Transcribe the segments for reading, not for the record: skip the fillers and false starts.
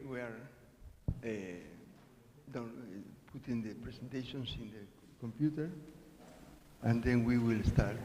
we are putting the presentations in the computer, and then we will start.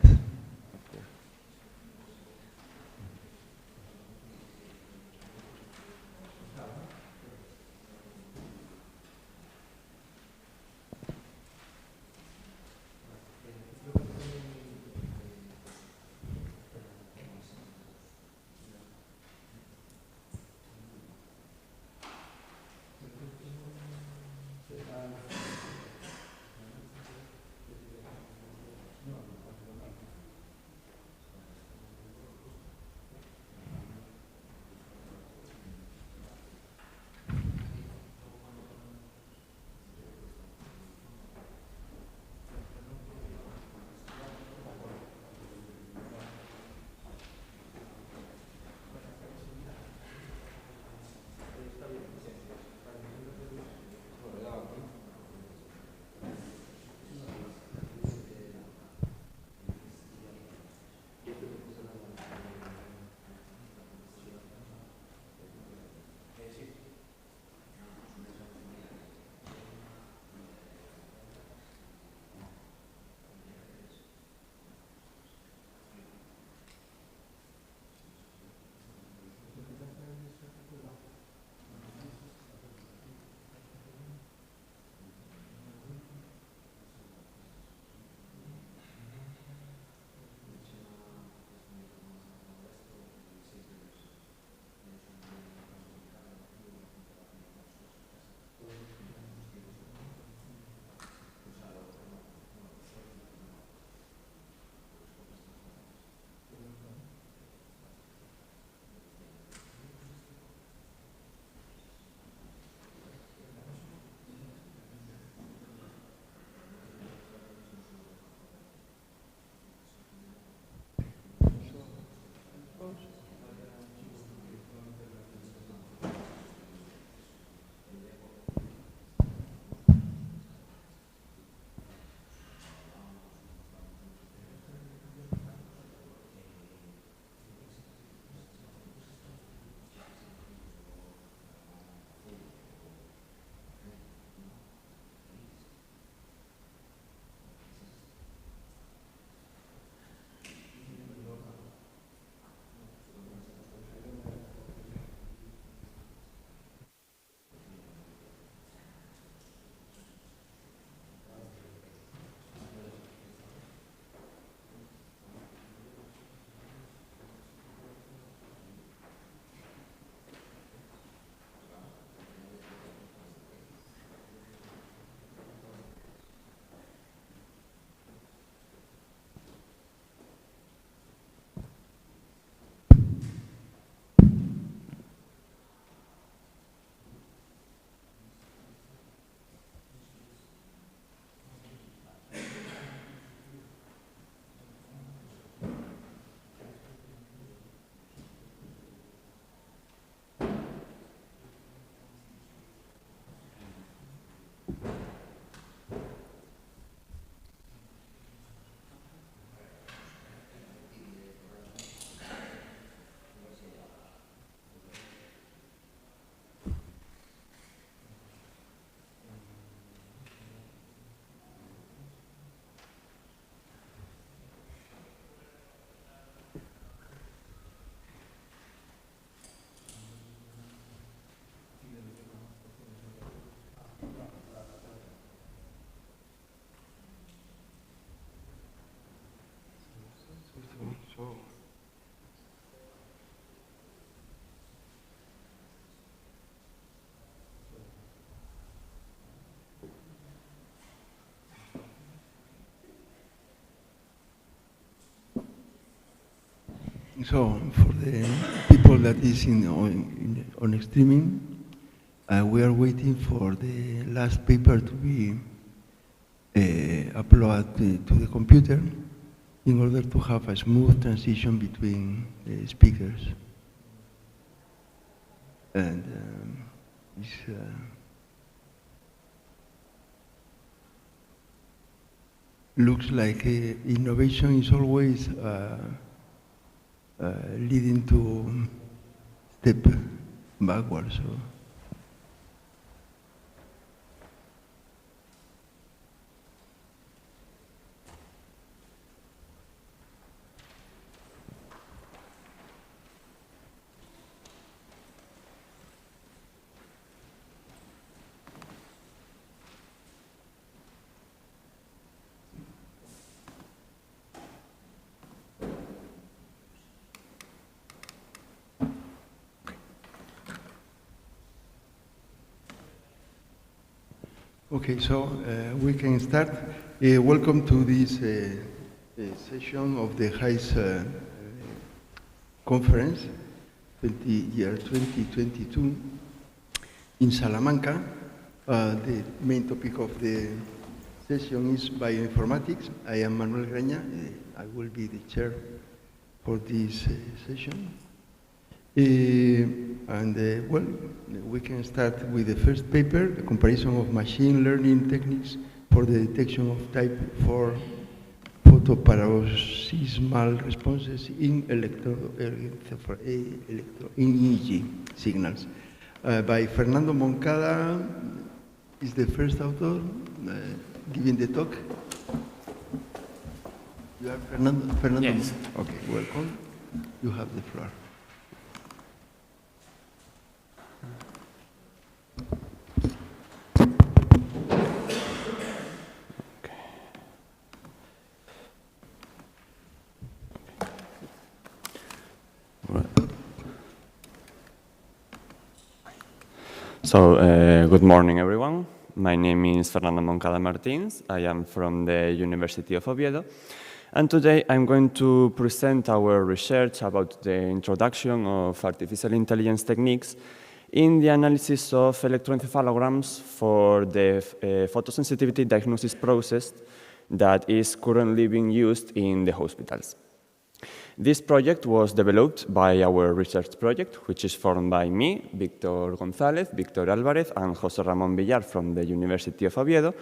So for the people that is on streaming, we are waiting for the last paper to be uploaded to the computer in order to have a smooth transition between the speakers. And looks like innovation is always leading to step backwards. So Okay, so we can start. Welcome to this session of the HICE conference, year 2022 in Salamanca. The main topic of the session is bioinformatics. I am Manuel Graña. I will be the chair for this session. Well, we can start with the first paper, the comparison of machine learning techniques for the detection of type 4 photoparoxysmal responses in EEG signals. By Fernando Moncada is the first author giving the talk. You are Fernando? Yes. Okay, welcome. You have the floor. So, good morning, everyone. My name is Fernando Moncada Martins. I am from the University of Oviedo. And today I'm going to present our research about the introduction of artificial intelligence techniques in the analysis of electroencephalograms for the photosensitivity diagnosis process that is currently being used in the hospitals. This project was developed by our research project, which is formed by me, Víctor González, Víctor Álvarez, and José Ramón Villar from the University of Oviedo,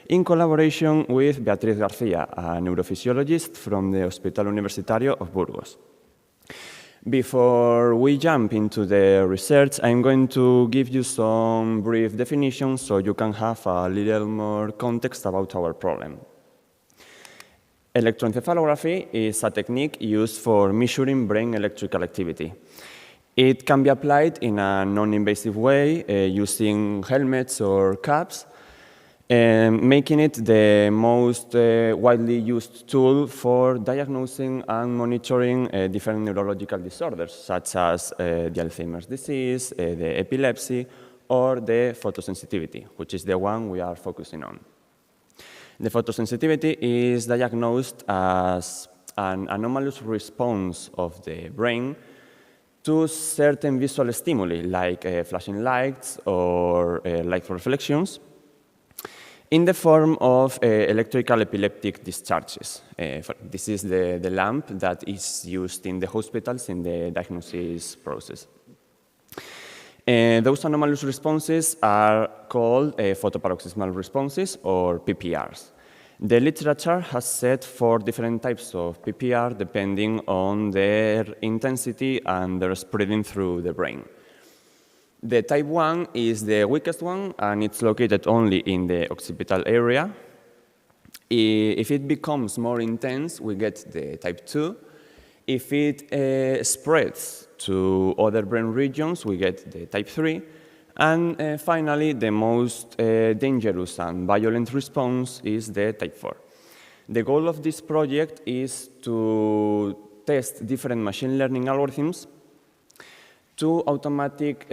in collaboration with Beatriz García, a neurophysiologist from the Hospital Universitario of Burgos. Before we jump into the research, I'm going to give you some brief definitions so you can have a little more context about our problem. Electroencephalography is a technique used for measuring brain electrical activity. It can be applied in a non-invasive way using helmets or caps, making it the most widely used tool for diagnosing and monitoring different neurological disorders, such as the Alzheimer's disease, the epilepsy, or the photosensitivity, which is the one we are focusing on. The photosensitivity is diagnosed as an anomalous response of the brain to certain visual stimuli, like flashing lights or light reflections, in the form of electrical epileptic discharges. This is the lamp that is used in the hospitals in the diagnosis process. Those anomalous responses are called photoparoxysmal responses, or PPRs. The literature has set 4 different types of PPR depending on their intensity and their spreading through the brain. The type 1 is the weakest one, and it's located only in the occipital area. If it becomes more intense, we get the type 2. If it spreads to other brain regions, we get the type 3. And finally, the most dangerous and violent response is the type 4. The goal of this project is to test different machine learning algorithms for automatic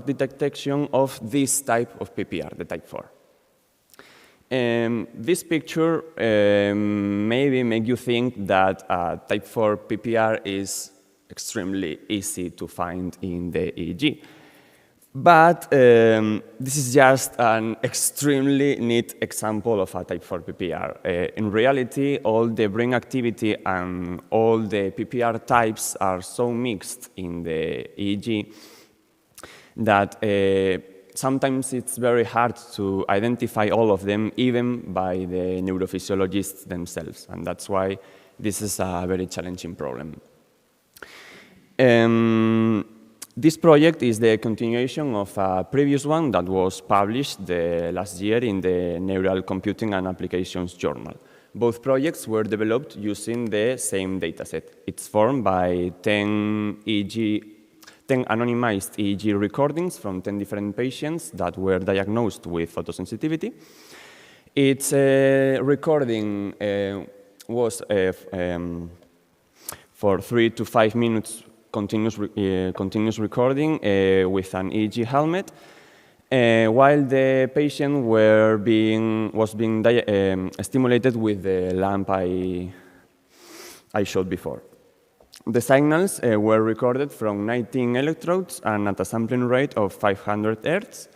detection of this type of PPR, the type 4. This picture maybe make you think that type 4 PPR is extremely easy to find in the EEG. But this is just an extremely neat example of a type 4 PPR. In reality, all the brain activity and all the PPR types are so mixed in the EEG that sometimes it's very hard to identify all of them, even by the neurophysiologists themselves. And that's why this is a very challenging problem. This project is the continuation of a previous one that was published last year in the Neural Computing and Applications Journal. Both projects were developed using the same dataset. It's formed by 10 anonymized EEG recordings from 10 different patients that were diagnosed with photosensitivity. Its recording was for 3 to 5 minutes continuous recording with an EEG helmet. while the patient was being stimulated with the lamp I showed before. The signals were recorded from 19 electrodes and at a sampling rate of 500 Hz,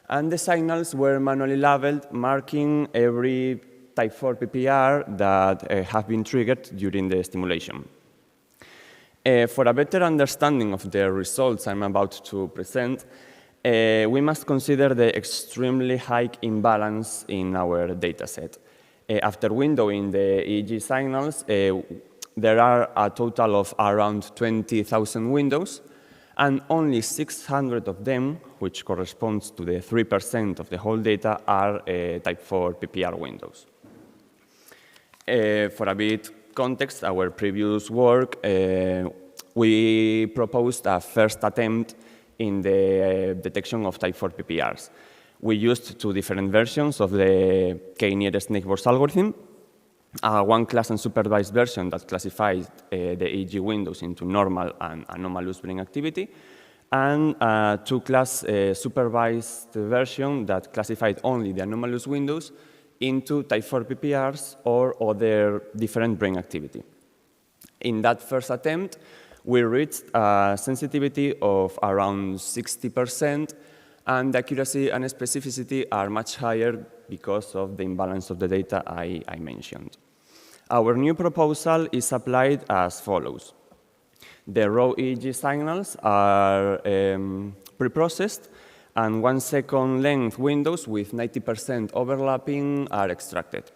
and the signals were manually labeled, marking every type 4 PPR that have been triggered during the stimulation. For a better understanding of the results I'm about to present, we must consider the extremely high imbalance in our dataset. After windowing the EEG signals, there are a total of around 20,000 windows, and only 600 of them, which corresponds to the 3% of the whole data, are type 4 PPR windows. For a bit context, our previous work, we proposed a first attempt in the detection of type 4 PPRs. We used two different versions of the k-nearest neighbors algorithm, one class and supervised version that classified the EEG windows into normal and anomalous brain activity, and a two-class supervised version that classified only the anomalous windows into type 4 PPRs or other different brain activity. In that first attempt, we reached a sensitivity of around 60%, and the accuracy and specificity are much higher because of the imbalance of the data I mentioned. Our new proposal is applied as follows. The raw EEG signals are preprocessed, and 1 second length windows with 90% overlapping are extracted.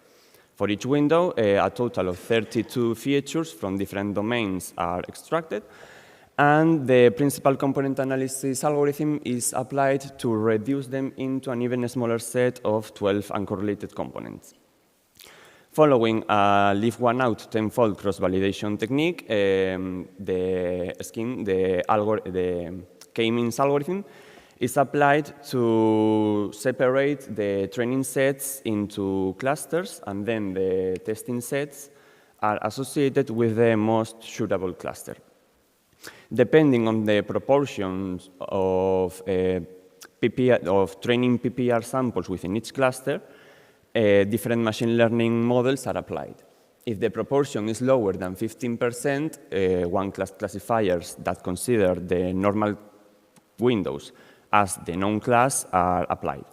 For each window, a total of 32 features from different domains are extracted, and the principal component analysis algorithm is applied to reduce them into an even smaller set of 12 uncorrelated components. Following a leave one out tenfold cross-validation technique, the k-means algorithm is applied to separate the training sets into clusters, and then the testing sets are associated with the most suitable cluster. Depending on the proportions of training PPR samples within each cluster, different machine learning models are applied. If the proportion is lower than 15%, one-class classifiers that consider the normal windows as the known class are applied.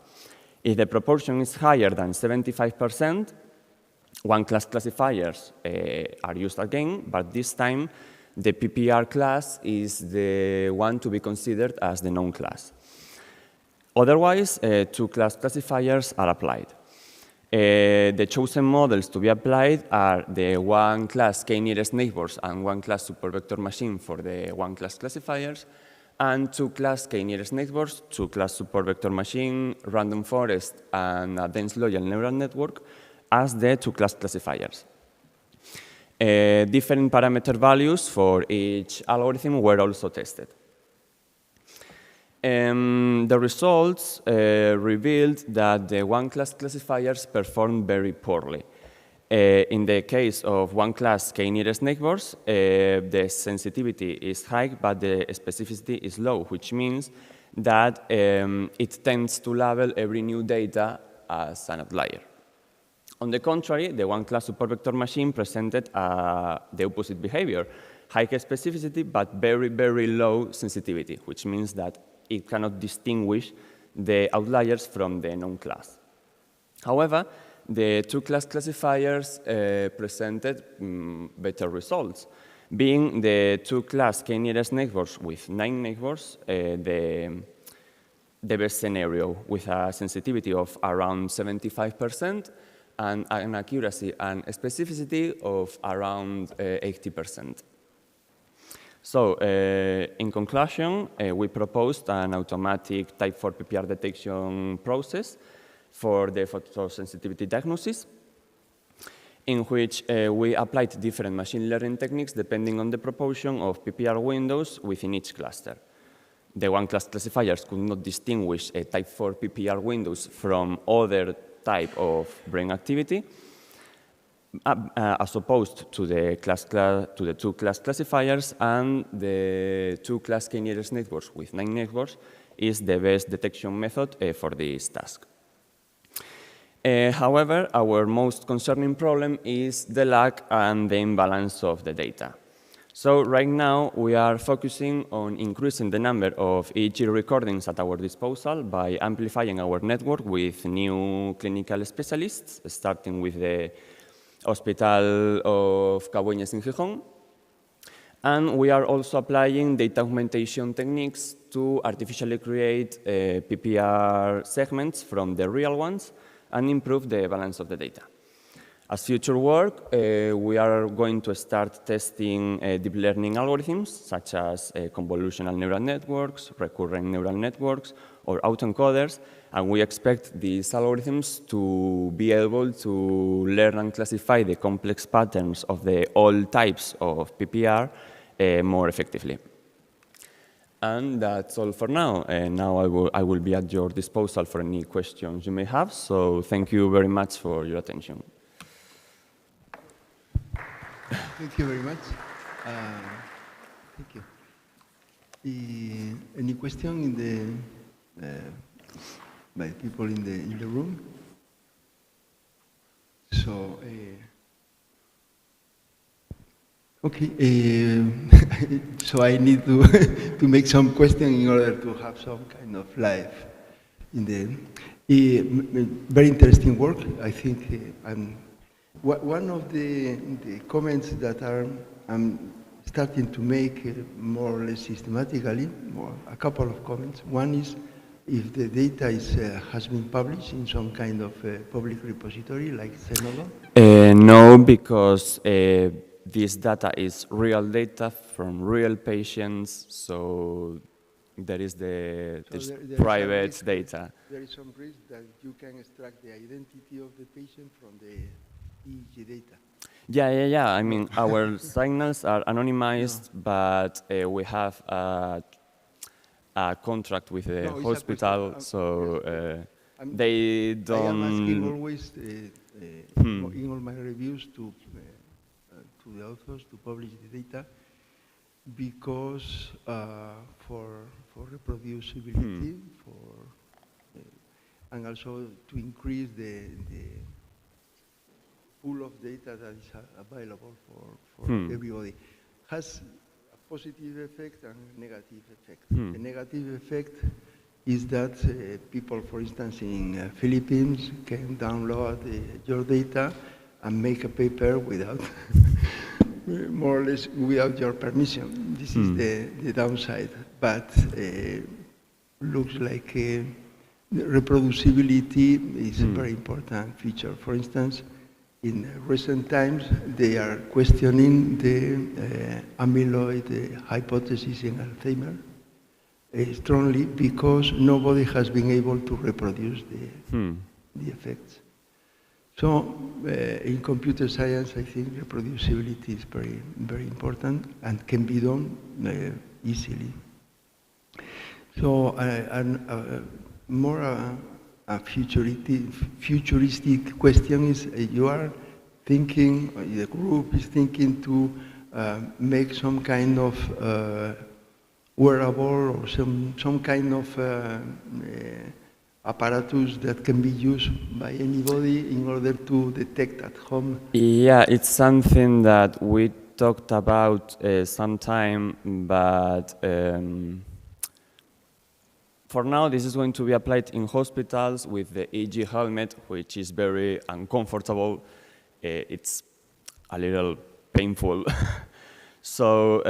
If the proportion is higher than 75%, one-class classifiers are used again, but this time the PPR class is the one to be considered as the known class. Otherwise, two-class classifiers are applied. The chosen models to be applied are the one-class k-nearest neighbors and one-class supervector machine for the one-class classifiers, and two-class k-nearest neighbors, two-class supervector machine, random forest, and a dense loyal neural network as the two-class classifiers. Different parameter values for each algorithm were also tested. The results revealed that the one-class classifiers performed very poorly. In the case of one-class k-nearest neighbors, the sensitivity is high, but the specificity is low, which means that it tends to label every new data as an outlier. On the contrary, the one-class supervector machine presented the opposite behavior, high specificity, but very, very low sensitivity, which means that it cannot distinguish the outliers from the known class. However, the two-class classifiers presented better results, being the two-class k-nearest neighbors with 9 neighbors the best scenario, with a sensitivity of around 75% and an accuracy and specificity of around 80%. So, in conclusion, we proposed an automatic type 4 PPR detection process for the photosensitivity diagnosis, in which we applied different machine learning techniques depending on the proportion of PPR windows within each cluster. The one-class classifiers could not distinguish type 4 PPR windows from other type of brain activity, as opposed to the two-class classifiers and the two-class k-nearest neighbors with 9 neighbors, is the best detection method for this task. However, our most concerning problem is the lack and the imbalance of the data. So right now, we are focusing on increasing the number of EEG recordings at our disposal by amplifying our network with new clinical specialists, starting with the Hospital of Cabueñes in Gijón. And we are also applying data augmentation techniques to artificially create PPR segments from the real ones and improve the balance of the data. As future work, we are going to start testing deep learning algorithms, such as convolutional neural networks, recurrent neural networks, or autoencoders, and we expect these algorithms to be able to learn and classify the complex patterns of all types of PPR more effectively. And that's all for now. Now I will be at your disposal for any questions you may have, so thank you very much for your attention. Thank you very much. Thank you. Any question by people in the room? So, okay. So I need to to make some questions in order to have some kind of life in the very interesting work. I think one of the comments that I'm starting to make more or less systematically, a couple of comments. One is if the data has been published in some kind of public repository like Zenolo? No, because this data is real data from real patients, so there is private data. There is some risk that you can extract the identity of the patient from the EEG data. Yeah. I mean, our signals are anonymized, but we have a contract with the hospital, so they don't. I am asking always in all my reviews to the authors to publish the data because for reproducibility, and also to increase the pool of data that is available for everybody. Has a positive effect and a negative effect. The negative effect is that people, for instance, in Philippines can download your data and make a paper without, more or less, without your permission. This is the downside, but looks like reproducibility is a very important feature. For instance, in recent times, they are questioning the amyloid hypothesis in Alzheimer strongly because nobody has been able to reproduce the effects. So in computer science, I think reproducibility is very, very important and can be done easily. So a futuristic question is you are thinking, the group is thinking to make some kind of wearable or some kind of apparatus that can be used by anybody in order to detect at home? Yeah, it's something that we talked about sometime, but for now, this is going to be applied in hospitals with the EEG helmet, which is very uncomfortable. It's a little painful. So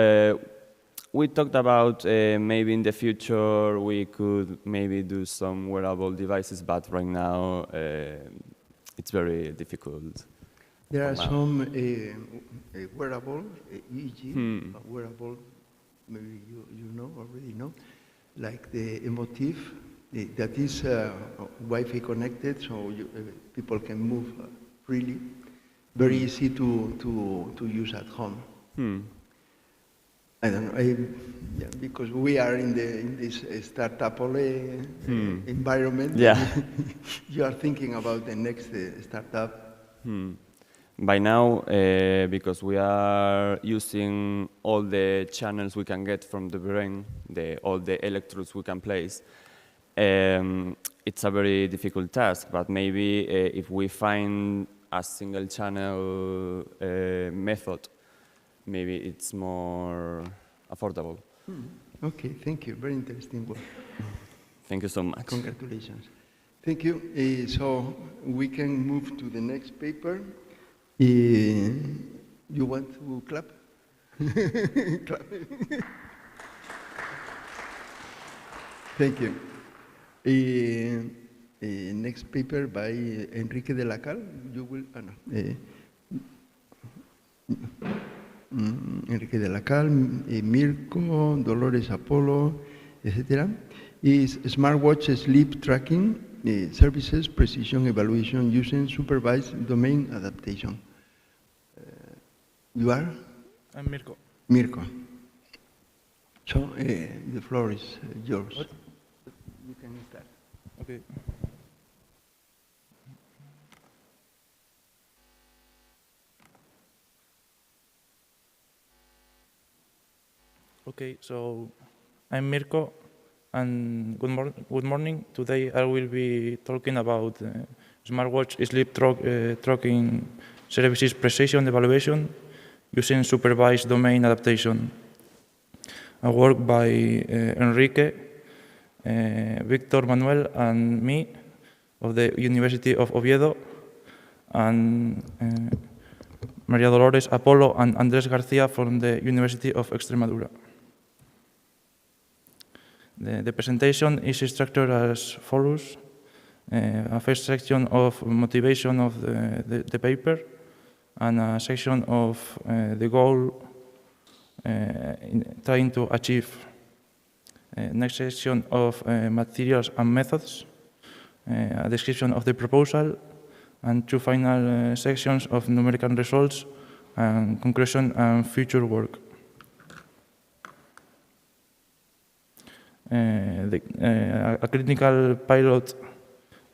we talked about maybe in the future we could maybe do some wearable devices, but right now it's very difficult. There are some wearable EEG, wearable, maybe you already know, like the Emotive, that is Wi-Fi connected, so people can move freely. Very easy to use at home. I don't know, because we are in this startup environment. Yeah. You are thinking about the next startup. By now, because we are using all the channels we can get from the brain, all the electrodes we can place, it's a very difficult task, but maybe if we find a single channel method, maybe it's more affordable. Okay, thank you. Very interesting work. Thank you so much. Congratulations. Thank you. So we can move to the next paper. You want to clap? Clap. Thank you. Next paper by Enrique de la Cal. You will. Enrique de la Cal, Mirko, Dolores Apollo, etc. Is smartwatch sleep tracking services precision evaluation using supervised domain adaptation. You are? I'm Mirko. Mirko. So the floor is yours. What? You can start. Okay. Okay, so I'm Mirko, and good morning. Today I will be talking about smartwatch sleep tracking services precision evaluation using supervised domain adaptation. A work by Enrique, Victor Manuel, and me of the University of Oviedo, and María Dolores Apollo and Andrés García from the University of Extremadura. The presentation is structured as follows. A first section of motivation of the paper, and a section of the goal trying to achieve. Next section of materials and methods, a description of the proposal, and two final sections of numerical results and conclusion and future work. A clinical pilot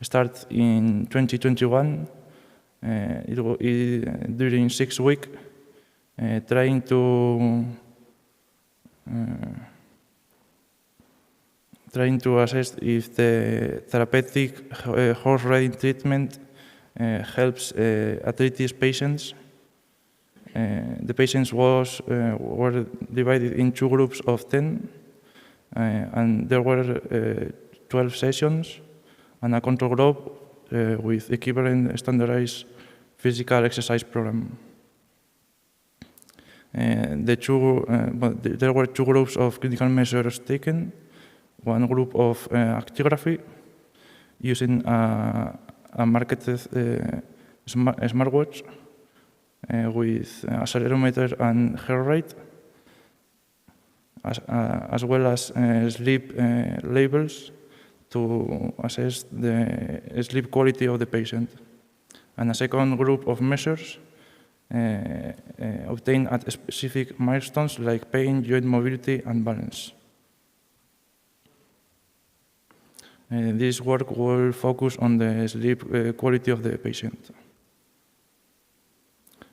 started in 2021 during 6 weeks, trying to assess if the therapeutic horse riding treatment helps arthritis patients. The patients were divided in 2 groups of 10, and there were 12 sessions, and a control group with equivalent standardized physical exercise program. There were 2 groups of clinical measures taken. One group of actigraphy using a marketed smartwatch with accelerometer and heart rate, as well as sleep labels to assess the sleep quality of the patient. And a second group of measures obtained at specific milestones like pain, joint mobility, and balance. This work will focus on the sleep quality of the patient.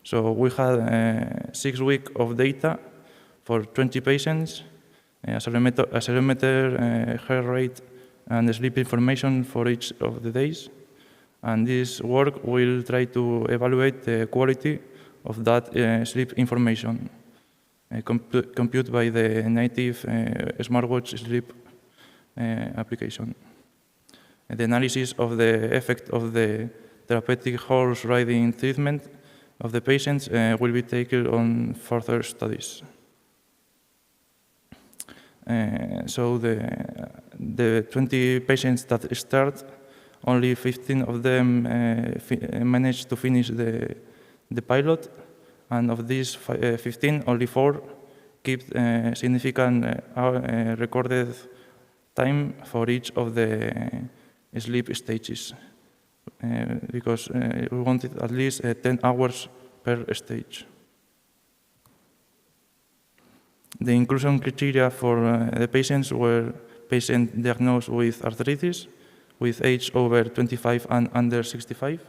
So we had 6 weeks of data for 20 patients, accelerometer, heart rate, and sleep information for each of the days. And this work will try to evaluate the quality of that sleep information, computed by the native smartwatch sleep application. The analysis of the effect of the therapeutic horse riding treatment of the patients will be taken on further studies. So the 20 patients that start, only 15 of them managed to finish the pilot, and of these 15, only 4 kept significant recorded time for each of the sleep stages, because we wanted at least 10 hours per stage. The inclusion criteria for the patients were patients diagnosed with arthritis, with age over 25 and under 65,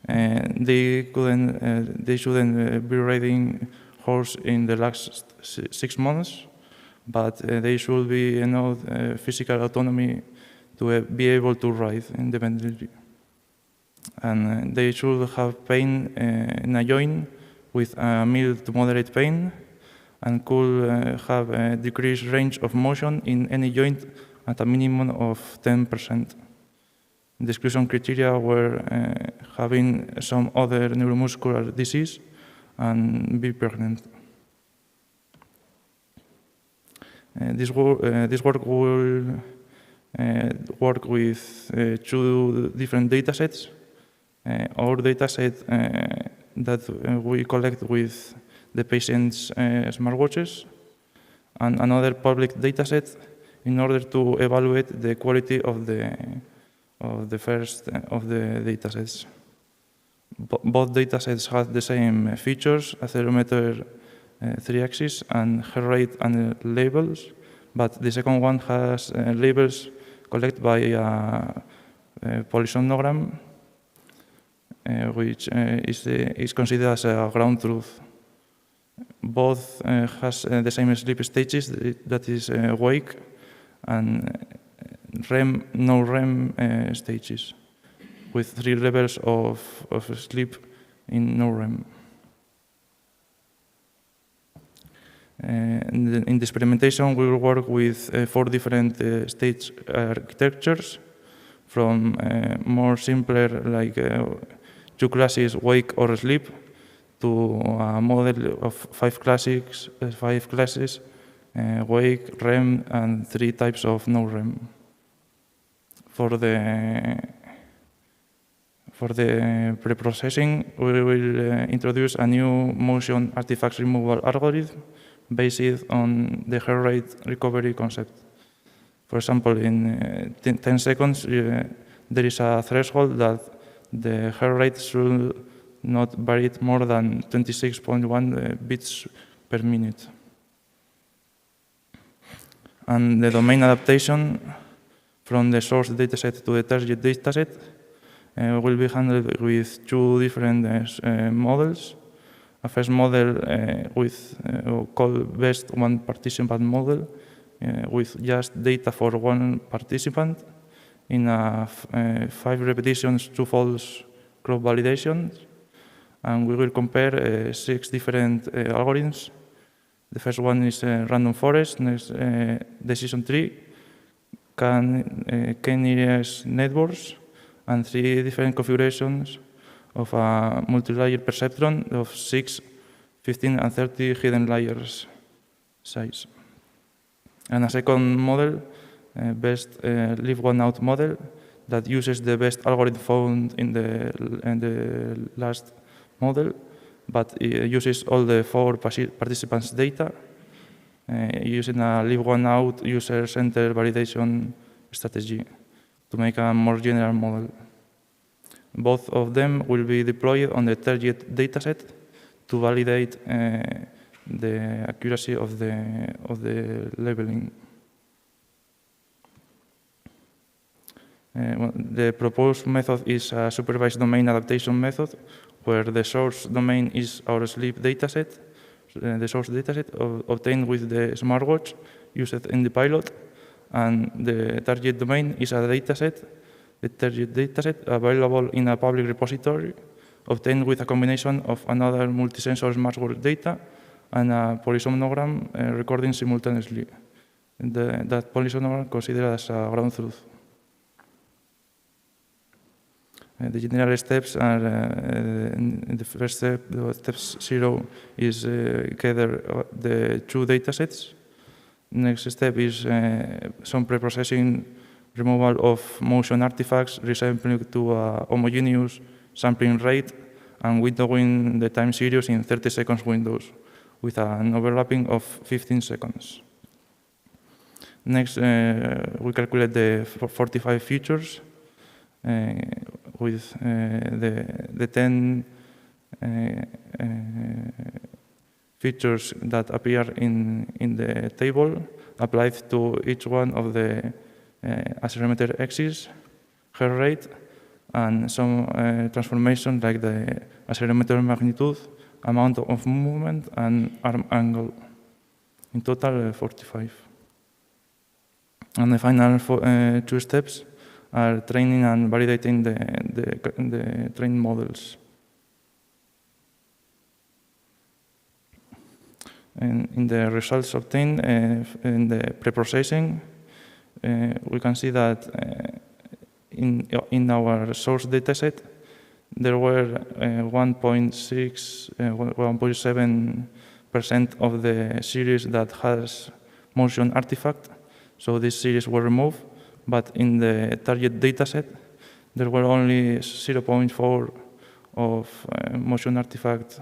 They shouldn't be riding horse in the last 6 months, but they should be enough physical autonomy to be able to ride independently. And they should have pain in a joint with a mild to moderate pain, and could have a decreased range of motion in any joint at a minimum of 10%. The exclusion criteria were having some other neuromuscular disease and be pregnant. This work will work with 2 different data sets. Our data set that we collect with the patient's smartwatches, and another public data set in order to evaluate the quality of the first of the data sets. Both data sets have the same features: accelerometer 3-axis and heart rate and labels, but the second one has labels collected by a polysomnogram, which is considered as a ground truth. Both has the same sleep stages, that is wake, and REM, no REM stages, with 3 levels of sleep in no REM. In the experimentation, we will work with 4 different stage architectures, from more simpler, like 2 classes, wake or sleep, to a model of 5 classes, wake, REM, and 3 types of no REM. For the preprocessing, we will introduce a new motion artifacts removal algorithm based on the heart rate recovery concept. For example, in 10 seconds, there is a threshold that the heart rate should not vary more than 26.1 beats per minute. And the domain adaptation from the source dataset to the target dataset will be handled with 2 different models. A first model called best one participant model, with just data for 1 participant in a 5 repetitions, 2 false cross validations. And we will compare 6 different algorithms. The first one is random forest, next decision tree, k-nearest networks, and 3 different configurations of a multi-layer perceptron of 6, 15, and 30 hidden layers size. And a second model, best leave one out model, that uses the best algorithm found in the last model, but it uses all the 4 participants' data, using a leave one out user-centered validation strategy to make a more general model. Both of them will be deployed on the target dataset to validate the accuracy of the labeling. The proposed method is a supervised domain adaptation method, where the source domain is our sleep dataset, the source dataset obtained with the smartwatch used in the pilot, and the target domain is a dataset, the target dataset available in a public repository, obtained with a combination of another multi-sensor smartwatch data and a polysomnogram recording simultaneously. That polysomnogram considered as a ground truth. The general steps are, the first step, step 0, is gather the 2 datasets. Next step is some preprocessing removal of motion artifacts resembling to a homogeneous sampling rate and windowing the time series in 30 seconds windows with an overlapping of 15 seconds. Next, we calculate the 45 features with the 10 features that appear in the table applied to each one of the accelerometer axis, heart rate, and some transformation like the accelerometer magnitude, amount of movement, and arm angle. In total, 45. And the final 2 steps are training and validating the trained models. And in the results obtained in the preprocessing, we can see that in our source dataset, there were 1.7% of the series that has motion artifact. So this series were removed, but in the target dataset, there were only 0.4 of motion artifact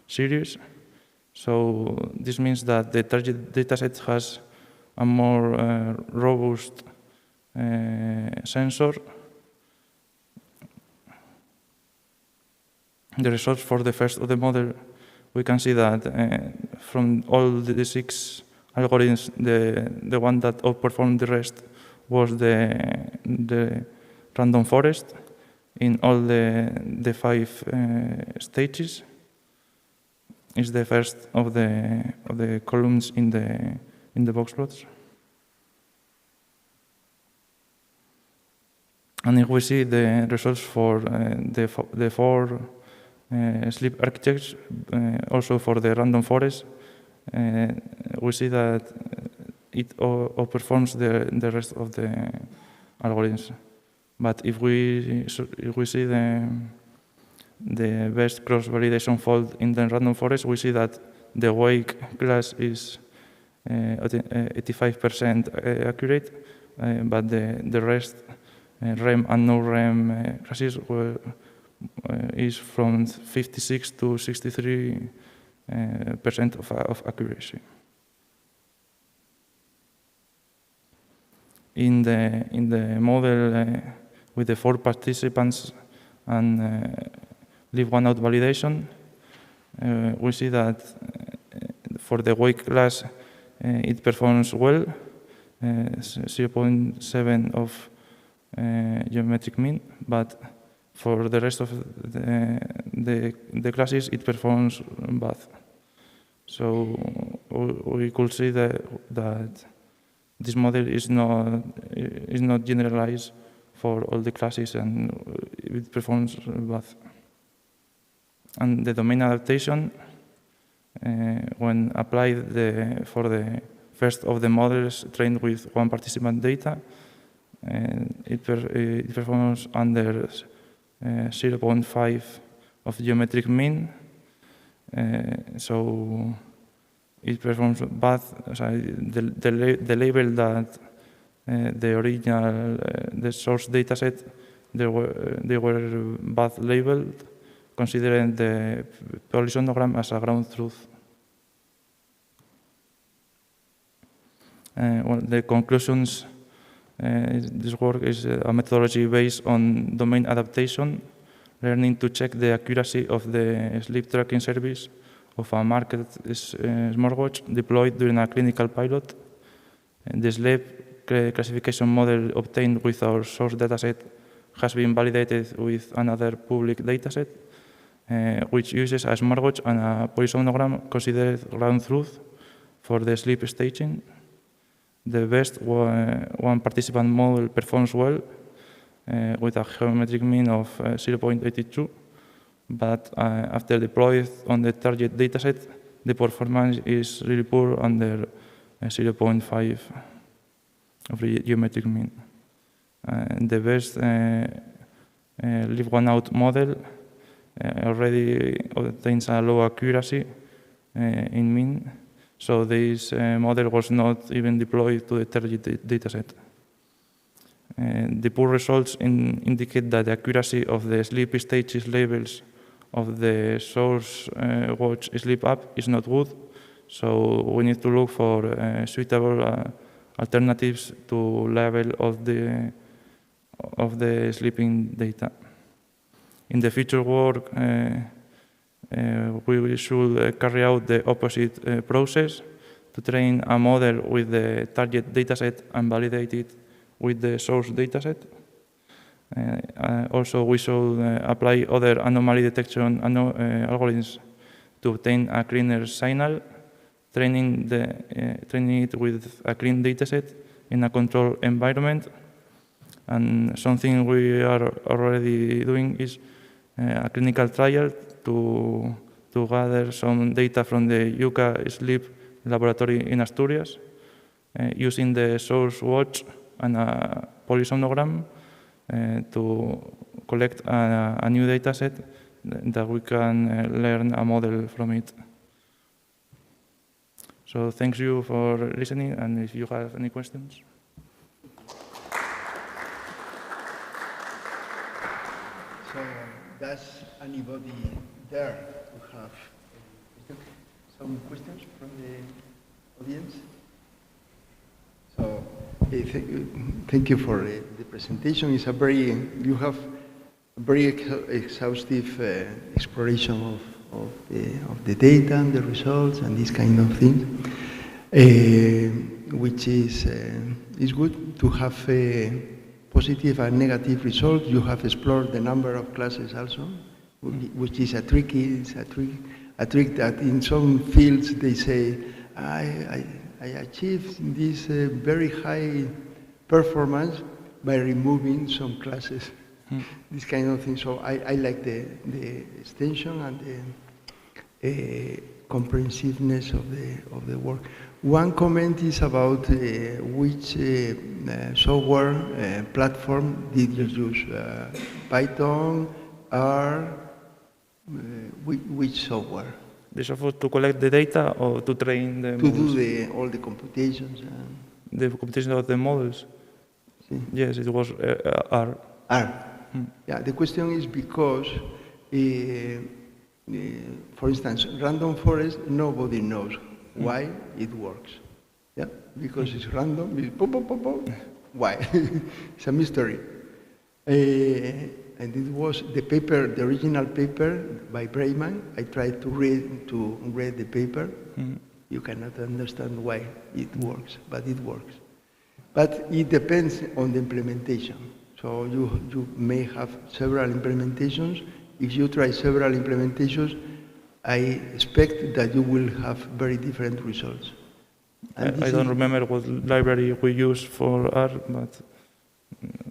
series. So this means that the target dataset has a more robust sensor. The results for the first of the model, we can see that from all the 6 algorithms, the one that outperformed the rest was the random forest in all the 5 stages. Is the first of the columns in the box plots. And if we see the results for the 4 sleep architects, also for the random forest, we see that it outperforms the rest of the algorithms. But if we see the best cross-validation fold in the random forest, we see that the wake class is 85% accurate, but the rest, REM and no-REM classes is from 56 to 63% of accuracy. In the model with the 4 participants and leave one out validation, we see that for the wake class it performs well, 0.7 of geometric mean, but for the rest of the classes it performs bad. So we could see that this model is not generalized for all the classes and it performs bad. And the domain adaptation, when applied for the first of the models trained with 1 participant data, it performs under 0.5 of geometric mean. So it performs bad. The label that the original the source dataset they were bad labeled, considering the polysonogram as a ground truth. Well, the conclusions. This work is a methodology based on domain adaptation, learning to check the accuracy of the sleep tracking service of a market smartwatch deployed during a clinical pilot. And the sleep classification model obtained with our source dataset has been validated with another public dataset, which uses a smartwatch and a polysonogram considered ground truth for the sleep staging. The best 1 participant model performs well with a geometric mean of 0.82, but after deployed on the target dataset, the performance is really poor under 0.5 of the geometric mean. The best leave one out model already obtains a low accuracy in mean. So this model was not even deployed to the target dataset. The poor results indicate that the accuracy of the sleep stages labels of the source watch sleep app is not good. So we need to look for suitable alternatives to label of the sleeping data. In the future work, we should carry out the opposite process to train a model with the target dataset and validate it with the source dataset. Also, we should apply other anomaly detection algorithms to obtain a cleaner signal, training it with a clean dataset in a controlled environment. And something we are already doing is a clinical trial to gather some data from the UCA sleep laboratory in Asturias, using the source watch and a polysomnogram to collect a new data set that we can learn a model from it. So thanks you for listening, and if you have any questions. So does anybody there who have some questions from the audience? So thank you for the presentation. It's you have a very exhaustive exploration of the data and the results and these kind of things, which is good to have positive and negative results. You have explored the number of classes also, which is a trick that in some fields they say, I achieved this very high performance by removing some classes, this kind of thing. So I like the extension and the comprehensiveness of the work. One comment is about which software platform did you use? Python, R, which software? The software to collect the data or to train the models? To do all the computations. The computation of the models? Sí. Yes, it was R. R. Yeah, the question is because, for instance, random forest, nobody knows why it works. Yeah, because it's random, it's pop, pop, pop, pop. Why? It's a mystery. And it was the paper, the original paper by Brayman. I tried to read the paper. You cannot understand why it works, but it works. But it depends on the implementation. So you may have several implementations. If you try several implementations, I expect that you will have very different results. I don't remember what library we use for R, but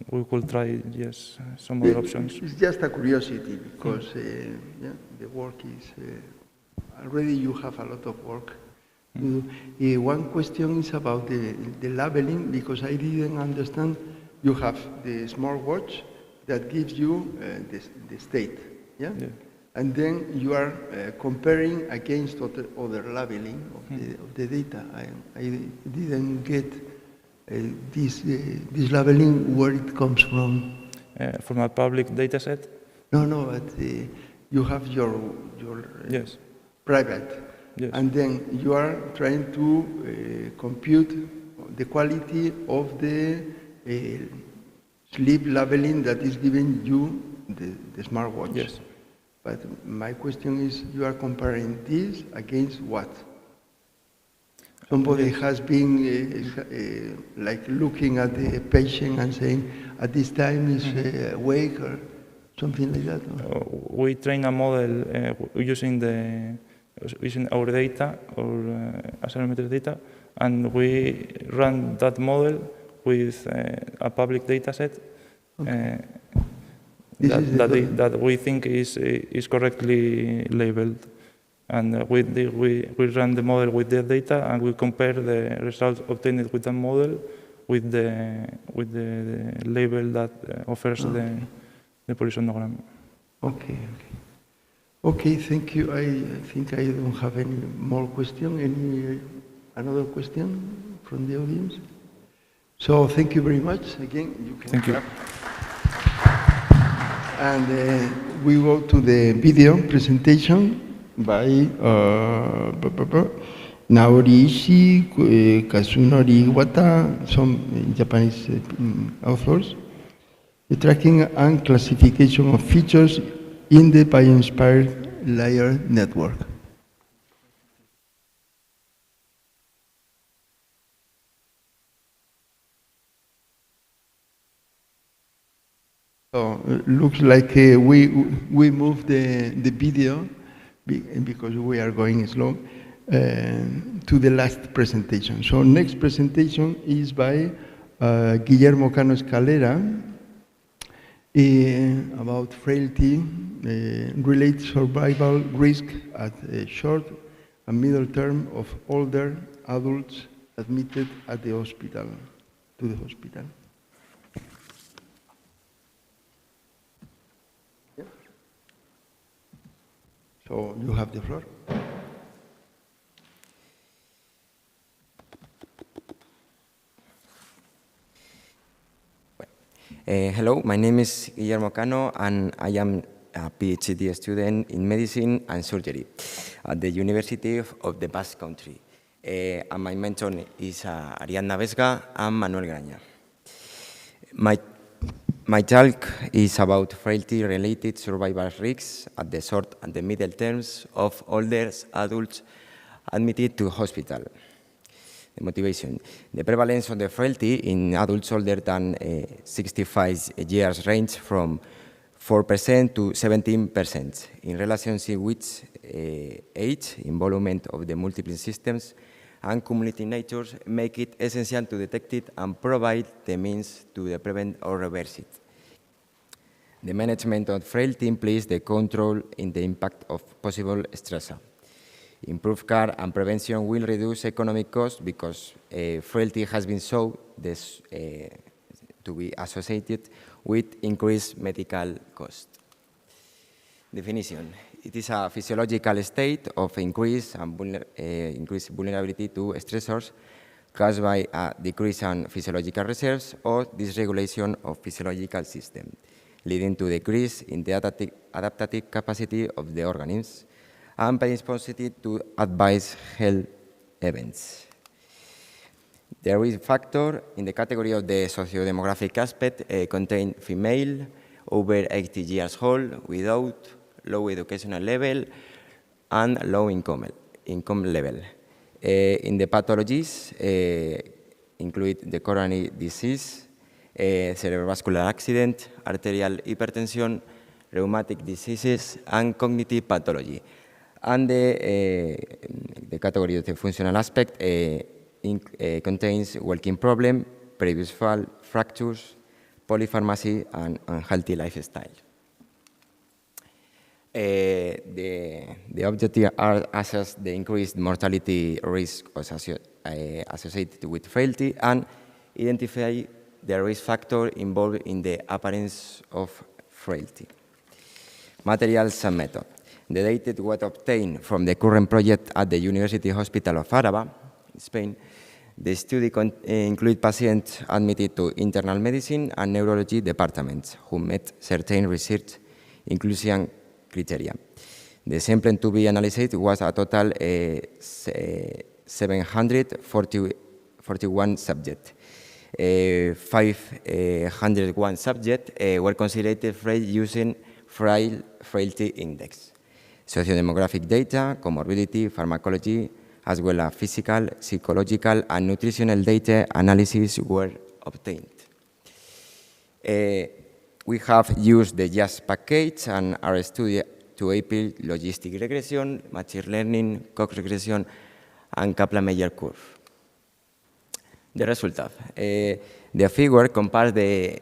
we could try, yes, some other options. It's just a curiosity because the work is, already you have a lot of work. One question is about the labeling, because I didn't understand. You have the smartwatch that gives you the state, yeah? And then you are comparing against other labeling of the data. I didn't get this labeling, where it comes from. From a public data set? No, but you have your yes. private. Yes. And then you are trying to compute the quality of the sleep labeling that is giving you the smartwatch. Yes. But my question is, you are comparing this against what? Somebody has been like looking at the patient and saying, at this time is awake or something like that? We train a model using our data or accelerometer data, and we run that model with a public data set that we think is correctly labeled. And we run the model with the data, and we compare the results obtained with the model with the label that offers the polysomnogram. Okay, thank you. I think I don't have any more question. Another question from the audience? So thank you very much. Again, you can thank clap. And we go to the video presentation by Naori Ishii, Kazunori Iwata, some Japanese authors. The tracking and classification of features in the bio-inspired layer network. So looks like we moved the video because we are going slow to the last presentation. So next presentation is by Guillermo Cano Escalera about frailty, related survival risk at a short and middle term of older adults admitted at the hospital, to the hospital. Yeah. So you have the floor. Hello, my name is Guillermo Cano, and I am a PhD student in medicine and surgery at the University of the Basque Country. And my mentor is Ariadna Vesga and Manuel Graña. My talk is about frailty-related survival risks at the short and the middle terms of older adults admitted to hospital. The motivation. The prevalence of the frailty in adults older than 65 years range from 4% to 17% in relationship with age, involvement of the multiple systems, and cumulative natures make it essential to detect it and provide the means to prevent or reverse it. The management of frailty implies the control in the impact of possible stressor. Improved care and prevention will reduce economic costs because frailty has been shown to be associated with increased medical costs. Definition. It is a physiological state of increased vulnerability to stressors caused by a decrease in physiological reserves or dysregulation of physiological system, leading to decrease in the adaptive capacity of the organisms and predisposed to advise health events. The risk factor in the category of the socio-demographic aspect contain female, over 80 years old, without low educational level, and low income level. In the pathologies include the coronary disease, cerebrovascular accident, arterial hypertension, rheumatic diseases, and cognitive pathology. And the category of the functional aspect contains walking problem, previous fall, fractures, polypharmacy, and unhealthy lifestyle. The objectives are assess the increased mortality risk associated with frailty and identify the risk factor involved in the appearance of frailty. Materials and method. The data was obtained from the current project at the University Hospital of Araba, Spain. The study included patients admitted to internal medicine and neurology departments who met certain research inclusion criteria. The sample to be analyzed was a total 741 subjects. 501 subjects were considered frail using frailty index. Socio-demographic data, comorbidity, pharmacology, as well as physical, psychological, and nutritional data analysis were obtained. We have used the JAS package and our study to apply logistic regression, machine learning, Cox regression, and Kaplan-Meier curve. The result of the figure compares the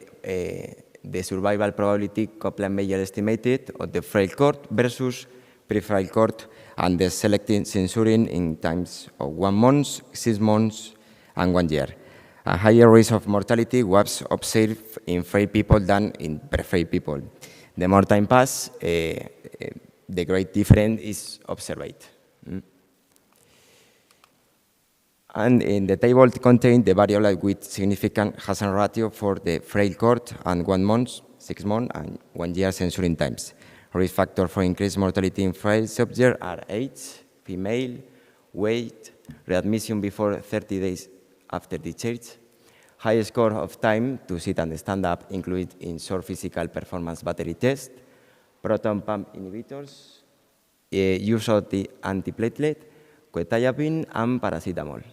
survival probability Kaplan-Meier estimated of the frail cohort versus pre-frail cohort and the selected censoring in times of 1 month, 6 months, and 1 year. A higher risk of mortality was observed in frail people than in pre-frail people. The more time passes, the great difference is observed. And in the table contains the variable with significant hazard ratio for the frail cohort and 1 month, 6 months, and 1 year censoring times. Risk factors for increased mortality in frail subjects are age, female, weight, readmission before 30 days after discharge, high score of time to sit and stand up included in short physical performance battery test, proton pump inhibitors, use of the antiplatelet, quetiapine, and paracetamol.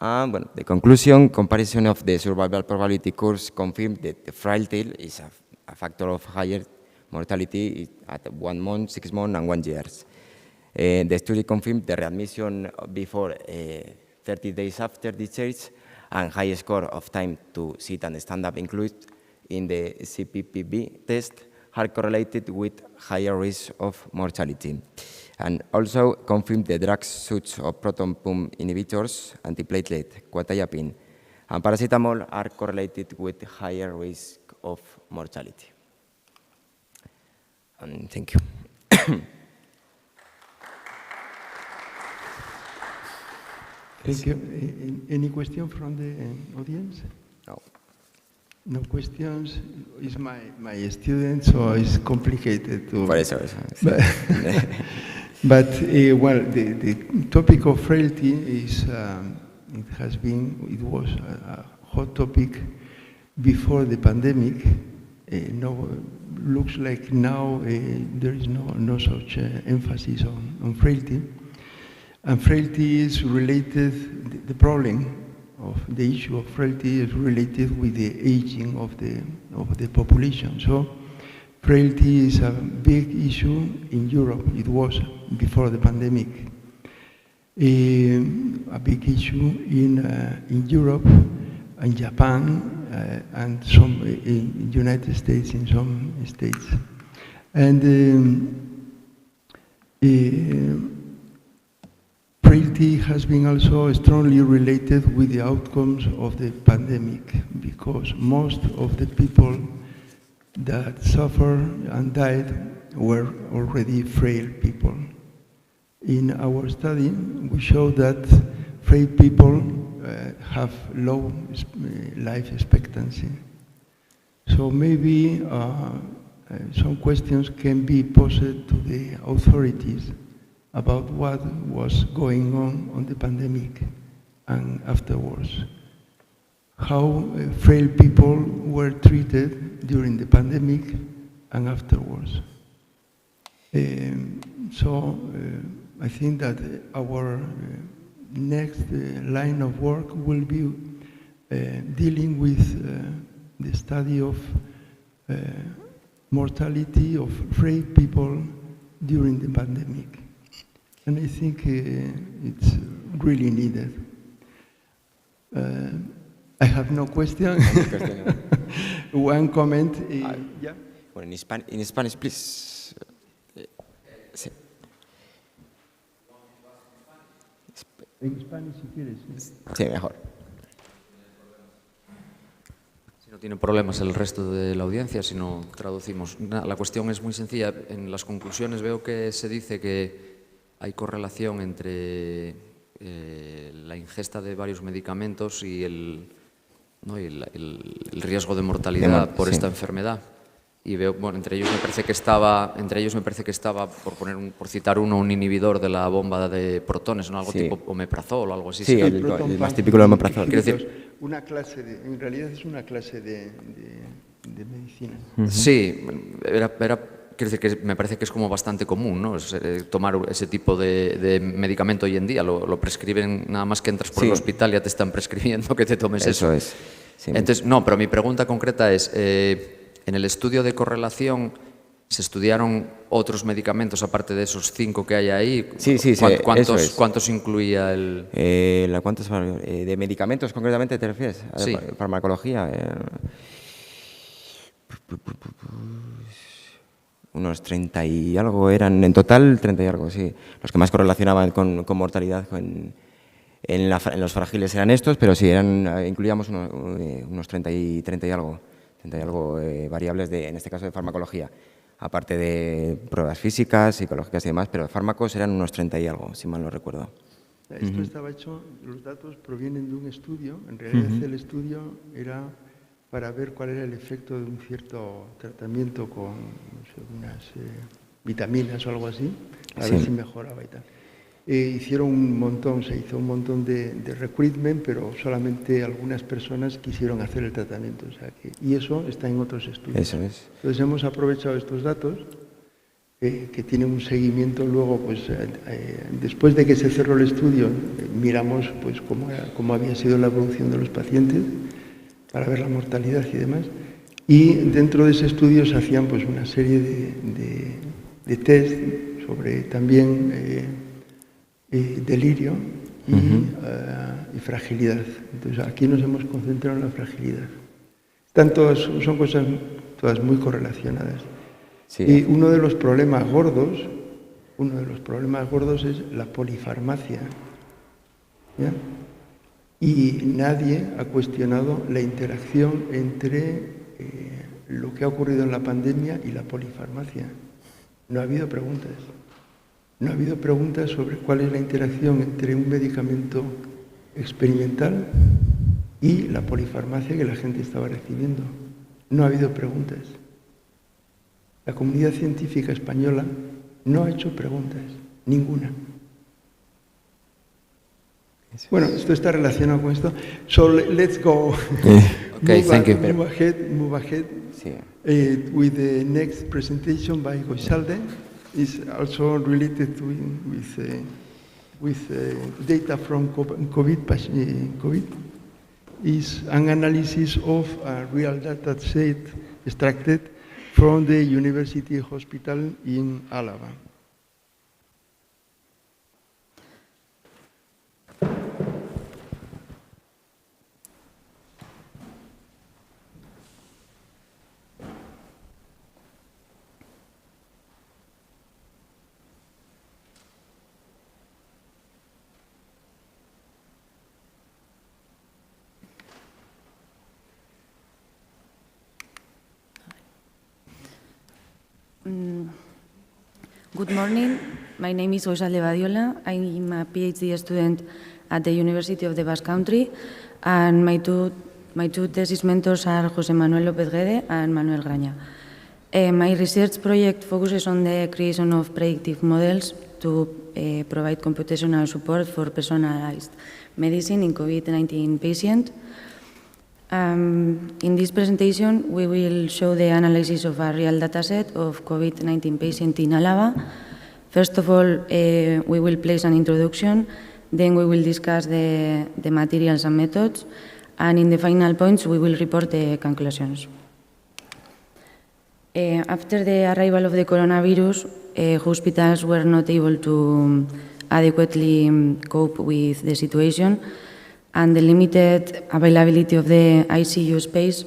And well, the conclusion, comparison of the survival probability curves confirmed that the frailty is a factor of higher mortality at 1 month, 6 months, and 1 year. The study confirmed the readmission before 30 days after discharge and high score of time to sit and stand up included in the CPPB test are correlated with higher risk of mortality. And also confirmed the drugs such as proton pump inhibitors, antiplatelet, quetiapine, and paracetamol are correlated with higher risk of mortality. And thank you. Thank you. Any question from the audience? No. No questions. It's my student, so it's complicated to. Por eso. But well, the topic of frailty is it was a hot topic before the pandemic. Looks like now there is no such emphasis on frailty. And frailty is related, the problem of the issue of frailty is related with the aging of the population. So frailty is a big issue in Europe. It was before the pandemic. A big issue in Europe, in Japan, and some in the United States, in some states. And frailty has been also strongly related with the outcomes of the pandemic, because most of the people that suffered and died were already frail people. In our study, we showed that frail people have low life expectancy. So maybe some questions can be posed to the authorities about what was going on the pandemic and afterwards. How frail people were treated during the pandemic and afterwards. So I think that our next line of work will be dealing with the study of mortality of frail people during the pandemic. And I think it's really needed. I have no question. One comment. Yeah. Well, in Spanish, please. Sí. En Spanish, si quieres. Sí, mejor. Si no tiene problemas el resto de la audiencia, si no traducimos. La cuestión es muy sencilla. En las conclusiones veo que se dice que hay correlación entre la ingesta de varios medicamentos y el riesgo de mortalidad por esta enfermedad. Y veo, bueno, entre ellos me parece que estaba, por citar uno, un inhibidor de la bomba de protones, ¿no? Algo tipo omeprazol o algo así. Sí, el más típico del omeprazol. Quiero decir, en realidad es una clase de medicina. Sí, quiero decir que me parece que es como bastante común, ¿no? Tomar ese tipo de medicamento hoy en día. Lo prescriben, nada más que entras por el hospital ya te están prescribiendo que te tomes eso. Eso es. Sí. Entonces, no, pero mi pregunta concreta es, en el estudio de correlación, ¿se estudiaron otros medicamentos aparte de esos 5 que hay ahí? Sí, ¿Cuántos incluía el...? ¿Cuántos de medicamentos concretamente te refieres? Sí. Farmacología. Unos 30 y algo eran, en total 30 y algo, sí. Los que más correlacionaban con mortalidad en los frágiles eran estos, pero sí, incluíamos unos 30 y algo variables, en este caso de farmacología, aparte de pruebas físicas, psicológicas y demás, pero fármacos eran unos 30 y algo, si mal no recuerdo. Esto estaba hecho, los datos provienen de un estudio, en realidad el estudio era para ver cuál era el efecto de un cierto tratamiento con unas vitaminas o algo así, a ver si mejoraba y tal. Se hizo un montón de recruitment, pero solamente algunas personas quisieron hacer el tratamiento. O sea y eso está en otros estudios. Eso es. Entonces hemos aprovechado estos datos que tienen un seguimiento luego, pues después de que se cerró el estudio, miramos pues cómo había sido la evolución de los pacientes para ver la mortalidad y demás. Y dentro de ese estudio se hacían pues una serie de test sobre también delirio y fragilidad. Entonces aquí nos hemos concentrado en la fragilidad. Son cosas todas muy correlacionadas. Sí. Y uno de los problemas gordos es la polifarmacia, ¿ya? Y nadie ha cuestionado la interacción entre lo que ha ocurrido en la pandemia y la polifarmacia. No ha habido preguntas. No ha habido preguntas sobre cuál es la interacción entre un medicamento experimental y la polifarmacia que la gente estaba recibiendo. No ha habido preguntas. La comunidad científica española no ha hecho preguntas, ninguna. Bueno, esto está relacionado con esto. So let's go. Okay, thank you. Move ahead with the next presentation by Goizalde. It's also related with data from COVID. Is an analysis of a real data set extracted from the University Hospital in Álava. Good morning. My name is Goizalde Badiola. I'm a PhD student at the University of the Basque Country, and my two thesis mentors are José Manuel López Guede and Manuel Graña. My research project focuses on the creation of predictive models to provide computational support for personalized medicine in COVID-19 patients. In this presentation, we will show the analysis of a real dataset of COVID-19 patients in Álava. First of all, we will place an introduction, then we will discuss the materials and methods, and in the final points, we will report the conclusions. After the arrival of the coronavirus, hospitals were not able to adequately cope with the situation, and the limited availability of the ICU space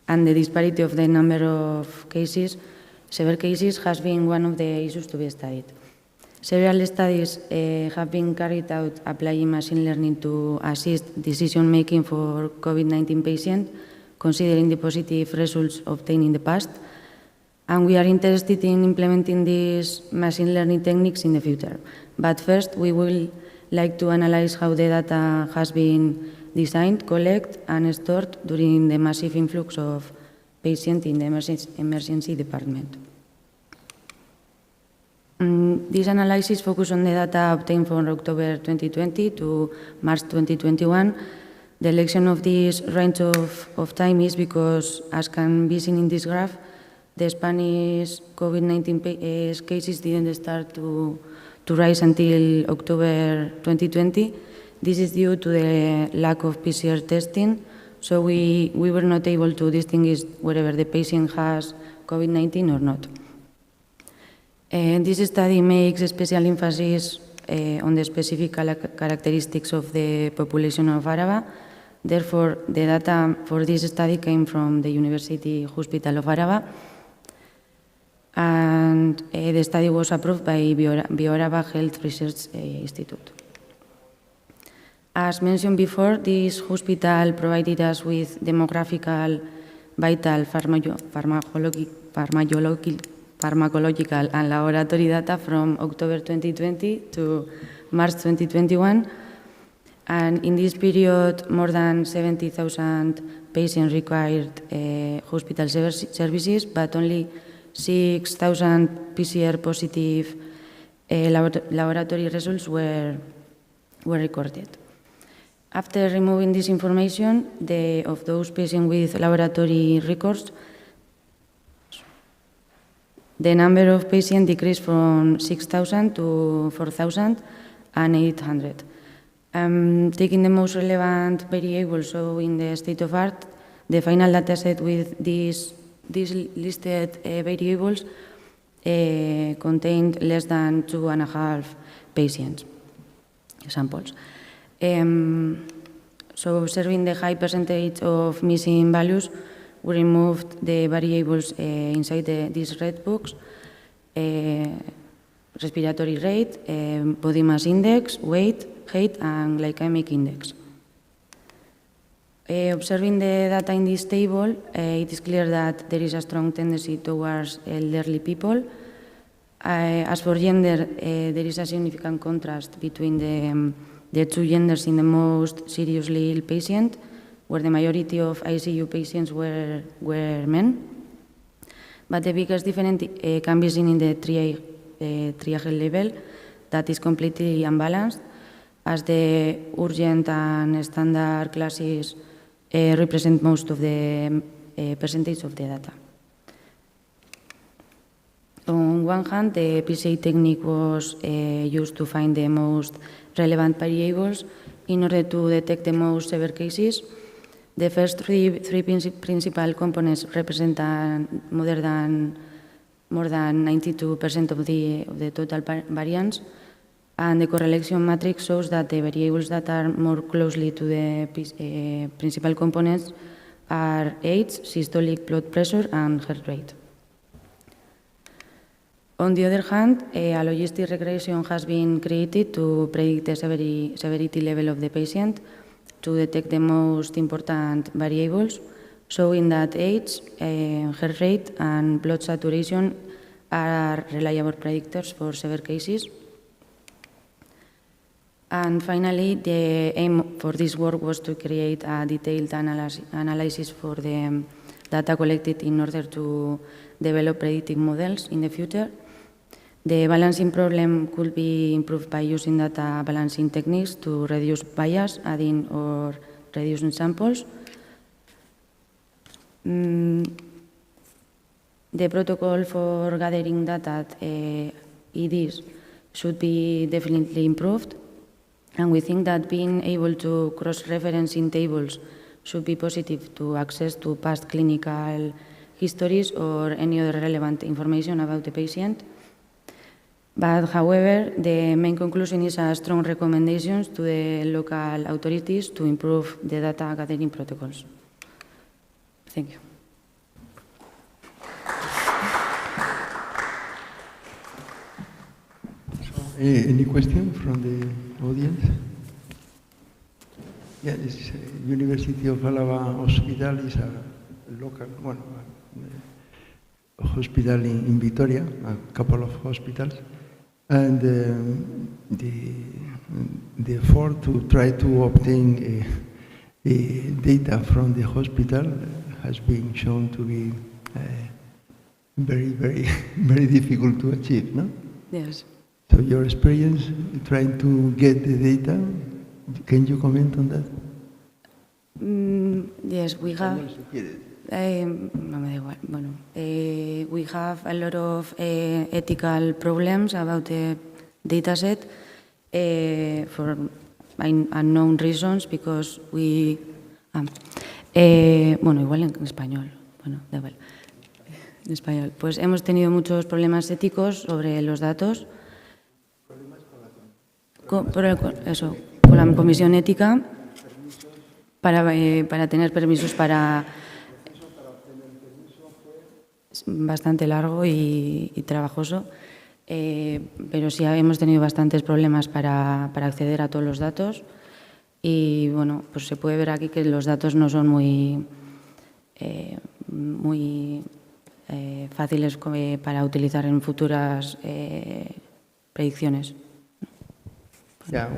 and the disparity of the number of cases, severe cases, has been one of the issues to be studied. Several studies have been carried out applying machine learning to assist decision-making for COVID-19 patients, considering the positive results obtained in the past, and we are interested in implementing these machine learning techniques in the future. But first, we will like to analyze how the data has been designed, collected, and stored during the massive influx of patients in the emergency department. This analysis focuses on the data obtained from October 2020 to March 2021. The election of this range of time is because, as can be seen in this graph, the Spanish COVID-19 cases didn't start to rise until October 2020. This is due to the lack of PCR testing, so we were not able to distinguish whether the patient has COVID-19 or not. This study makes special emphasis on the specific characteristics of the population of Araba. Therefore, the data for this study came from the University Hospital of Araba, and the study was approved by BioAraba Health Research Institute. As mentioned before, this hospital provided us with demographical, vital, pharmacological and laboratory data from October 2020 to March 2021. And in this period, more than 70,000 patients required hospital services, but only 6,000 PCR positive laboratory results were recorded. After removing this information, of those patients with laboratory records, the number of patients decreased from 6,000 to 4,800. Taking the most relevant variables, so in the state of art, the final dataset with these listed variables contained less than 2.5 patients samples. So observing the high percentage of missing values, we removed the variables inside these red box: respiratory rate, body mass index, weight, height, and glycemic index. Observing the data in this table, it is clear that there is a strong tendency towards elderly people. As for gender, there is a significant contrast between the two genders in the most seriously ill patient, where the majority of ICU patients were men. But the biggest difference can be seen in the triage level, that is completely unbalanced, as the urgent and standard classes represent most of the percentage of the data. On one hand, the PCA technique was used to find the most relevant variables in order to detect the most severe cases. The first three principal components represent more than 92% of the total variance, and the correlation matrix shows that the variables that are more closely to the principal components are age, systolic blood pressure, and heart rate. On the other hand, a logistic regression has been created to predict the severity level of the patient, to detect the most important variables, showing that age, heart rate, and blood saturation are reliable predictors for severe cases. And finally, the aim for this work was to create a detailed analysis for the data collected in order to develop predictive models in the future. The balancing problem could be improved by using data balancing techniques to reduce bias, adding or reducing samples. The protocol for gathering data, EDs, should be definitely improved. And we think that being able to cross-reference in tables should be positive to access to past clinical histories or any other relevant information about the patient. But however, the main conclusion is a strong recommendation to the local authorities to improve the data gathering protocols. Thank you. Any question from the audience? Yeah, this is University of Alava Hospital is a local hospital in Vitoria, a couple of hospitals, and the effort to try to obtain data from the hospital has been shown to be very, very, very difficult to achieve, no? Yes. So your experience trying to get the data, can you comment on that? Yes, we have. No me da igual. Bueno, we have a lot of ethical problems about the dataset for unknown reasons, because we. Bueno, igual en español. Bueno, da igual. En español. Pues hemos tenido muchos problemas éticos sobre los datos. Con la comisión ética para tener permisos para bastante largo y trabajoso, pero sí hemos tenido bastantes problemas para acceder a todos los datos, y bueno, pues se puede ver aquí que los datos no son muy fáciles para utilizar en futuras predicciones. Yeah,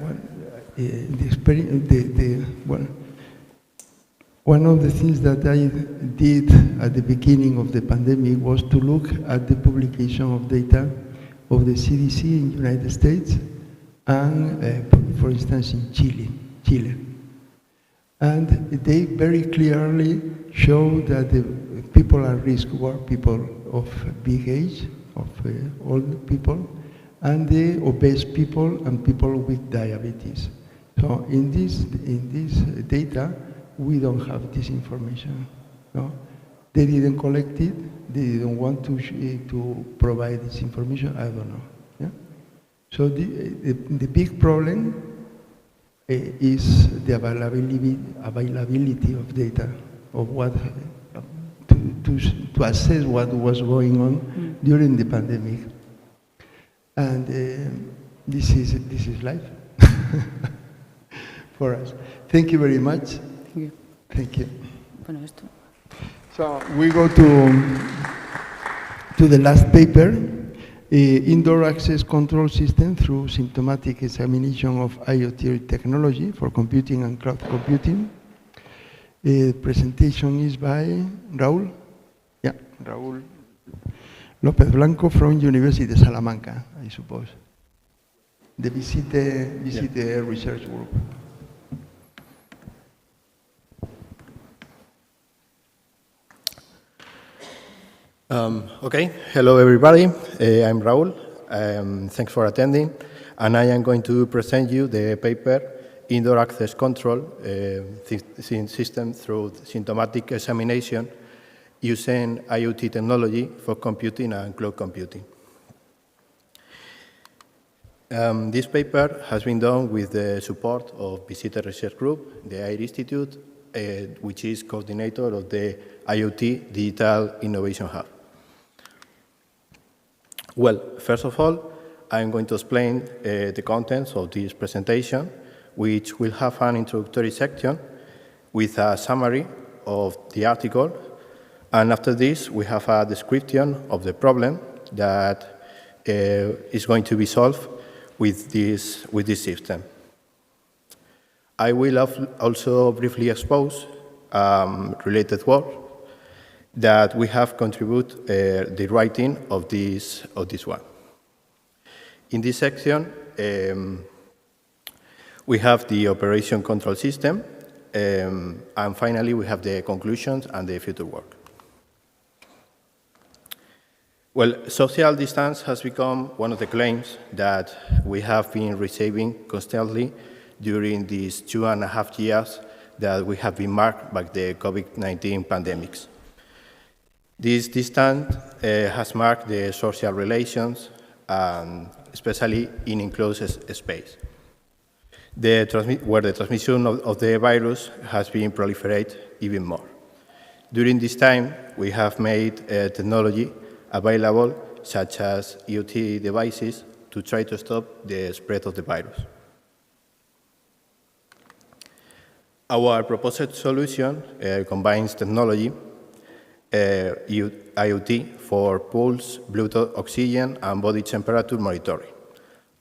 one of the things that I did at the beginning of the pandemic was to look at the publication of data of the CDC in the United States and, for instance, in Chile. And they very clearly show that the people at risk were people of big age, old people, and the obese people and people with diabetes. So in this data, we don't have this information. No? They didn't collect it. They didn't want to provide this information. I don't know. Yeah? So the big problem is the availability of data, of what to assess what was going on during the pandemic. And this is life for us. Thank you very much. Thank you. Thank you. Bueno, esto. So we go to the last paper, indoor access control system through symptomatic examination of IoT technology for computing and cloud computing. Presentation is by Raúl. Yeah, Raúl López Blanco from University of Salamanca, I suppose. The Visite Research Group. Okay, hello everybody. I'm Raúl. Thanks for attending. And I am going to present you the paper Indoor Access Control System through Symptomatic Examination using IoT technology for computing and cloud computing. This paper has been done with the support of Visite Research Group, the AIR Institute, which is coordinator of the IoT Digital Innovation Hub. Well, first of all, I'm going to explain the contents of this presentation, which will have an introductory section with a summary of the article. And after this, we have a description of the problem that is going to be solved with this system. I will also briefly expose related work that we have contributed the writing of this one. In this section, we have the operation control system, and finally we have the conclusions and the future work. Well, social distance has become one of the claims that we have been receiving constantly during these 2.5 years that we have been marked by the COVID-19 pandemics. This distance has marked the social relations, especially in enclosed space, where the transmission of the virus has been proliferated even more. During this time, we have made technology available, such as IoT devices, to try to stop the spread of the virus. Our proposed solution combines technology, IoT for pulse, Bluetooth, oxygen, and body temperature monitoring.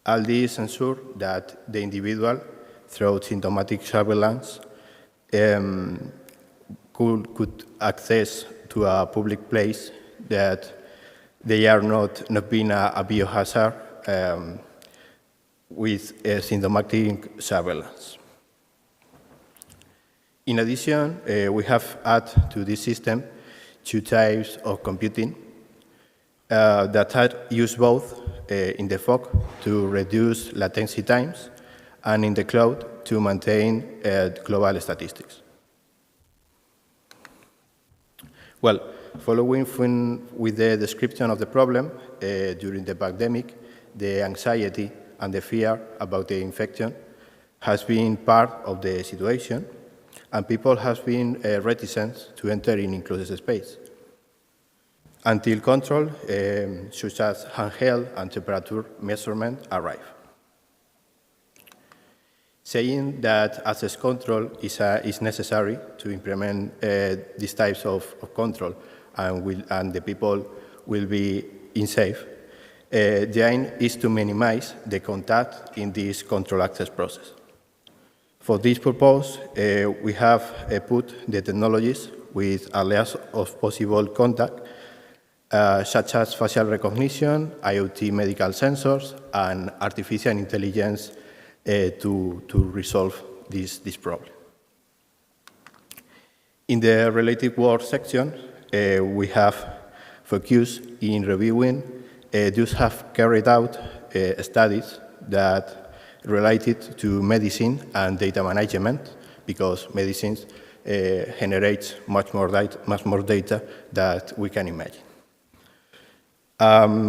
All these ensure that the individual, through symptomatic surveillance, could access to a public place that they are not being a biohazard with symptomatic surveillance. In addition, we have added to this system 2 types of computing that are used both in the fog to reduce latency times and in the cloud to maintain global statistics. Well, following with the description of the problem, during the pandemic, the anxiety and the fear about the infection has been part of the situation, and people have been reticent to enter in enclosed space until control, such as handheld and temperature measurement, arrive. Saying that access control is necessary to implement these types of control and the people will be safe, the aim is to minimize the contact in this control access process. For this purpose, we have put the technologies with a less of possible contact, such as facial recognition, IoT medical sensors, and artificial intelligence to resolve this problem. In the related work section, we have focused in reviewing those have carried out studies that related to medicine and data management, because medicine generates much more data that we can imagine.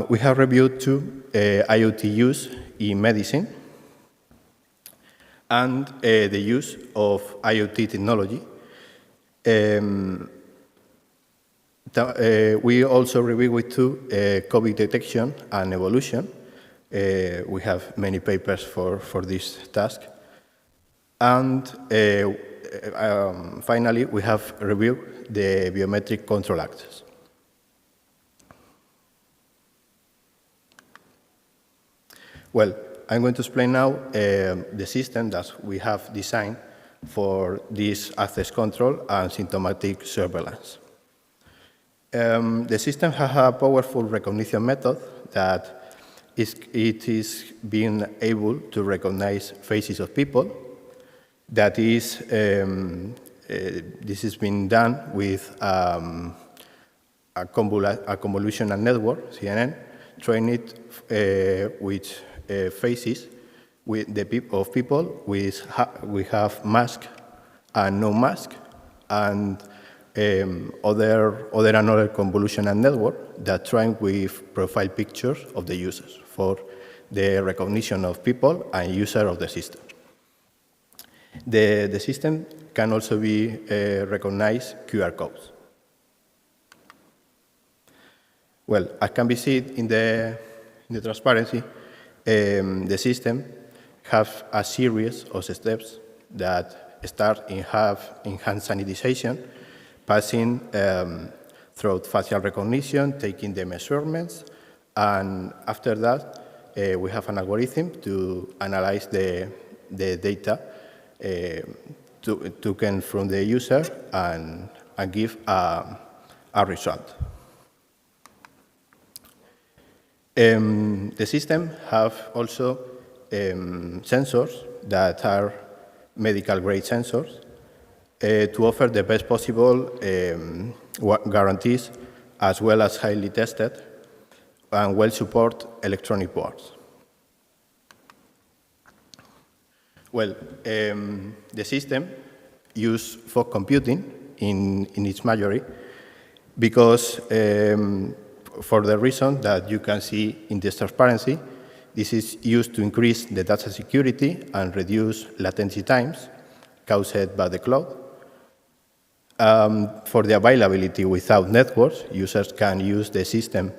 We have reviewed two IoT use in medicine and the use of IoT technology. We also review with two COVID detection and evolution. We have many papers for this task. And finally, we have reviewed the biometric control access. Well, I'm going to explain now the system that we have designed for this access control and symptomatic surveillance. The system has a powerful recognition method that it is being able to recognize faces of people. That is, this is being done with a convolutional network, CNN, trained with faces of people we have mask and no mask, and another convolutional network that train with profile pictures of the users for the recognition of people and user of the system. The system can also be recognize QR codes. Well, as can be seen in the transparency, the system has a series of steps that start in hand sanitization, passing through facial recognition, taking the measurements, and after that, we have an algorithm to analyze the data taken from the user and give a result. The system have also sensors that are medical-grade sensors to offer the best possible guarantees, as well as highly tested and well-support electronic boards. Well, the system uses fog computing in its majority because for the reason that you can see in this transparency, this is used to increase the data security and reduce latency times caused by the cloud. For the availability without networks, users can use the system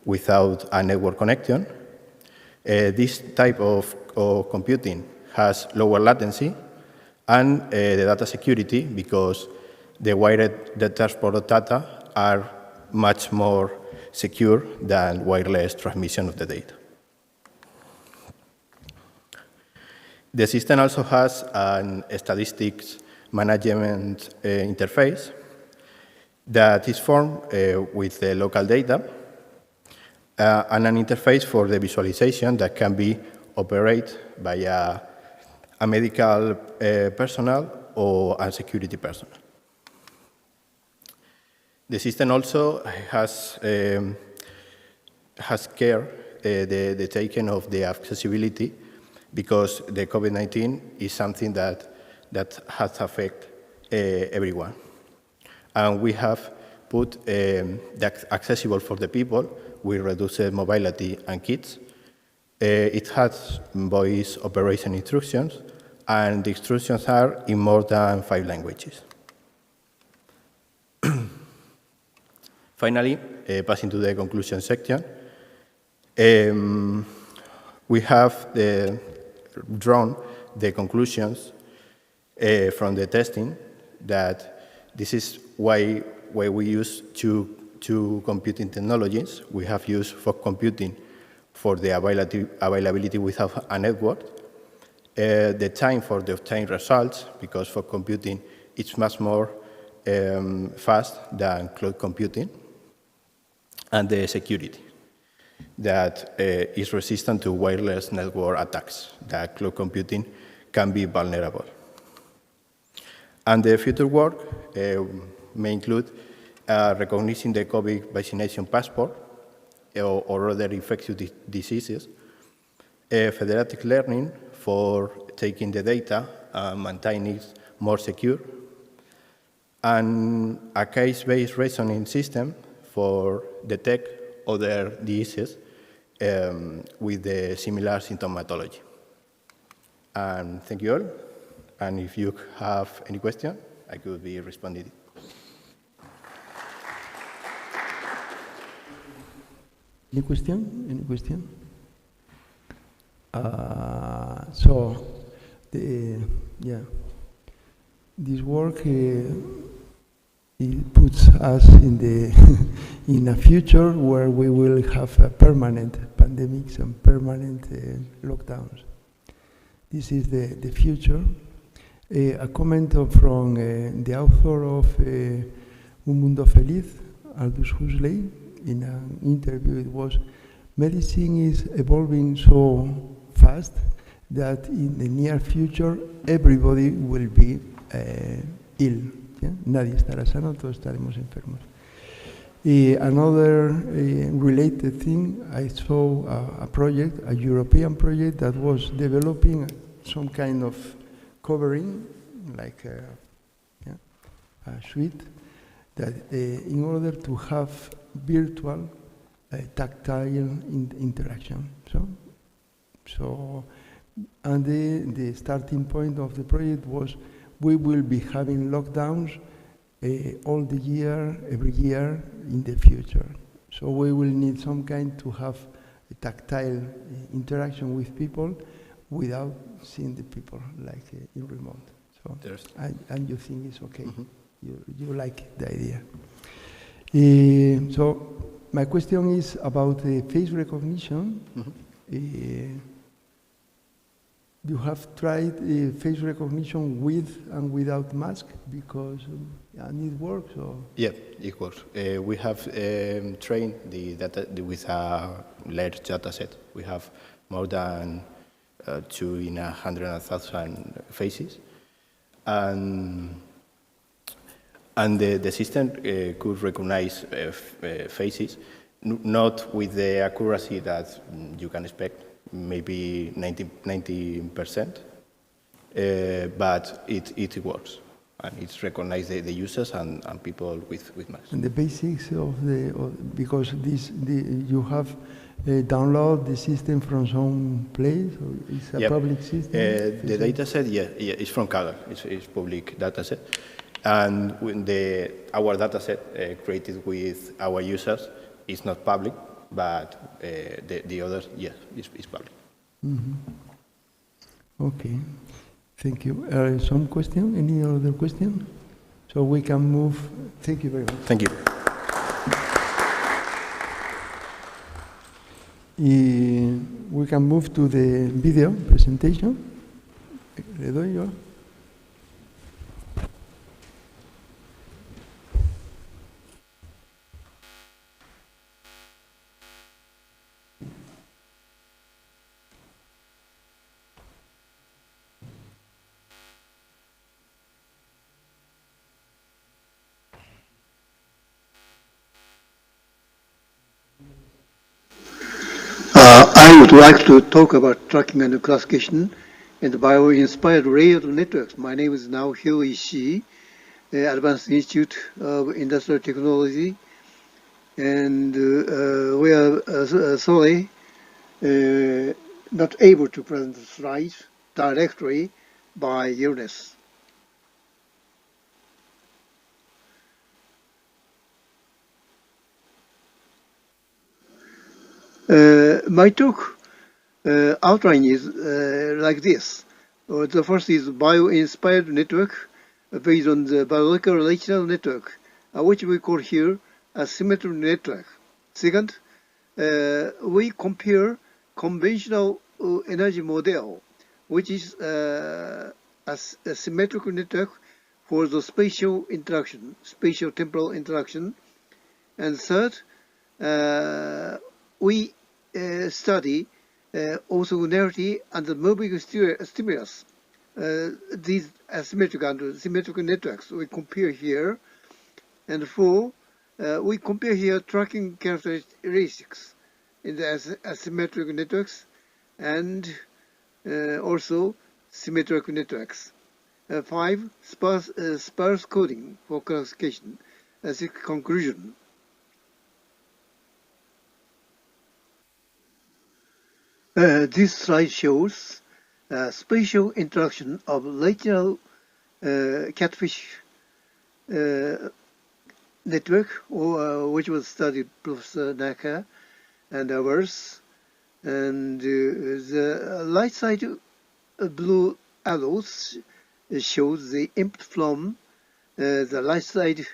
without a network connection. This type of computing has lower latency and the data security because the wired transport data are much more secure than wireless transmission of the data. The system also has a statistics management interface that is formed with the local data and an interface for the visualization that can be operated by a medical personnel or a security personnel. The system also has care the taking of the accessibility because the COVID-19 is something that has affected everyone. And we have put that accessible for the people. We reduce mobility and kids. It has voice operation instructions, and the instructions are in more than 5 languages. Finally, passing to the conclusion section, we have drawn the conclusions from the testing that this is why we use two computing technologies. We have used fog computing for the availability without a network, the time for the obtained results, because fog computing is much more fast than cloud computing, and the security that is resistant to wireless network attacks, that cloud computing can be vulnerable. And the future work may include recognizing the COVID vaccination passport, or other infectious diseases, federated learning for taking the data and maintaining it more secure, and a case-based reasoning system for detect other diseases with the similar symptomatology. And thank you all. And if you have any question, I could be responding. Any question? Any question? This work it puts us in the in a future where we will have permanent pandemics and permanent lockdowns. This is the future. A comment from the author of Un Mundo Feliz, Aldous Huxley, in an interview. It was, medicine is evolving so fast that in the near future everybody will be ill. ¿Ya? Nadie estará sano, todos estaremos enfermos. Another related thing, I saw a project, a European project that was developing some kind of covering, like a suite, that in order to have virtual tactile interaction. And the starting point of the project was we will be having lockdowns all the year, every year in the future. So we will need some kind to have a tactile interaction with people without seeing the people, like in remote. So, and you think it's okay. Mm-hmm. You like the idea. So my question is about face recognition. Mm-hmm. You have tried face recognition with and without mask because and it works? Or? Yeah, it works. We have trained the data with a large data set. We have more than 2 in 100,000 faces. And the system could recognize faces, not with the accuracy that you can expect, maybe 90%, but it works. And it's recognized the users and people with masks. And the basics of because you have download the system from some place, or it's a public system? The data set, it's from Kaggle. It's public data set. And our data set created with our users is not public, but the others, yes, is public. Mm-hmm. Okay, thank you. Some question? Any other question? So we can move. Thank you very much. Thank you. We can move to the video presentation. Le doy yo. I would like to talk about tracking and classification and bio-inspired layered networks. My name is now Hyo Ishii, Advanced Institute of Industrial Technology, and we are sorry not able to present the slides directly by illness. My talk outline is like this. The first is bio-inspired network based on the biological relational network, which we call here a symmetric network. Second, we compare conventional energy model, which is a symmetric network for the spatial interaction, spatial temporal interaction. And third, we study orthogonality and the moving stimulus. These asymmetric and symmetric networks we compare here. And four, we compare here tracking characteristics in the asymmetric networks and also symmetric networks. 5. Sparse coding for classification. 6. Conclusion. This slide shows spatial interaction of relational catfish network, which was studied Professor Naka and others. And the light side blue arrows shows the input from the light side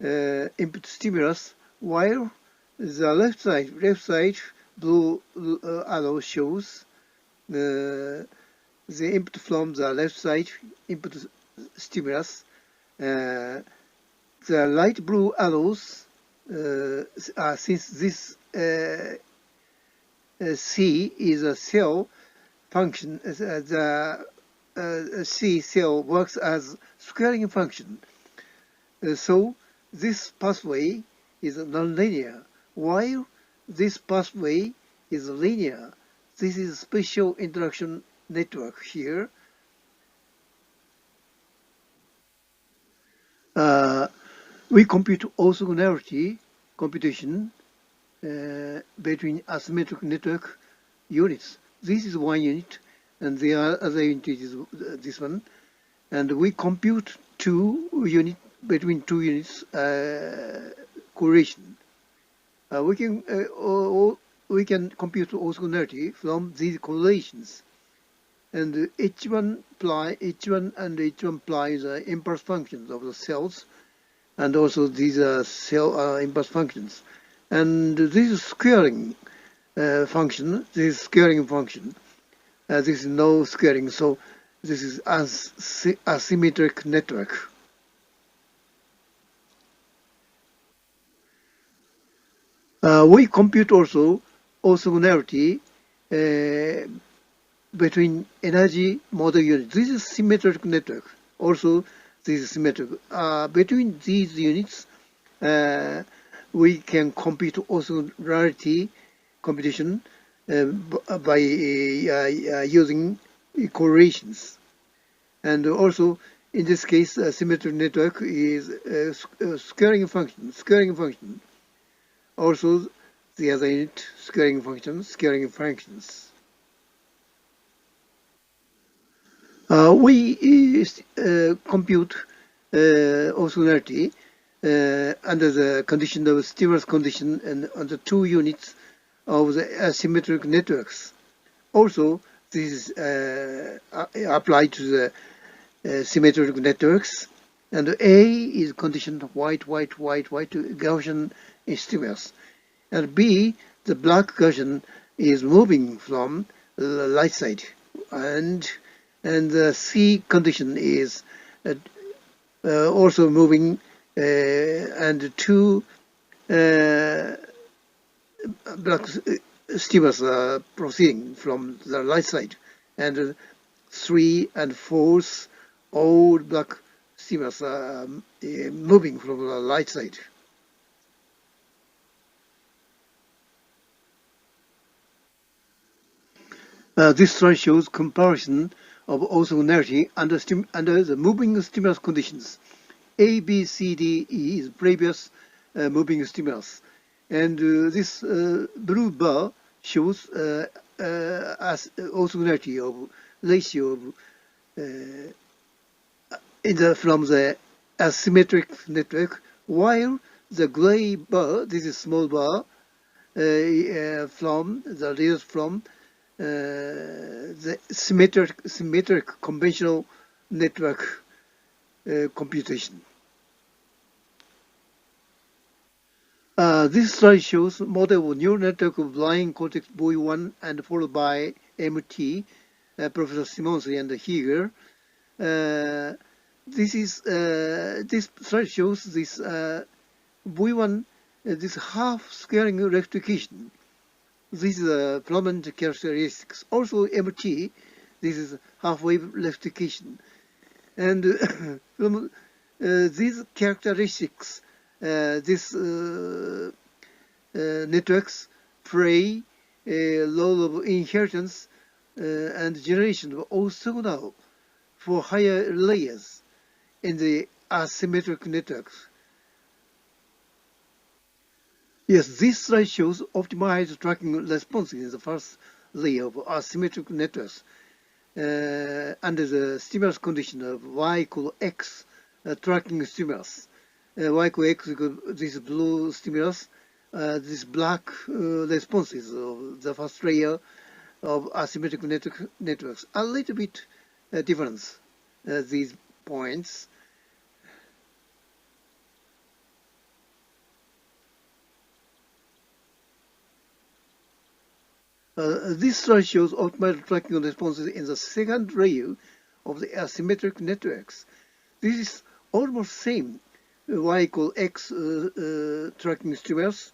input stimulus, while the left side blue arrow shows the input from the left side input stimulus. The light blue arrows, since this C is a cell function, the C cell works as squaring function. So this pathway is nonlinear, while this pathway is linear. This is a spatial interaction network here. We compute orthogonality computation between asymmetric network units. This is one unit, and the other unit is this one. And we compute between two units correlation. We can compute orthogonality from these correlations. And H1 and H1 implies the impulse functions of the cells, and also these are cell impulse functions. And this is squaring function. This is squaring function. This is no squaring, so this is asymmetric network. We compute also orthogonality between energy model units. This is symmetric network. Also, this is symmetric. Between these units, we can compute orthogonality computation by using correlations. And also, in this case, a symmetric network is a squaring function. Also, the other unit, squaring functions. We compute orthogonality under the condition of stimulus condition and under two units of the asymmetric networks. Also, this is applied to the symmetric networks. And A is conditioned white to Gaussian stimulus. And B, the black Gaussian is moving from the light side. And the C condition is also moving, and two black stimulus are proceeding from the light side, and 3 and 4th all black stimulus are moving from the light side. This slide shows comparison of orthogonality under the moving stimulus conditions. A, B, C, D, E is previous moving stimulus. And this blue bar shows as orthogonality of ratio of from the asymmetric network, while the gray bar, this is small bar, from the results from the symmetric conventional network computation. This slide shows model of neural network of blind cortex boy 1 and followed by MT, Professor Simonsi and Heger. This slide shows this boy 1, this half squaring rectification. This is prominent characteristics. Also MT, this is half-wave rectification. And from these characteristics, these networks play a role of inheritance and generation also now for higher layers in the asymmetric networks. Yes, this slide shows optimized tracking response in the first layer of asymmetric networks under the stimulus condition of y equal x tracking stimulus. Y equal x equal this blue stimulus, this black responses of the first layer of asymmetric networks. A little bit difference, these points. This slide shows optimal tracking responses in the second layer of the asymmetric networks. This is almost same. Y equal x tracking stimulus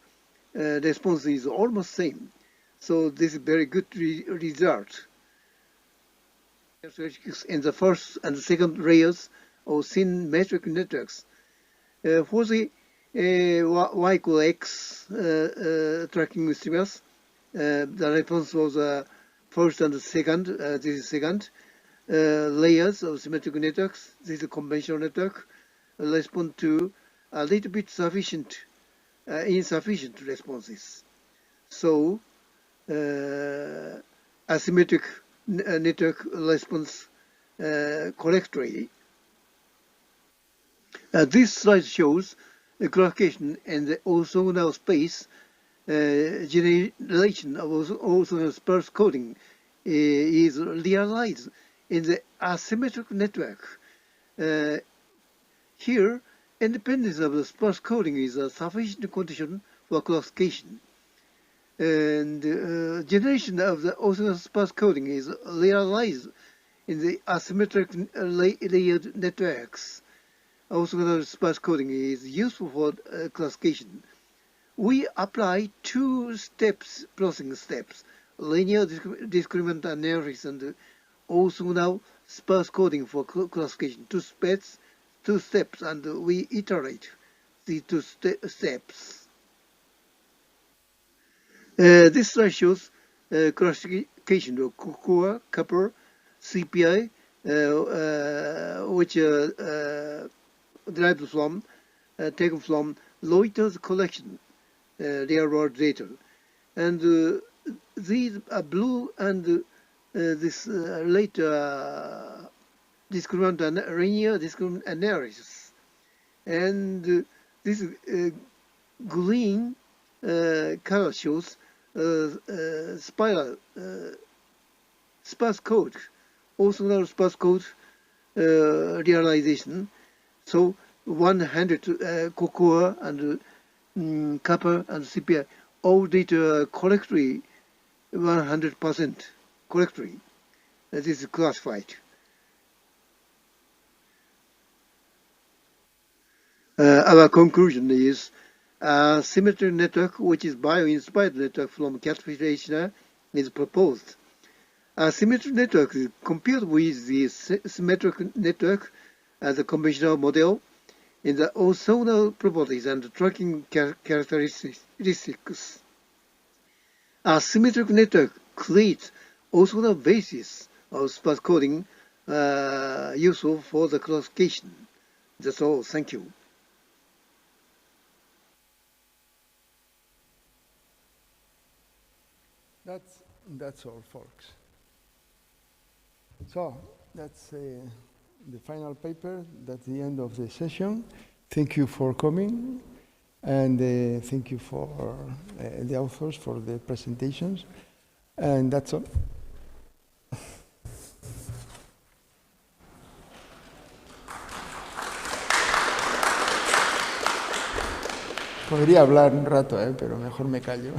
response is almost same. So this is very good result. In the first and second layers of symmetric networks. For the y equal x tracking stimulus, the response was first and second, this is second, layers of symmetric networks, this is a conventional network, respond to a little bit insufficient responses. So, asymmetric network response correctly. This slide shows the classification in the orthogonal space generation of orthogonal sparse coding is realized in the asymmetric network. Here, independence of the sparse coding is a sufficient condition for classification. And generation of the orthogonal sparse coding is realized in the asymmetric layered networks. Orthogonal sparse coding is useful for classification. We apply two processing steps, linear discriminant analysis and orthogonal sparse coding for classification. Two steps, and we iterate the two steps. This slide shows classification of cocoa, copper, CPI, which derived from, taken from Reuters collection, real-world data. And these are blue and this later linear discriminant analysis. And this green color shows spiral sparse code, orthogonal sparse code realization. So 100 cocoa and copper and CPI all data correctly, 100% correctly. This is classified. Our conclusion is a symmetric network, which is bio-inspired network from Catfish is proposed. A symmetric network is compared with the symmetric network as a conventional model in the orthogonal properties and tracking characteristics. A symmetric network creates orthogonal basis of sparse coding useful for the classification. That's all. Thank you. That's all, folks. So that's the final paper. That's the end of the session. Thank you for coming, and thank you for the authors for the presentations. And that's all. Podría hablar un rato, pero mejor me callo.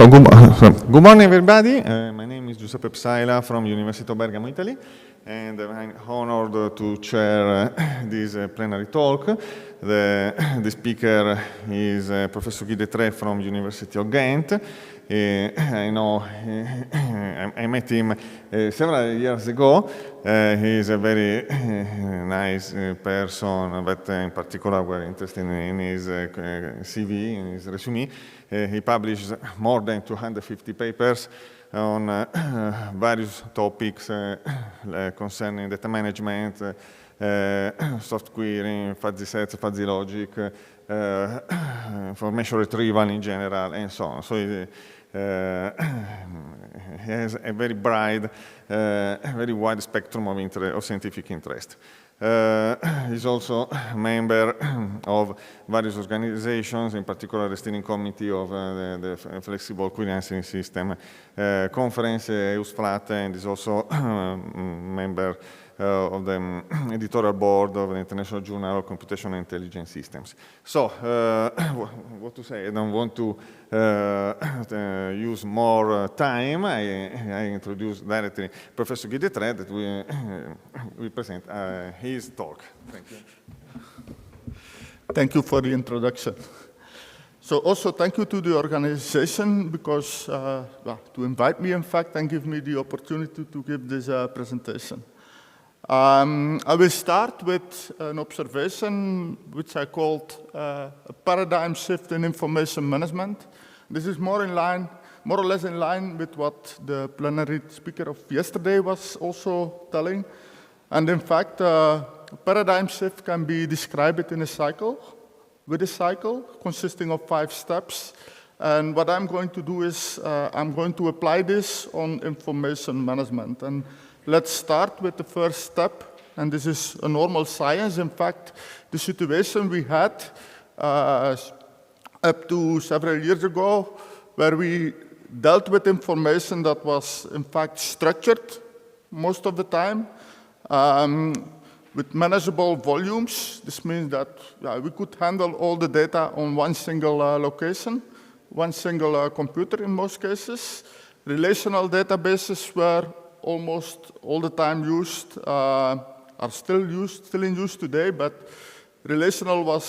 So good morning, everybody. My name is Giuseppe Psaila from University of Bergamo, Italy, and I'm honored to chair this plenary talk. The speaker is Professor Guy Detré from University of Ghent. I know I met him several years ago. He is a very nice person, but in particular we're interested in his CV, in his resume. He published more than 250 papers on various topics concerning data management, soft querying, fuzzy sets, fuzzy logic, information retrieval in general, and so on. So he has a very broad, very wide spectrum of scientific interest. He's also a member of various organizations, in particular the steering committee of the Flexible Query Answering System Conference, EUS-FLAT, and is also a member of the editorial board of the International Journal of Computational Intelligence Systems. So, what to say? I don't want to use more time. I introduce directly Professor Guy Detré that will present his talk. Thank you. Thank you for the introduction. So also thank you to the organization because to invite me, in fact, and give me the opportunity to give this presentation. I will start with an observation which I called a paradigm shift in information management. This is more or less in line with what the plenary speaker of yesterday was also telling. And in fact, a paradigm shift can be described in a cycle, with a cycle consisting of 5 steps. And what I'm going to do is I'm going to apply this on information management. And let's start with the first step, and this is a normal science. In fact, the situation we had up to several years ago, where we dealt with information that was, in fact, structured most of the time, with manageable volumes. This means that we could handle all the data on one single location, one single computer in most cases. Relational databases were almost all the time used, are still in use today, but relational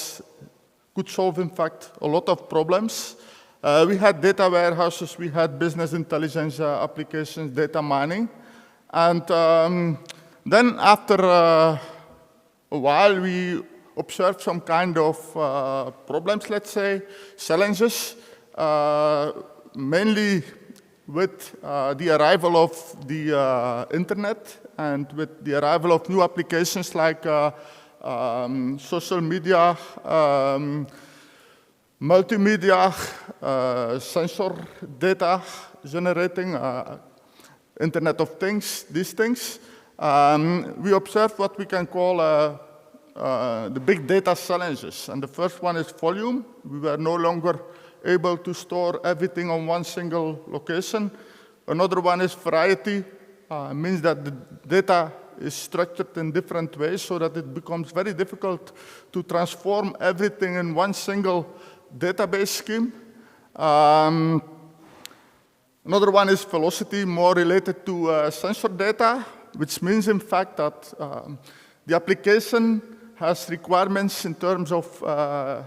could solve, in fact, a lot of problems. We had data warehouses, we had business intelligence applications, data mining. And then after a while, we observed some kind of problems, let's say, challenges, mainly with the arrival of the internet and with the arrival of new applications like social media, multimedia, sensor data generating, Internet of Things, these things, we observed what we can call the big data challenges. And the first one is volume. We were no longer able to store everything on one single location. Another one is variety, means that the data is structured in different ways so that it becomes very difficult to transform everything in one single database scheme. Another one is velocity, more related to sensor data, which means, in fact, that the application has requirements in terms of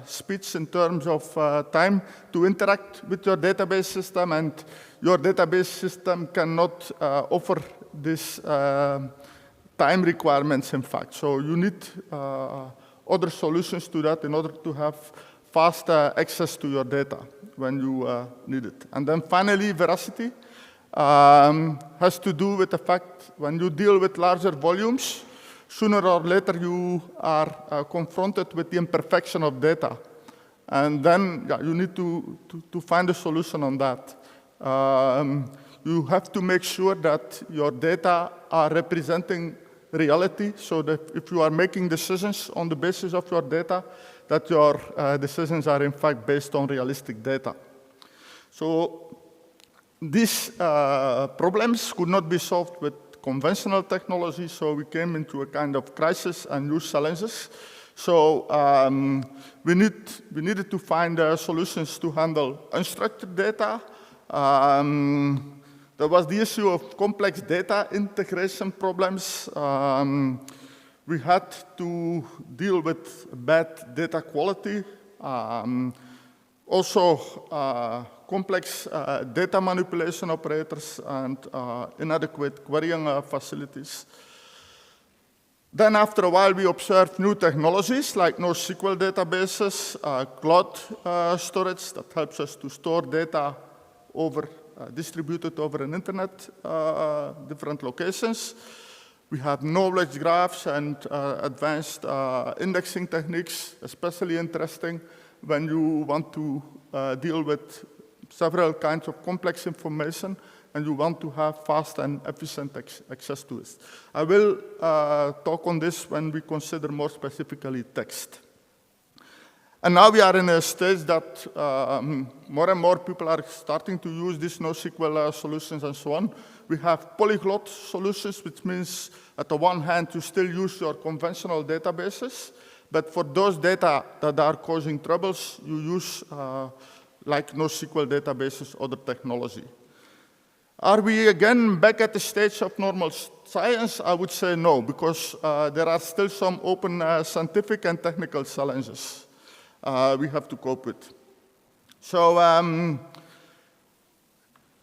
speech, in terms of time to interact with your database system, and your database system cannot offer this time requirements, in fact. So you need other solutions to that in order to have fast access to your data when you need it. And then finally, veracity has to do with the fact when you deal with larger volumes, sooner or later you are confronted with the imperfection of data. And then you need to find a solution on that. You have to make sure that your data are representing reality, so that if you are making decisions on the basis of your data, that your decisions are in fact based on realistic data. So these problems could not be solved with conventional technology, so we came into a kind of crisis and new challenges. So we needed to find solutions to handle unstructured data, There was the issue of complex data integration problems. We had to deal with bad data quality. Also, complex data manipulation operators and inadequate querying facilities. Then after a while, we observed new technologies like NoSQL databases, cloud storage that helps us to store data distributed over an internet, different locations. We have knowledge graphs and advanced indexing techniques, especially interesting when you want to deal with several kinds of complex information and you want to have fast and efficient access to it. I will talk on this when we consider more specifically text. And now we are in a stage that more and more people are starting to use these NoSQL solutions and so on. We have polyglot solutions, which means at the one hand, you still use your conventional databases, but for those data that are causing troubles, you use like NoSQL databases, other technology. Are we again back at the stage of normal science? I would say no, because there are still some open scientific and technical challenges we have to cope with. So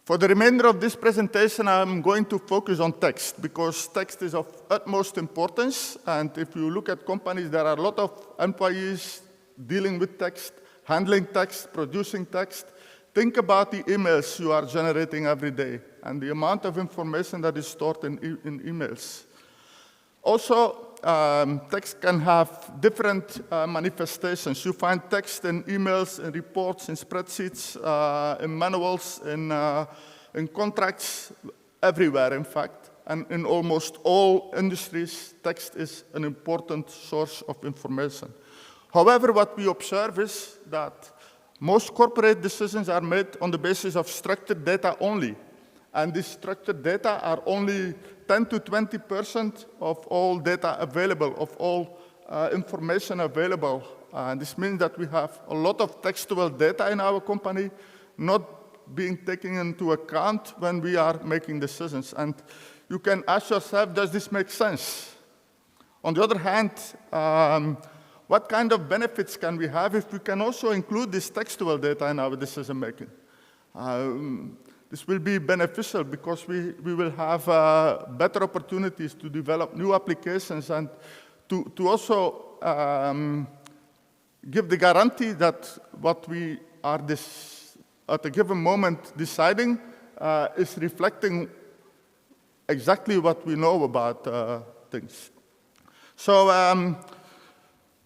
for the remainder of this presentation, I'm going to focus on text, because text is of utmost importance. And if you look at companies, there are a lot of employees dealing with text, handling text, producing text. Think about the emails you are generating every day and the amount of information that is stored in emails. Also, text can have different manifestations. You find text in emails, in reports, in spreadsheets, in manuals, in contracts, everywhere, in fact. And in almost all industries, text is an important source of information. However, what we observe is that most corporate decisions are made on the basis of structured data only. And these structured data are only 10 to 20% of all data available, of all information available. And this means that we have a lot of textual data in our company not being taken into account when we are making decisions. And you can ask yourself, does this make sense? On the other hand, what kind of benefits can we have if we can also include this textual data in our decision making? This will be beneficial because we will have better opportunities to develop new applications and to also give the guarantee that what we are at a given moment deciding is reflecting exactly what we know about things. So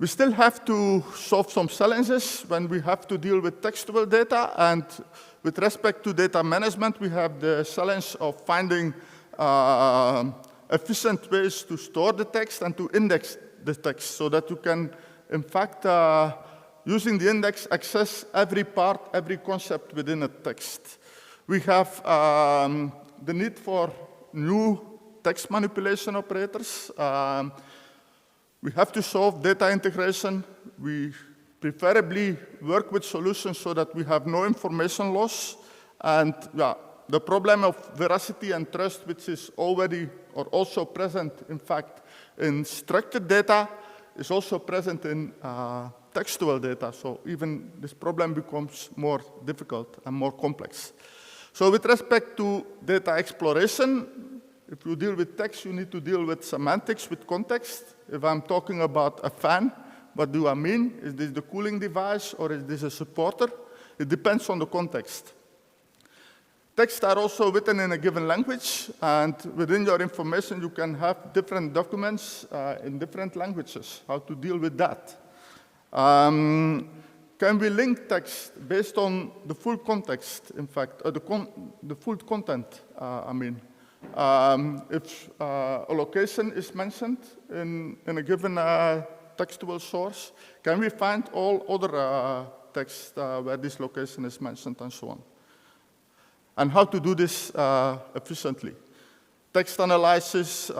we still have to solve some challenges when we have to deal with textual data, and with respect to data management, we have the challenge of finding efficient ways to store the text and to index the text so that you can, in fact, using the index, access every part, every concept within a text. We have the need for new text manipulation operators. We have to solve data integration. We preferably work with solutions so that we have no information loss. And the problem of veracity and trust, which is already or also present, in fact, in structured data, is also present in textual data. So even this problem becomes more difficult and more complex. So with respect to data exploration, if you deal with text, you need to deal with semantics, with context. If I'm talking about a fan, what do I mean? Is this the cooling device or is this a supporter? It depends on the context. Texts are also written in a given language, and within your information, you can have different documents in different languages. How to deal with that? Can we link text based on the full context, in fact, or the full content, if a location is mentioned in a given textual source, can we find all other texts where this location is mentioned and so on? And how to do this efficiently? Text analysis,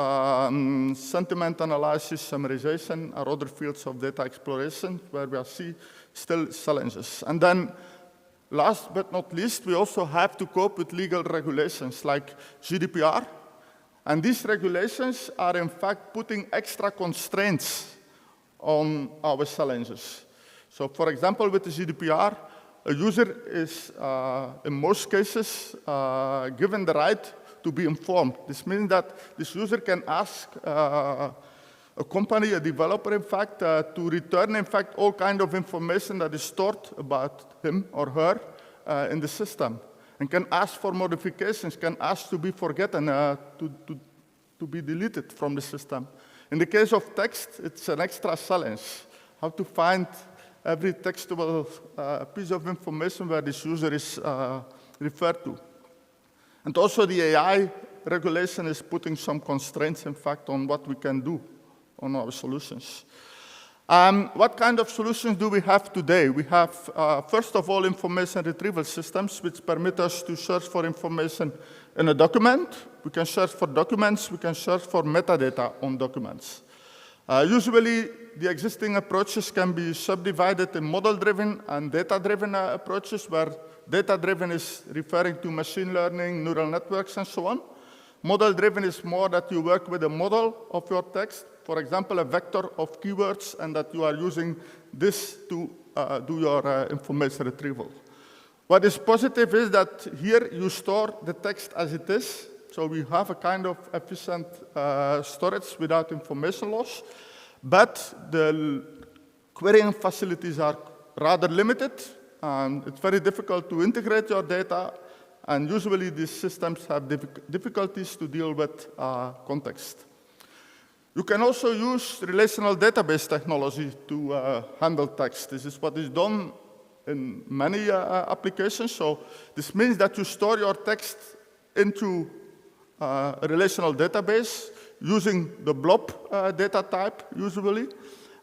sentiment analysis, summarization are other fields of data exploration where we see still challenges. And then last but not least, we also have to cope with legal regulations like GDPR. And these regulations are in fact putting extra constraints on our challenges. So for example, with the GDPR, a user is, in most cases, given the right to be informed. This means that this user can ask a company, a developer, in fact, to return, in fact, all kind of information that is stored about him or her in the system, and can ask for modifications, can ask to be forgotten, to be deleted from the system. In the case of text, it's an extra challenge, how to find every textual piece of information where this user is referred to. And also the AI regulation is putting some constraints, in fact, on what we can do on our solutions. What kind of solutions do we have today? We have, first of all, information retrieval systems, which permit us to search for information in a document. We can search for documents. We can search for metadata on documents. Usually, the existing approaches can be subdivided in model-driven and data-driven approaches, where data-driven is referring to machine learning, neural networks, and so on. Model-driven is more that you work with a model of your text, for example, a vector of keywords, and that you are using this to do your information retrieval. What is positive is that here you store the text as it is, so we have a kind of efficient storage without information loss, but the querying facilities are rather limited, and it's very difficult to integrate your data, and usually these systems have difficulties to deal with context. You can also use relational database technology to handle text. This is what is done in many applications. So this means that you store your text into a relational database using the blob data type, usually.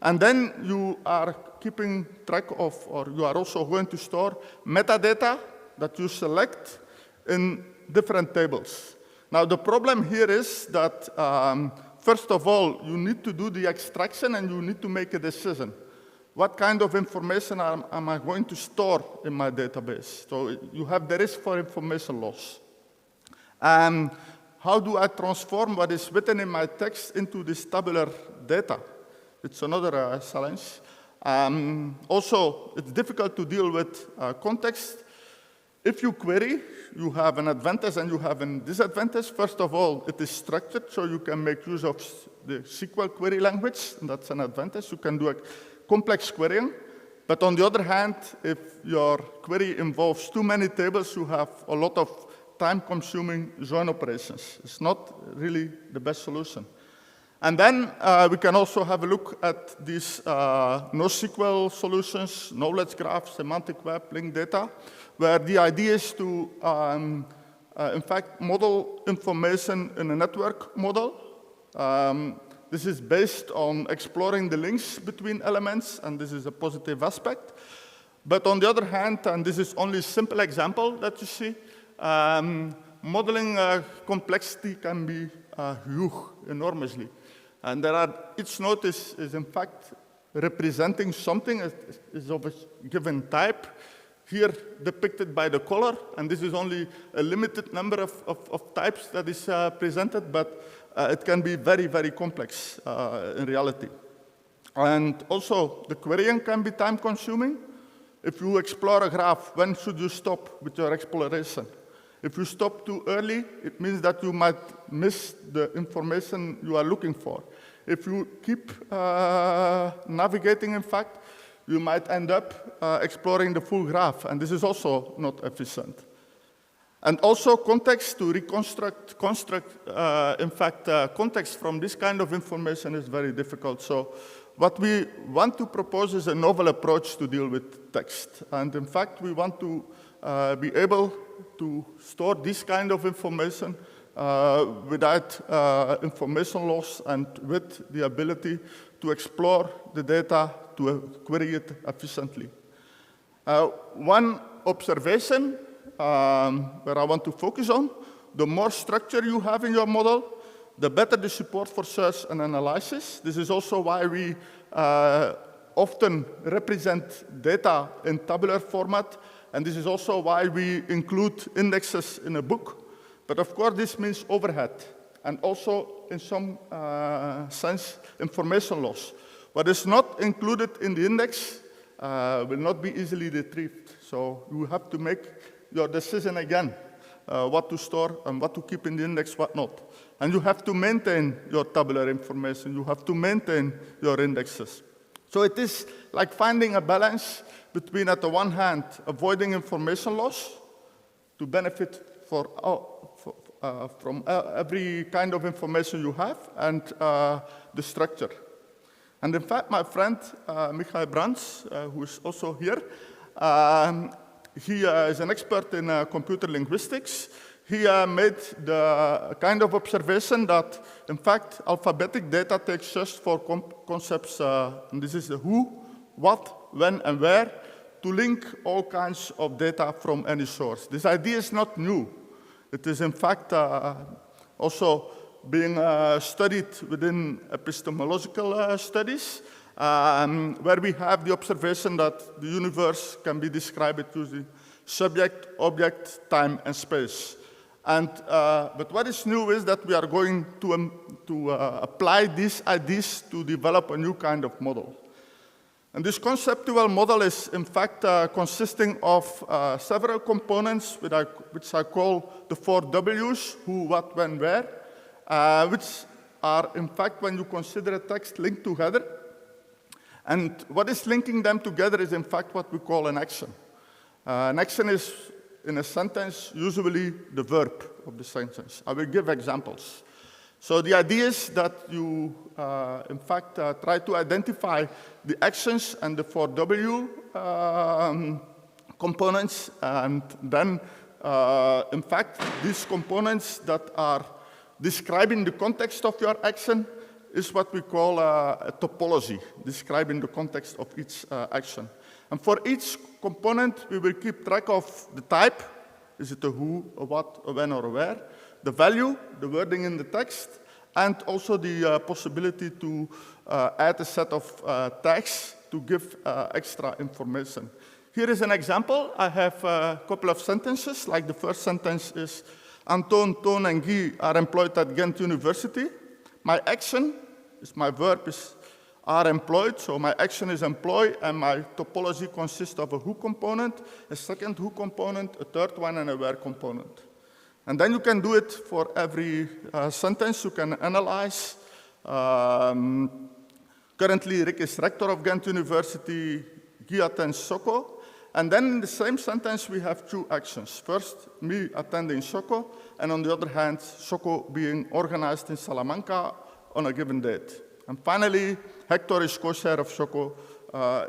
And then you are keeping track of, or you are also going to store metadata that you select in different tables. Now, the problem here is that first of all, you need to do the extraction and you need to make a decision. What kind of information am I going to store in my database? So you have the risk for information loss. How do I transform what is written in my text into this tabular data? It's another challenge. Also, it's difficult to deal with context. If you query, you have an advantage and you have a disadvantage. First of all, it is structured, so you can make use of the SQL query language, and that's an advantage. You can do a complex querying. But on the other hand, if your query involves too many tables, you have a lot of time-consuming join operations. It's not really the best solution. And then we can also have a look at these NoSQL solutions, knowledge graph, semantic web, linked data, where the idea is to, in fact, model information in a network model. This is based on exploring the links between elements, and this is a positive aspect. But on the other hand, and this is only a simple example that you see, modeling complexity can be huge, enormously. And each node is in fact representing something, is of a given type, here depicted by the color, and this is only a limited number of types that is presented, but it can be very, very complex in reality. And also, the querying can be time-consuming. If you explore a graph, when should you stop with your exploration? If you stop too early, it means that you might miss the information you are looking for. If you keep navigating, in fact, you might end up exploring the full graph, and this is also not efficient. And also context to reconstruct, context from this kind of information is very difficult. So what we want to propose is a novel approach to deal with text. And in fact, we want to be able to store this kind of information without information loss and with the ability to explore the data, to query it efficiently. One observation where I want to focus on, the more structure you have in your model, the better the support for search and analysis. This is also why we often represent data in tabular format, And this is also why we include indexes in a book. But of course, this means overhead, and also, in some sense, information loss. What is not included in the index will not be easily retrieved. So you have to make your decision again, what to store and what to keep in the index, what not. And you have to maintain your tabular information. You have to maintain your indexes. So it is like finding a balance between, at the one hand, avoiding information loss to benefit from every kind of information you have, and the structure. And in fact, my friend, Michael Brands, who is also here, he is an expert in computer linguistics. He made the kind of observation that, in fact, alphabetic data takes just for concepts, and this is the who, what, when, and where, to link all kinds of data from any source. This idea is not new. It is, in fact, also being studied within epistemological studies, where we have the observation that the universe can be described using subject, object, time, and space. And, but what is new is that we are going to apply these ideas to develop a new kind of model. And this conceptual model is, in fact, consisting of several components, which I call the 4 Ws, who, what, when, where, which are, in fact, when you consider a text linked together. And what is linking them together is, in fact, what we call an action. An action is, in a sentence, usually the verb of the sentence. I will give examples. So the idea is that you, in fact, try to identify the actions and the 4W components, and then, in fact, these components that are describing the context of your action is what we call a topology, describing the context of each action. And for each component, we will keep track of the type. Is it a who, a what, a when, or a where? The value, the wording in the text, and also the possibility to add a set of tags to give extra information. Here is an example. I have a couple of sentences, like the first sentence is, Anton, Toon, and Guy are employed at Ghent University. My action is my verb is are employed, so my action is employ, and my topology consists of a who component, a second who component, a third one, and a where component. And then you can do it for every sentence. You can analyze. Currently, Rick is rector of Ghent University, Guy attends Soko. And then in the same sentence, we have two actions. First, me attending Soko, and on the other hand, Soko being organized in Salamanca on a given date. And finally, Hector is co-chair of Soko,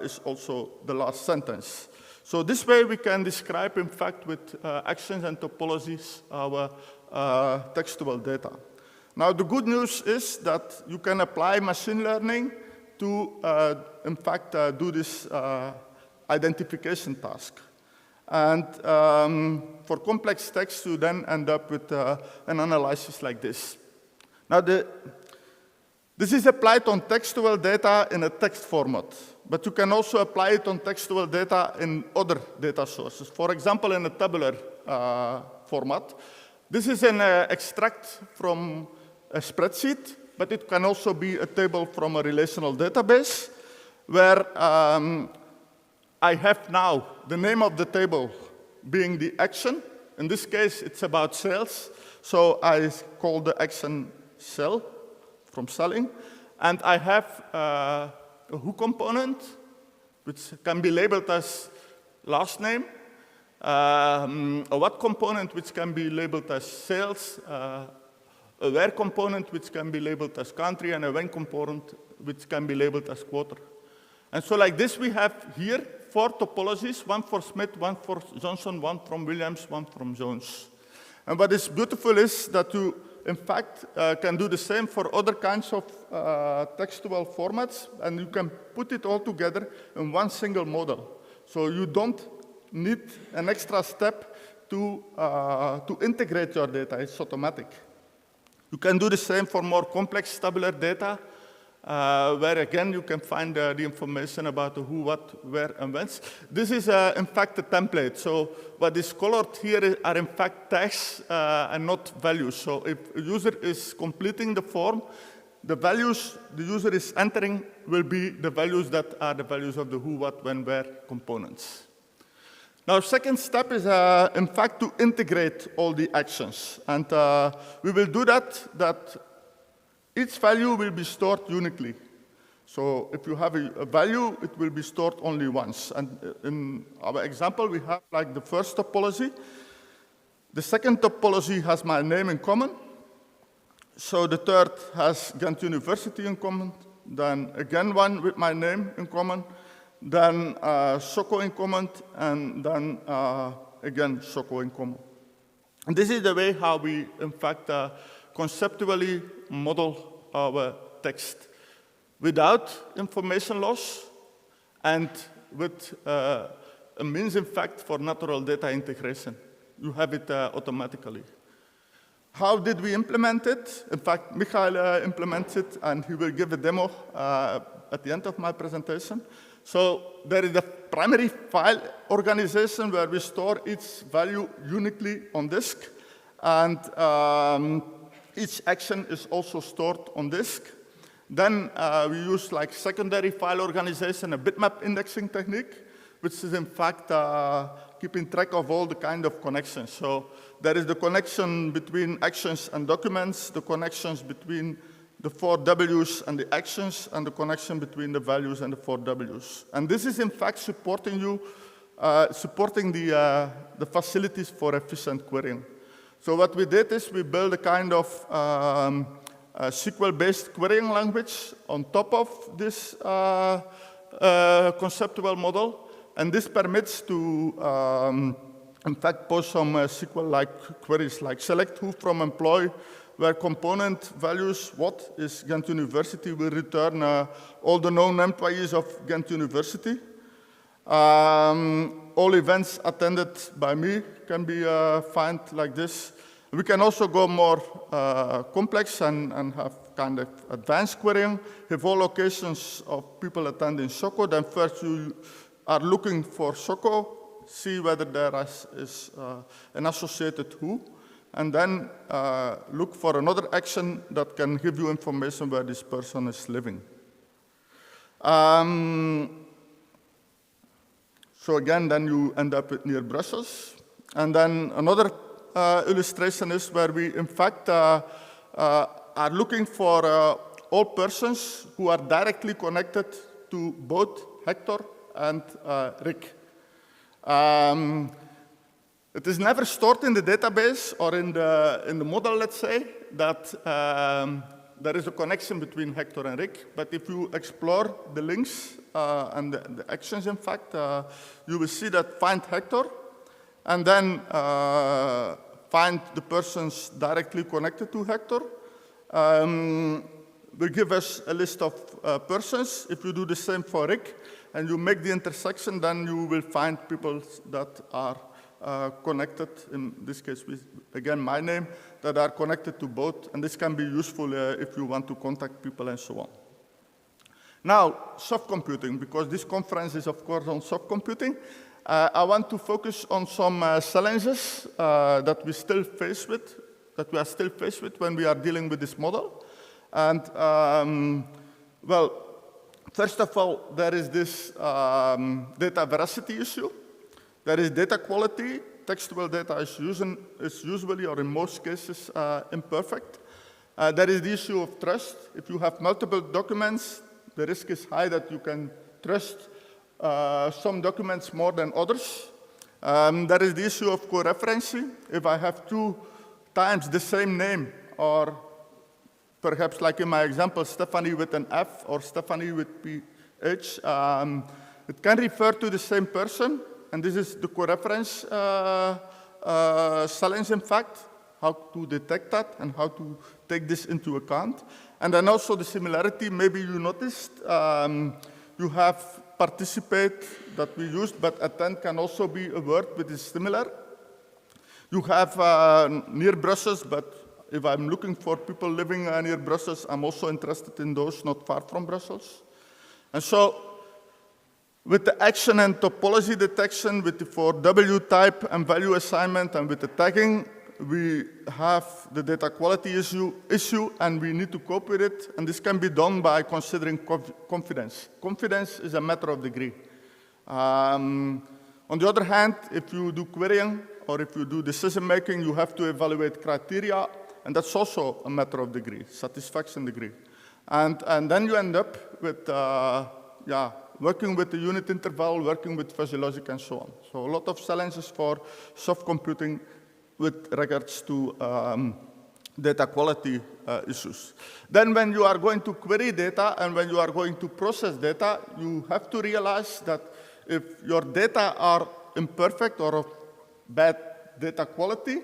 is also the last sentence. So this way we can describe, in fact, with actions and topologies, our textual data. Now, the good news is that you can apply machine learning to, in fact, do this identification task. And for complex text, you then end up with an analysis like this. Now, this is applied on textual data in a text format, but you can also apply it on textual data in other data sources. For example, in a tabular format. This is an extract from a spreadsheet, but it can also be a table from a relational database, where I have now the name of the table being the action. In this case, it's about sales, so I call the action sell, from selling. And I have a who component, which can be labeled as last name, a what component, which can be labeled as sales, a where component, which can be labeled as country, and a when component, which can be labeled as quarter. And so like this, we have here 4 topologies, one for Smith, one for Johnson, one from Williams, one from Jones. And what is beautiful is that you, in fact, can do the same for other kinds of textual formats, and you can put it all together in one single model. So you don't need an extra step to integrate your data. It's automatic. You can do the same for more complex tabular data. where again you can find the information about the who, what, where, and whence. This is in fact a template. So what is colored here are in fact tags and not values. So if a user is completing the form, the values the user is entering will be the values that are the values of the who, what, when, where components. Now, second step is, in fact, to integrate all the actions. And we will do that each value will be stored uniquely. So if you have a value, it will be stored only once. And in our example, we have like the first topology. The second topology has my name in common. So the third has Ghent University in common. Then again one with my name in common. Then Soko in common, and then again Soko in common. And this is the way how we, in fact, conceptually model our text without information loss and with a means, in fact, for natural data integration. You have it automatically. How did we implement it? In fact, Michael implements it, and he will give a demo at the end of my presentation. So there is a primary file organization where we store each value uniquely on disk, and each action is also stored on disk. Then we use like secondary file organization, a bitmap indexing technique, which is in fact keeping track of all the kind of connections. So there is the connection between actions and documents, the connections between the 4 Ws and the actions, and the connection between the values and the 4 Ws. And this is in fact supporting you, supporting the facilities for efficient querying. So what we did is we built a kind of SQL-based querying language on top of this conceptual model. And this permits to, in fact, post some SQL-like queries, like select who from employee, where component values what is Ghent University will return all the known employees of Ghent University. All events attended by me can be found like this. We can also go more complex and have kind of advanced querying. If all locations of people attending Soko, then first you are looking for Soko, see whether there is an associated who, and then look for another action that can give you information where this person is living. So again, then you end up with near Brussels. And then another illustration is where we, in fact, are looking for all persons who are directly connected to both Hector and Rick. It is never stored in the database or in the model, let's say, that there is a connection between Hector and Rick. But if you explore the links and the actions, in fact, you will see that find Hector, and then find the persons directly connected to Hector. Will give us a list of persons. If you do the same for Rick, and you make the intersection, then you will find people that are connected, in this case, with, again, my name, that are connected to both. And this can be useful if you want to contact people and so on. Now, soft computing, because this conference is, of course, on soft computing. I want to focus on some challenges that we are still faced with when we are dealing with this model. And, well, first of all, there is this data veracity issue. There is data quality. Textual data is usually, or in most cases, imperfect. There is the issue of trust. If you have multiple documents, the risk is high that you can trust some documents more than others. There is the issue of co-referencing. If I have 2 times the same name, or perhaps like in my example, Stephanie with an F or Stephanie with PH, it can refer to the same person, and this is the co-reference challenge, in fact, how to detect that and how to take this into account. And then also the similarity, maybe you noticed, you have participate that we used, but attend can also be a word which is similar. You have near Brussels, but If I'm looking for people living near Brussels, I'm also interested in those not far from Brussels. And so with the action and topology detection, with the 4W type and value assignment, and with the tagging, we have the data quality issue, and we need to cope with it. And this can be done by considering confidence. Confidence is a matter of degree. On the other hand, if you do querying or if you do decision making, you have to evaluate criteria, and that's also a matter of degree, satisfaction degree. And then you end up with working with the unit interval, working with fuzzy logic, and so on. So a lot of challenges for soft computing with regards to data quality issues. Then when you are going to query data and when you are going to process data, you have to realize that if your data are imperfect or of bad data quality,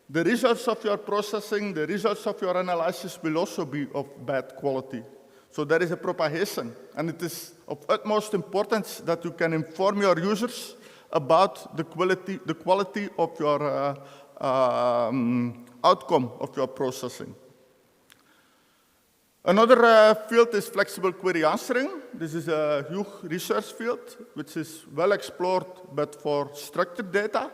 the results of your processing, the results of your analysis will also be of bad quality. So there is a propagation, and it is of utmost importance that you can inform your users about the quality of your outcome of your processing. Another field is flexible query answering. This is a huge research field, which is well explored, but for structured data.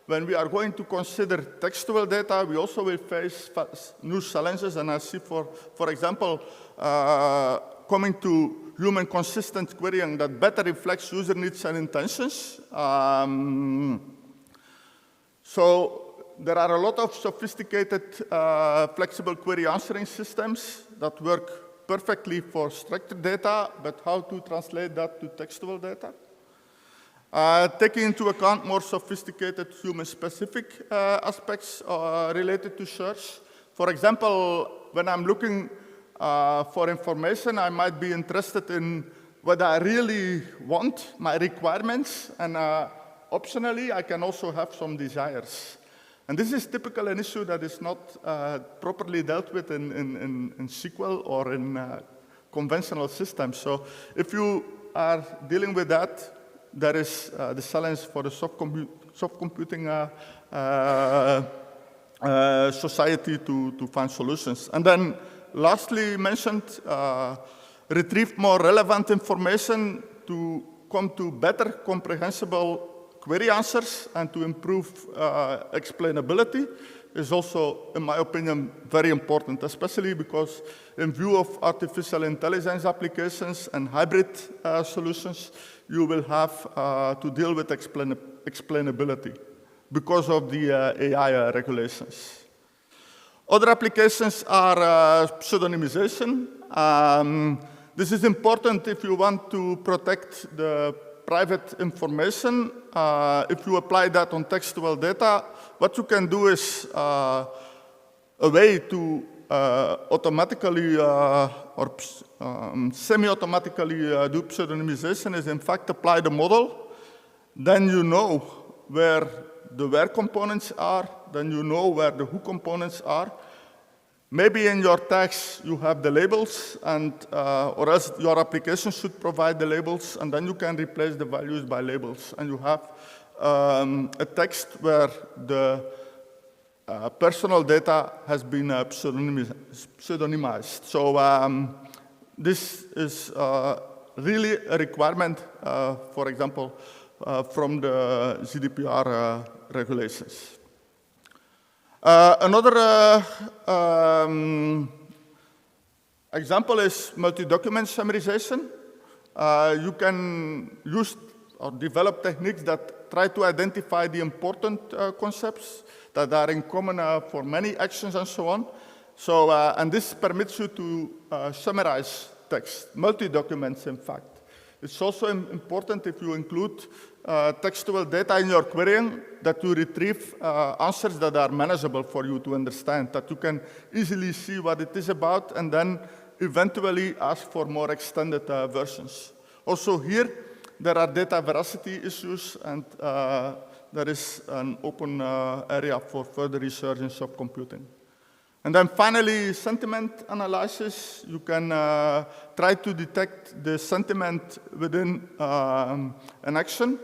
When we are going to consider textual data, we also will face new challenges, and I see, for example, coming to human consistent querying that better reflects user needs and intentions. So there are a lot of sophisticated flexible query answering systems that work perfectly for structured data, but how to translate that to textual data? Taking into account more sophisticated human-specific aspects related to search. For example, when I'm looking for information, I might be interested in what I really want, my requirements, and optionally, I can also have some desires. And this is typically an issue that is not properly dealt with in SQL or in conventional systems. So if you are dealing with that, there is the challenge for the soft computing society to find solutions. And then lastly mentioned, retrieve more relevant information to come to better comprehensible query answers and to improve explainability is also, in my opinion, very important, especially because in view of artificial intelligence applications and hybrid solutions, you will have to deal with explainability because of the AI regulations. Other applications are pseudonymization. This is important if you want to protect the private information. If you apply that on textual data, what you can do is a way to automatically or semi-automatically do pseudonymization is in fact apply the model. Then you know where the where components are, then you know where the who components are. Maybe in your tags you have the labels, and or else your application should provide the labels, and then you can replace the values by labels, and you have a text where the personal data has been pseudonymized. So this is really a requirement, for example, from the GDPR regulations. Another example is multi-document summarization. You can use or develop techniques that try to identify the important concepts that are in common for many actions and so on. So, and this permits you to summarize text, multi-documents in fact. It's also important if you include textual data in your querying that you retrieve answers that are manageable for you to understand, that you can easily see what it is about and then eventually ask for more extended versions. Also here, there are data veracity issues, and there is an open area for further research in soft computing. And then finally, sentiment analysis. You can try to detect the sentiment within an action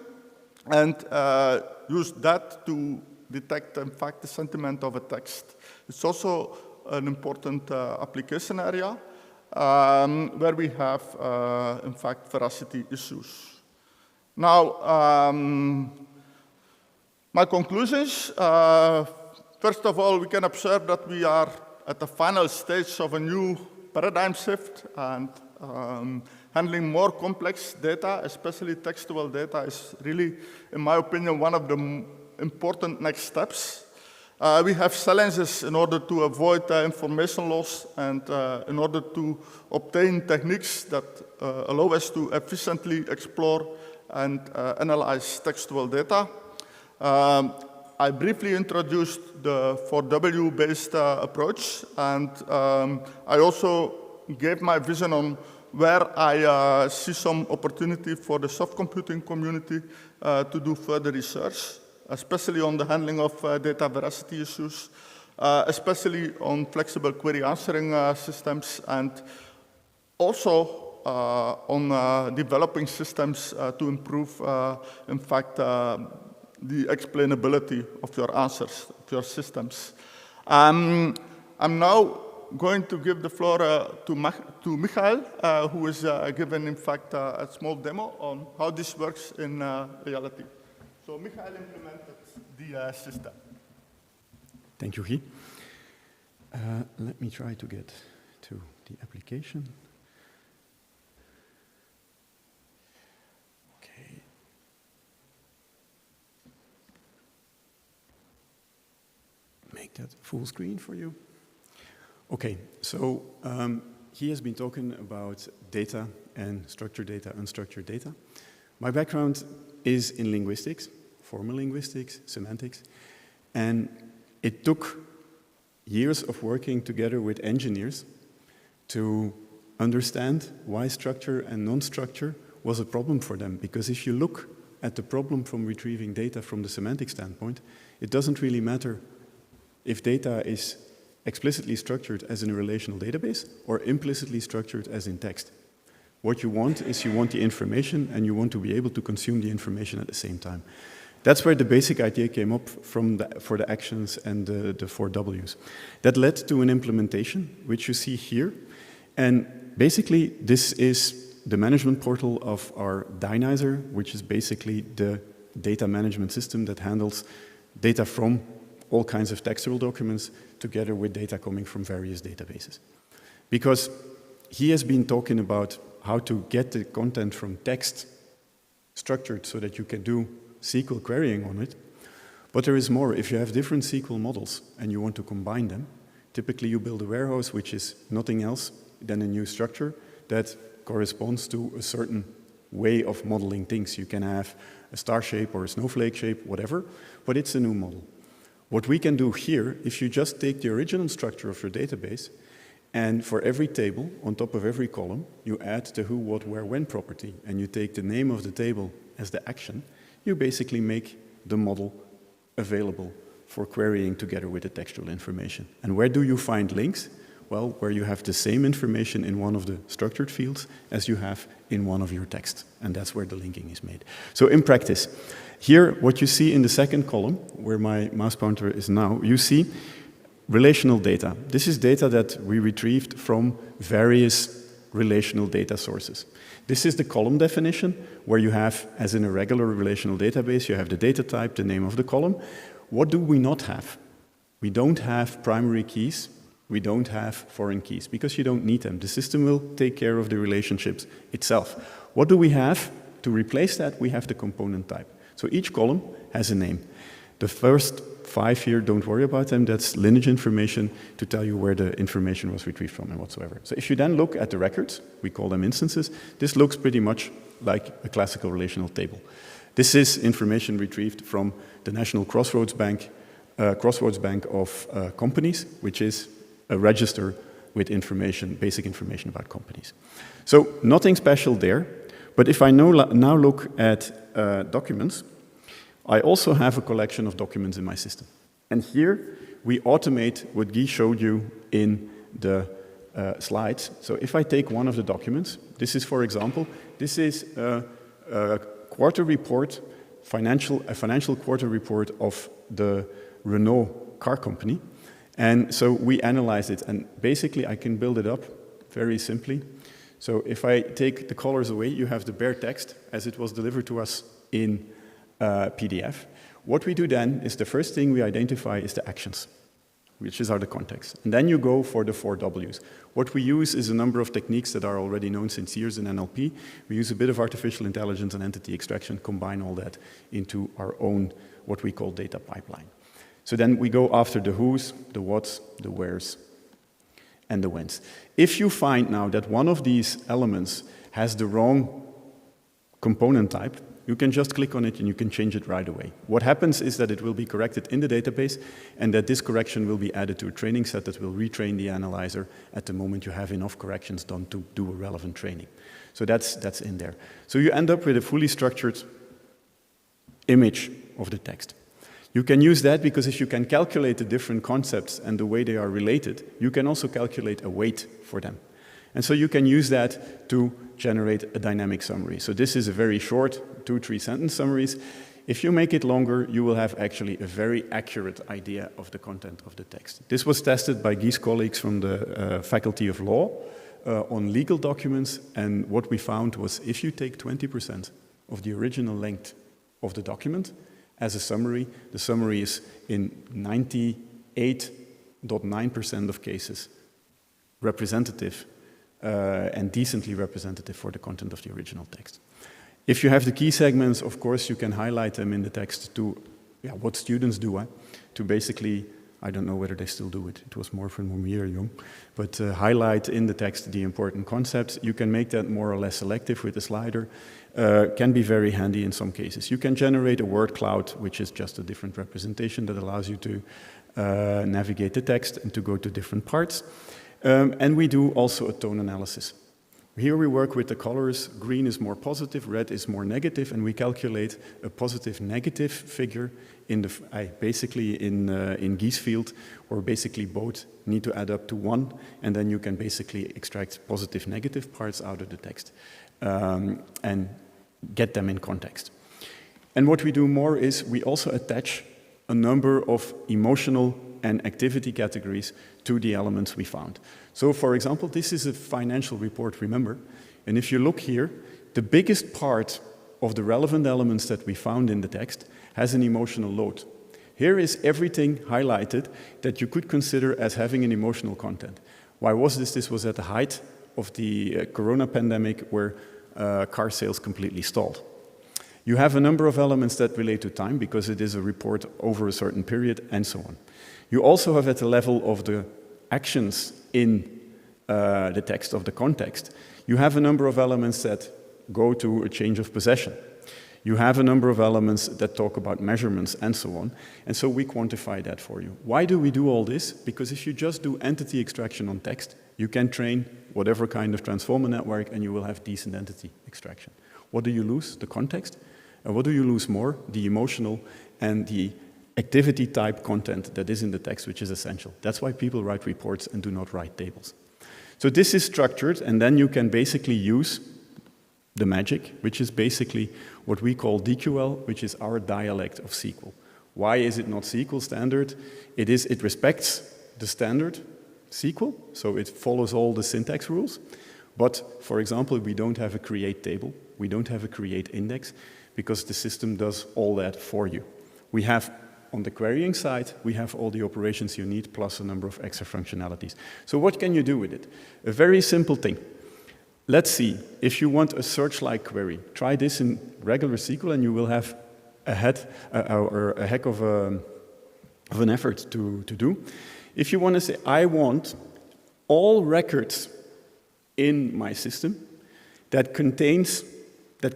and use that to detect, in fact, the sentiment of a text. It's also an important application area where we have, in fact, veracity issues. Now, my conclusions. First of all, we can observe that we are at the final stage of a new paradigm shift, and handling more complex data, especially textual data, is really, in my opinion, one of the important next steps. We have challenges in order to avoid information loss and in order to obtain techniques that allow us to efficiently explore and analyze textual data. I briefly introduced the 4W-based approach, and I also gave my vision on where I see some opportunity for the soft computing community to do further research, especially on the handling of data veracity issues, especially on flexible query answering systems, and also on developing systems to improve, in fact, the explainability of your answers, of your systems. I'm now going to give the floor to Michael, who is given, in fact, a small demo on how this works in reality. So Michael implemented the system. Thank you, Guy. Let me try to get to the application. Okay. Make that full screen for you. Okay, so he has been talking about data and structured data, unstructured data. My background is in linguistics, formal linguistics, semantics, and it took years of working together with engineers to understand why structure and non-structure was a problem for them. Because if you look at the problem from retrieving data from the semantic standpoint, it doesn't really matter if data is explicitly structured as in a relational database or implicitly structured as in text. What you want is you want the information and you want to be able to consume the information at the same time. That's where the basic idea came up from for the actions and the 4 Ws. That led to an implementation, which you see here. And basically, this is the management portal of our Dynizer, which is basically the data management system that handles data from all kinds of textual documents together with data coming from various databases. Because he has been talking about how to get the content from text structured so that you can do SQL querying on it. But there is more. If you have different SQL models and you want to combine them, typically you build a warehouse which is nothing else than a new structure that corresponds to a certain way of modeling things. You can have a star shape or a snowflake shape, whatever, but it's a new model. What we can do here, if you just take the original structure of your database, and for every table, on top of every column, you add the who, what, where, when property, and you take the name of the table as the action, you basically make the model available for querying together with the textual information. And where do you find links? Well, where you have the same information in one of the structured fields as you have in one of your texts. And that's where the linking is made. So in practice, here, what you see in the second column, where my mouse pointer is now, you see relational data. This is data that we retrieved from various relational data sources. This is the column definition, where you have, as in a regular relational database, you have the data type, the name of the column. What do we not have? We don't have primary keys. We don't have foreign keys, because you don't need them. The system will take care of the relationships itself. What do we have? To replace that, we have the component type. So each column has a name. The first 5 here, don't worry about them. That's lineage information to tell you where the information was retrieved from and whatsoever. So if you then look at the records, we call them instances, this looks pretty much like a classical relational table. This is information retrieved from the National Crossroads Bank of companies, which is a register with information, basic information about companies. So nothing special there. But if I now look at documents, I also have a collection of documents in my system. And here we automate what Guy showed you in the slides. So if I take one of the documents, this is, for example, this is a quarter report a financial quarter report of the Renault car company. And so we analyzed it, and basically I can build it up very simply. So if I take the colors away, you have the bare text as it was delivered to us in PDF. What we do then is the first thing we identify is the actions, which are the context. And then you go for the 4 Ws. What we use is a number of techniques that are already known since years in NLP. We use a bit of artificial intelligence and entity extraction, combine all that into our own, what we call data pipeline. So then we go after the who's, the what's, the where's, and the when's. If you find now that one of these elements has the wrong component type, you can just click on it and you can change it right away. What happens is that it will be corrected in the database, and that this correction will be added to a training set that will retrain the analyzer at the moment you have enough corrections done to do a relevant training. So that's in there. So you end up with a fully structured image of the text. You can use that because if you can calculate the different concepts and the way they are related, you can also calculate a weight for them. And so you can use that to generate a dynamic summary. So this is a very short 2-3 sentence summaries. If you make it longer, you will have actually a very accurate idea of the content of the text. This was tested by Guy's colleagues from the Faculty of Law on legal documents, and what we found was if you take 20% of the original length of the document as a summary, the summary is in 98.9% of cases representative and decently representative for the content of the original text. If you have the key segments, of course, you can highlight them in the text to what students do, to basically, I don't know whether they still do it. It was more from when we were young, but highlight in the text the important concepts. You can make that more or less selective with a slider. Can be very handy in some cases. You can generate a word cloud, which is just a different representation that allows you to navigate the text and to go to different parts. And we do also a tone analysis. Here we work with the colors. Green is more positive, red is more negative, and we calculate a positive-negative figure in the basically in Guy's field, where basically both need to add up to 1, and then you can basically extract positive-negative parts out of the text and get them in context. And what we do more is we also attach a number of emotional and activity categories to the elements we found. So for example, this is a financial report, remember, and if you look here, the biggest part of the relevant elements that we found in the text has an emotional load. Here is everything highlighted that you could consider as having an emotional content. Why was this? This was at the height of the corona pandemic where car sales completely stalled. You have a number of elements that relate to time because it is a report over a certain period and so on. You also have at the level of the actions in the text of the context, you have a number of elements that go to a change of possession. You have a number of elements that talk about measurements and so on. And so we quantify that for you. Why do we do all this? Because if you just do entity extraction on text, you can train whatever kind of transformer network and you will have decent entity extraction. What do you lose? The context. And what do you lose more? The emotional and the activity type content that is in the text, which is essential. That's why people write reports and do not write tables. So this is structured, and then you can basically use the magic, which is basically what we call DQL, which is our dialect of SQL. Why is it not SQL standard? It respects the standard SQL, so it follows all the syntax rules. But, for example, we don't have a create table, we don't have a create index, because the system does all that for you. We have, on the querying side, we have all the operations you need, plus a number of extra functionalities. So what can you do with it? A very simple thing. Let's see, if you want a Searchlight query, try this in regular SQL and you will have a heck of an effort to do. If you want to say, I want all records in my system that contain the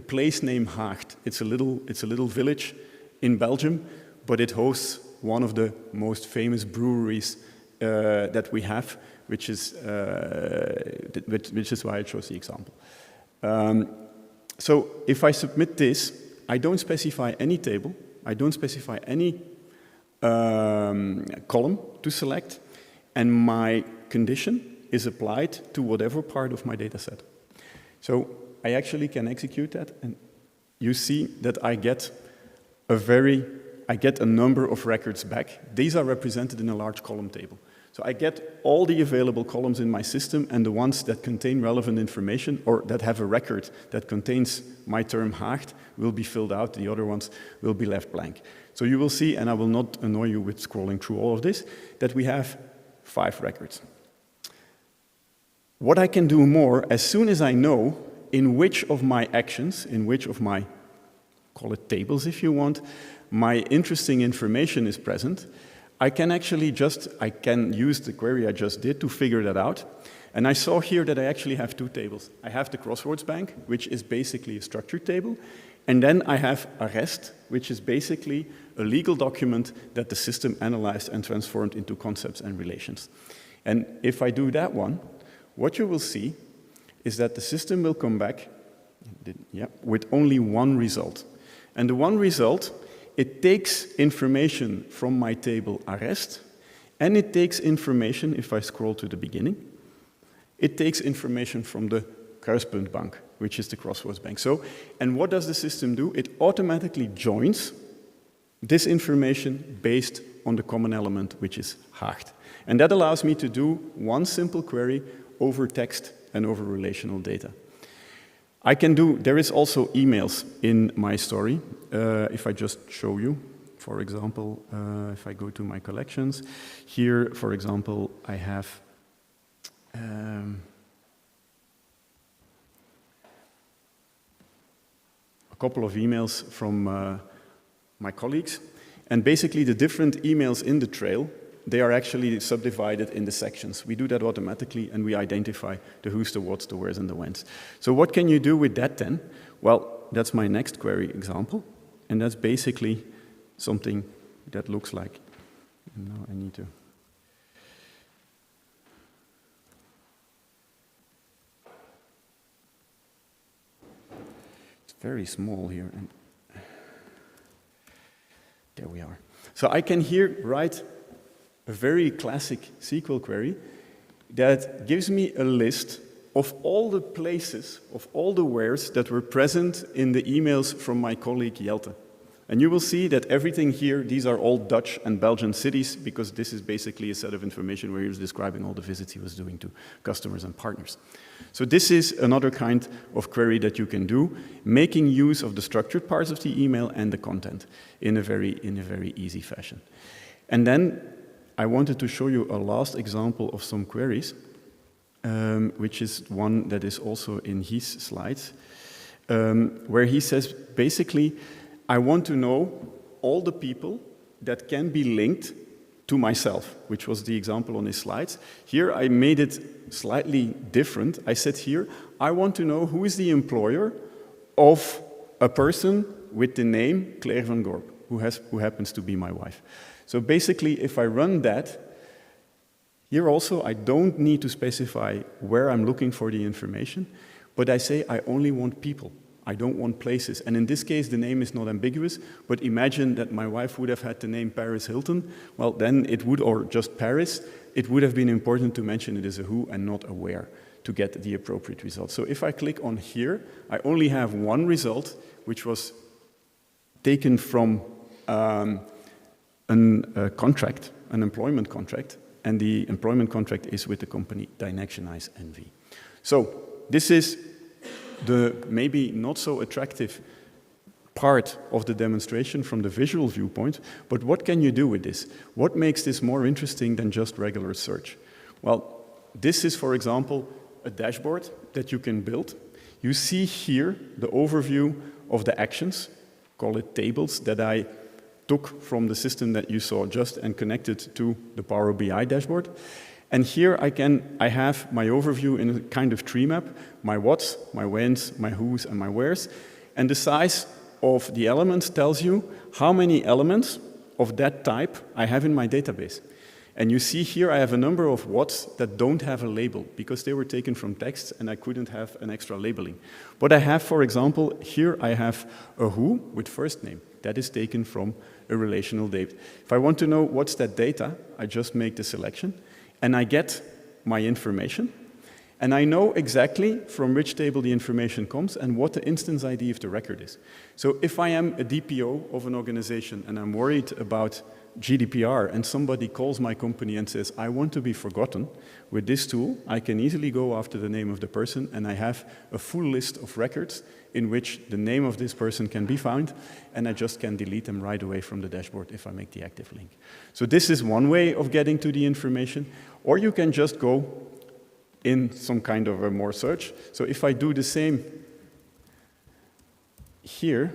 place name Haagd. It's a little village in Belgium, but it hosts one of the most famous breweries that we have, which is why I chose the example. So if I submit this, I don't specify any table, I don't specify any column to select, and my condition is applied to whatever part of my data set. So I actually can execute that, and you see that I get a number of records back. These are represented in a large column table. So I get all the available columns in my system, and the ones that contain relevant information or that have a record that contains my term Haagd will be filled out. The other ones will be left blank. So you will see, and I will not annoy you with scrolling through all of this, that we have 5 records. What I can do more, as soon as I know in which of my actions, in which of my, call it tables if you want, my interesting information is present, I can use the query I just did to figure that out. And I saw here that I actually have 2 tables. I have the crosswords bank, which is basically a structured table. And then I have arrest, which is basically a legal document that the system analyzed and transformed into concepts and relations. And if I do that one, what you will see is that the system will come back with only one result. And the one result, it takes information from my table arrest, and it takes information, if I scroll to the beginning, it takes information from the kruispuntbank, which is the crosswords bank. So, and what does the system do? It automatically joins this information based on the common element, which is Haagd. And that allows me to do one simple query over text and over relational data. There is also emails in my story. If I just show you, for example, if I go to my collections, here, for example, I have a couple of emails from my colleagues. And basically, the different emails in the trail, they are actually subdivided in the sections. We do that automatically, and we identify the who's, the what's, the where's, and the when's. So what can you do with that then? Well, that's my next query example, and that's basically something that looks like, now I need to, it's very small here, and there we are. So I can here write a very classic SQL query that gives me a list of all the places, of all the wheres that were present in the emails from my colleague Jelte. And you will see that everything here, these are all Dutch and Belgian cities, because this is basically a set of information where he was describing all the visits he was doing to customers and partners. So this is another kind of query that you can do, making use of the structured parts of the email and the content in a very easy fashion. And then I wanted to show you a last example of some queries, which is one that is also in his slides, where he says, basically, I want to know all the people that can be linked to myself, which was the example on his slides. Here I made it slightly different. I said here, I want to know who is the employer of a person with the name Claire van Gorp, who happens to be my wife. So basically, if I run that, here also I don't need to specify where I'm looking for the information, but I say I only want people. I don't want places. And in this case, the name is not ambiguous, but imagine that my wife would have had the name Paris Hilton. Well, then it would, or just Paris, it would have been important to mention it as a who and not a where to get the appropriate result. So if I click on here, I only have one result, which was taken from a contract, an employment contract, and the employment contract is with the company Dynactionize NV. So this is the maybe not so attractive part of the demonstration from the visual viewpoint, but what can you do with this? What makes this more interesting than just regular search? Well, this is, for example, a dashboard that you can build. You see here the overview of the actions, call it tables, that I took from the system that you saw just and connected to the Power BI dashboard. And here I have my overview in a kind of tree map, my what's, my when's, my who's, and my where's. And the size of the elements tells you how many elements of that type I have in my database. And you see here I have a number of what's that don't have a label because they were taken from text and I couldn't have an extra labeling. But I have, for example, here I have a who with first name. That is taken from a relational data. If I want to know what's that data, I just make the selection. And I get my information. And I know exactly from which table the information comes and what the instance ID of the record is. So if I am a DPO of an organization and I'm worried about GDPR and somebody calls my company and says, I want to be forgotten, with this tool, I can easily go after the name of the person and I have a full list of records in which the name of this person can be found, and I just can delete them right away from the dashboard if I make the active link. So this is one way of getting to the information, or you can just go in some kind of a more search. So if I do the same here,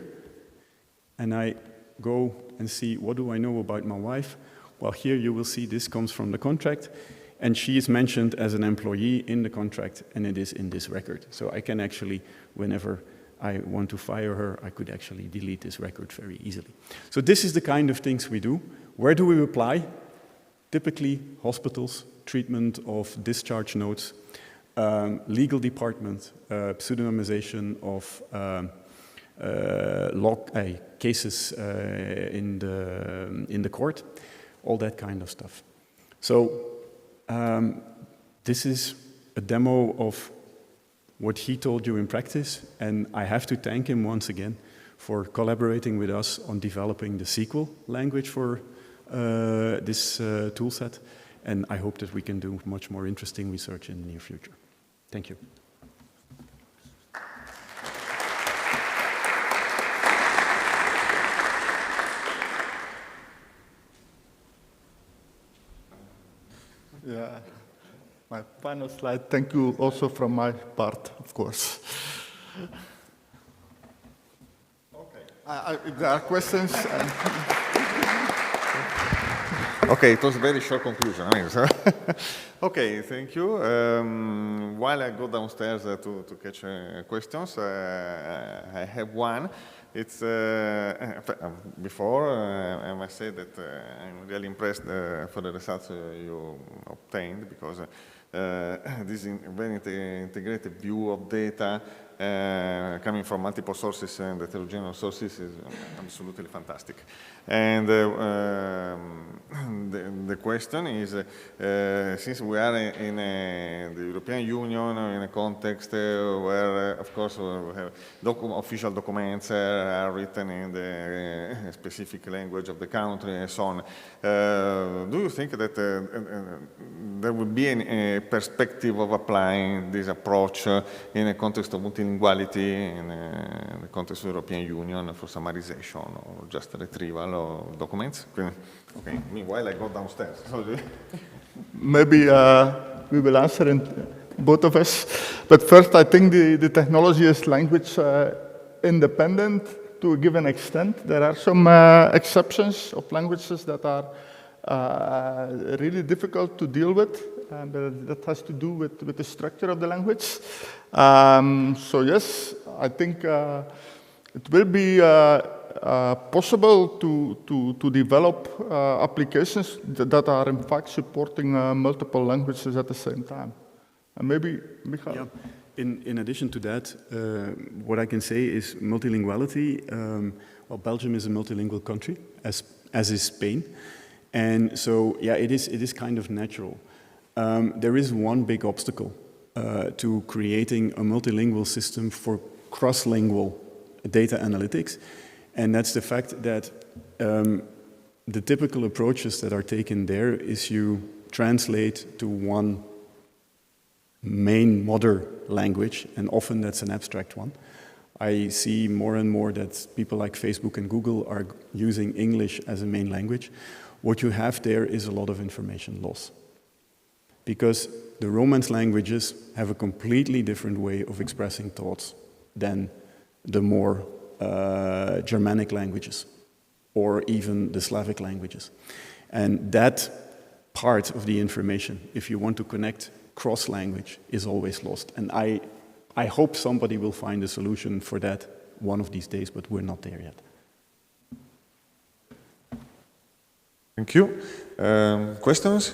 and I go and see what do I know about my wife, well, here you will see this comes from the contract, and she is mentioned as an employee in the contract, and it is in this record. So I can actually, whenever I want to fire her, I could actually delete this record very easily. So this is the kind of things we do. Where do we apply? Typically, hospitals, treatment of discharge notes, legal department, pseudonymization of cases in the court, all that kind of stuff. So this is a demo of what he told you in practice, and I have to thank him once again for collaborating with us on developing the SQL language for this tool set, and I hope that we can do much more interesting research in the near future. Thank you. Yeah, my final slide. Thank you also from my part, of course. Okay. If there are questions. Okay, it was a very short conclusion. I mean, so okay, thank you. While I go downstairs to catch questions, I have one. It's before I must say that I'm really impressed for the results you obtained, because this very integrated view of data coming from multiple sources and heterogeneous sources is absolutely fantastic. And the question is, since we are in the European Union, in a context where, of course, we have official documents are written in the specific language of the country and so on, do you think that there would be a perspective of applying this approach in a context of multilinguality, in the context of the European Union for summarization or just retrieval of documents? Okay, meanwhile I go downstairs. Maybe we will answer in both of us. But first, I think the technology is language independent to a given extent. There are some exceptions of languages that are really difficult to deal with. But that has to do with the structure of the language. So yes, I think it will be possible to develop applications that are in fact supporting multiple languages at the same time. And maybe, Michael? Yeah. In addition to that, what I can say is multilinguality. Well, Belgium is a multilingual country, as is Spain. And so, yeah, it is kind of natural. There is one big obstacle to creating a multilingual system for cross-lingual data analytics, and that's the fact that the typical approaches that are taken there is you translate to one main mother language, and often that's an abstract one. I see more and more that people like Facebook and Google are using English as a main language. What you have there is a lot of information loss, because the Romance languages have a completely different way of expressing thoughts than the more Germanic languages, or even the Slavic languages. And that part of the information, if you want to connect cross-language, is always lost. And I hope somebody will find a solution for that one of these days, but we're not there yet. Thank you. Questions?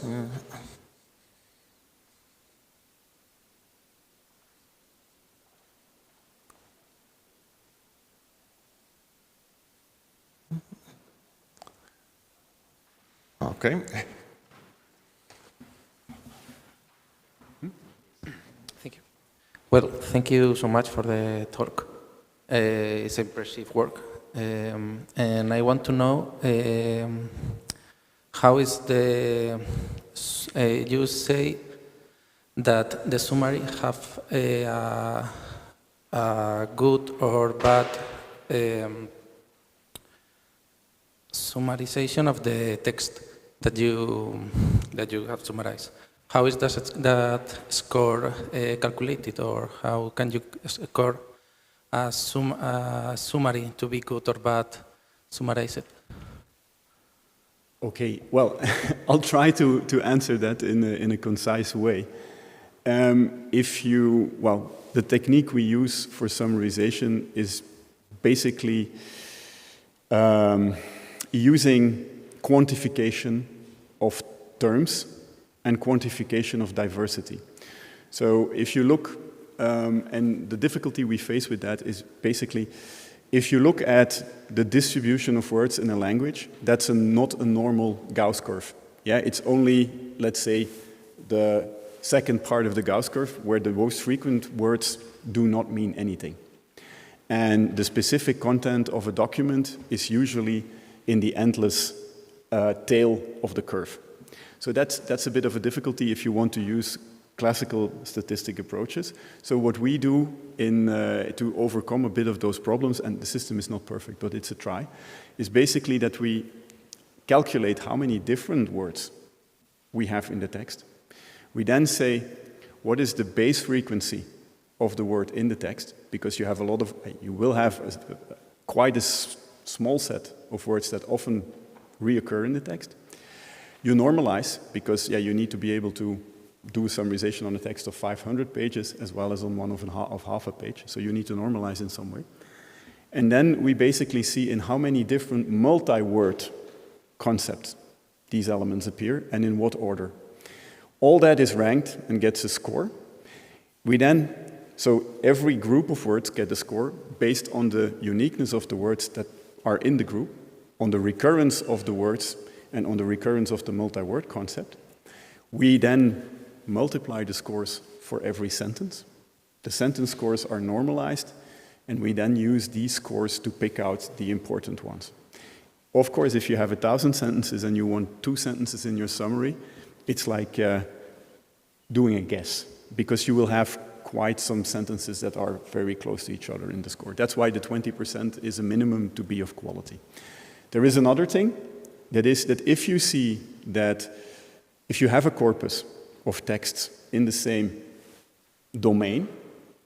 Okay. Well, thank you so much for the talk. It's impressive work. And I want to know how is the, you say that the summary have a good or bad summarization of the text that you have summarized. How is that score calculated, or how can you score a summary to be good or bad summarized? Okay, well, I'll try to answer that in a concise way. The technique we use for summarization is basically using quantification of terms and quantification of diversity. So if you look, and the difficulty we face with that is basically, if you look at the distribution of words in a language, that's not a normal Gauss curve. Yeah, it's only, let's say, the second part of the Gauss curve where the most frequent words do not mean anything. And the specific content of a document is usually in the endless tail of the curve. So that's a bit of a difficulty if you want to use classical statistic approaches. So what we do to overcome a bit of those problems, and the system is not perfect, but it's a try, is basically that we calculate how many different words we have in the text. We then say, what is the base frequency of the word in the text? Because you will have quite a small set of words that often reoccur in the text. You normalize, because you need to be able to do summarization on a text of 500 pages as well as on one of half a page. So you need to normalize in some way. And then we basically see in how many different multi-word concepts these elements appear and in what order. All that is ranked and gets a score. So every group of words get a score based on the uniqueness of the words that are in the group, on the recurrence of the words, and on the recurrence of the multi-word concept. We then multiply the scores for every sentence. The sentence scores are normalized, and we then use these scores to pick out the important ones. Of course, if you have 1,000 sentences and you want 2 sentences in your summary, it's like doing a guess, because you will have quite some sentences that are very close to each other in the score. That's why the 20% is a minimum to be of quality. There is another thing, that is that if you see that if you have a corpus of texts in the same domain,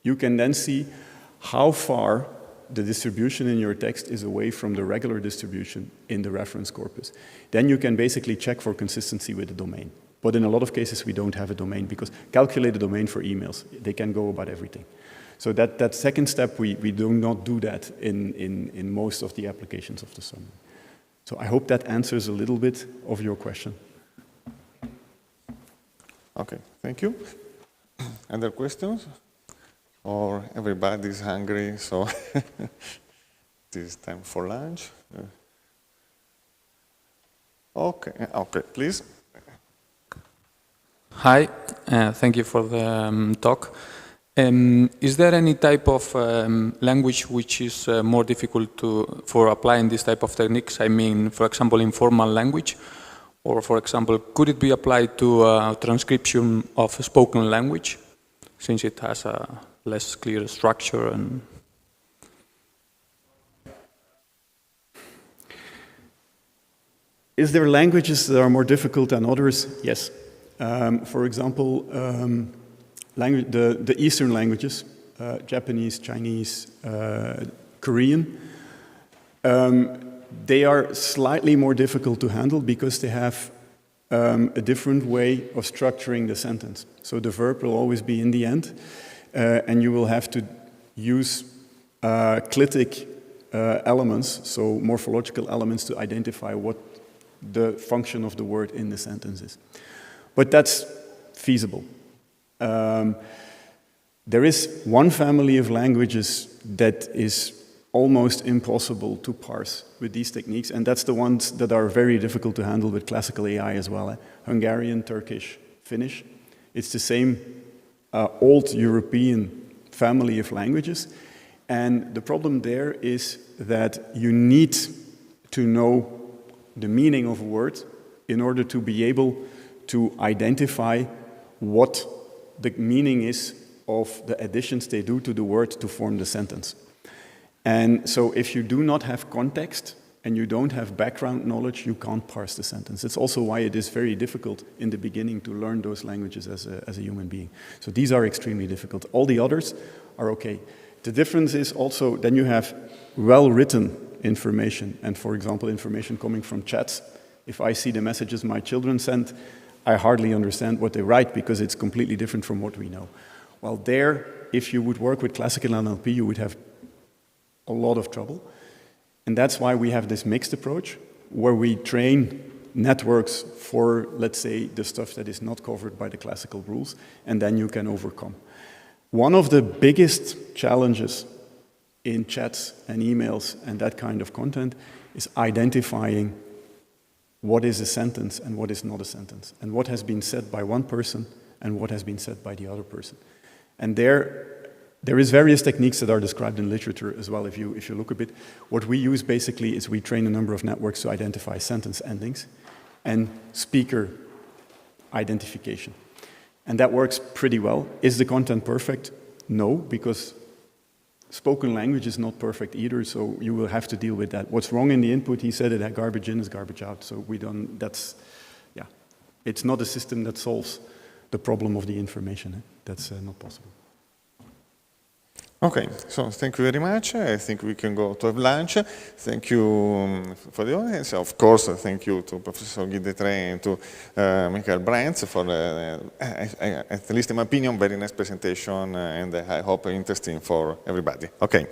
you can then see how far the distribution in your text is away from the regular distribution in the reference corpus. Then you can basically check for consistency with the domain. But in a lot of cases, we don't have a domain, because calculate a domain for emails. They can go about everything. So that second step, we do not do that in most of the applications of the summary. So I hope that answers a little bit of your question. Okay, thank you. Other questions? Or everybody's hungry, so it is time for lunch. Okay, please. Hi, thank you for the talk. Is there any type of language which is more difficult for applying this type of techniques? I mean, for example, informal language, or for example, could it be applied to transcription of spoken language, since it has a less clear structure? And is there languages that are more difficult than others? Yes. For example, the Eastern languages, Japanese, Chinese, Korean, they are slightly more difficult to handle because they have a different way of structuring the sentence. So the verb will always be in the end, and you will have to use clitic elements, so morphological elements, to identify what the function of the word in the sentence is. But that's feasible. There is one family of languages that is almost impossible to parse with these techniques, and that's the ones that are very difficult to handle with classical AI as well. Hungarian, Turkish, Finnish. It's the same old European family of languages. And the problem there is that you need to know the meaning of a word in order to be able to identify what the meaning is of the additions they do to the word to form the sentence. And so if you do not have context and you don't have background knowledge, you can't parse the sentence. It's also why it is very difficult in the beginning to learn those languages as a human being. So these are extremely difficult. All the others are okay. The difference is also then you have well-written information, and for example, information coming from chats. If I see the messages my children send, I hardly understand what they write because it's completely different from what we know. Well, there, if you would work with classical NLP, you would have a lot of trouble. And that's why we have this mixed approach, where we train networks for, let's say, the stuff that is not covered by the classical rules, and then you can overcome. One of the biggest challenges in chats and emails and that kind of content is identifying what is a sentence and what is not a sentence, and what has been said by one person and what has been said by the other person. And there is various techniques that are described in literature as well, if you look a bit. What we use basically is we train a number of networks to identify sentence endings and speaker identification. And that works pretty well. Is the content perfect? No, because spoken language is not perfect either, so you will have to deal with that. What's wrong in the input, he said it, garbage in is garbage out, so it's not a system that solves the problem of the information. That's not possible. Okay, so thank you very much. I think we can go to have lunch. Thank you for the audience. Of course, thank you to Professor Guy Detrey and to Michael Brentz for, at least in my opinion, very nice presentation, and I hope interesting for everybody. Okay.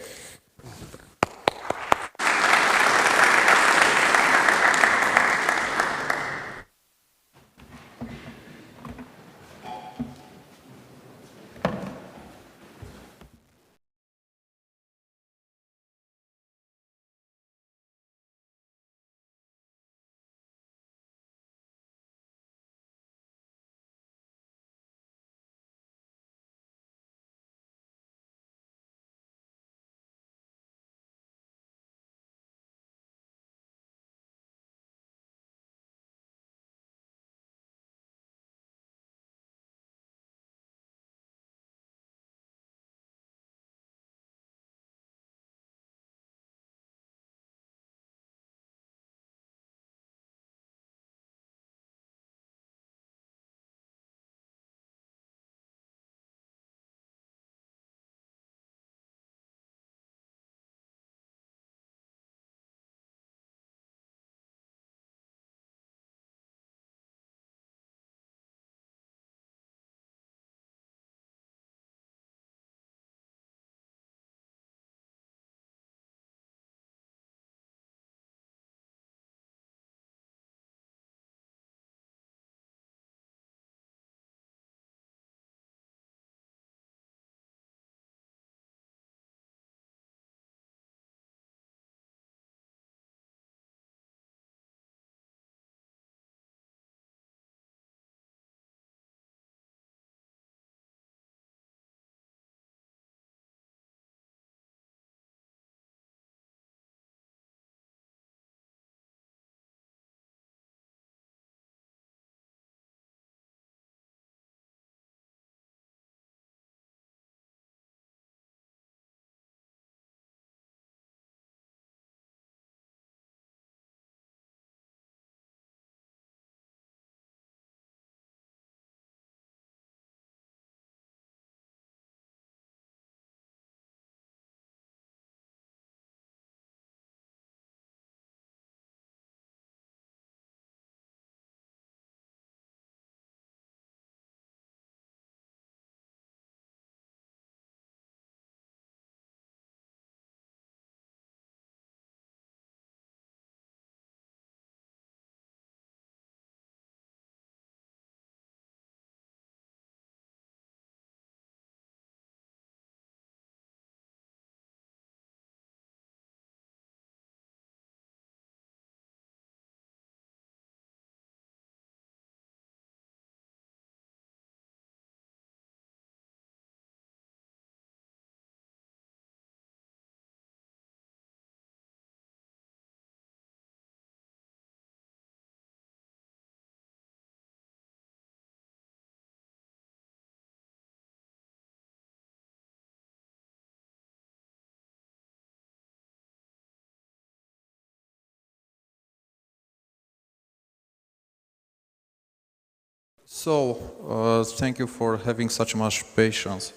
Thank you for having such much patience.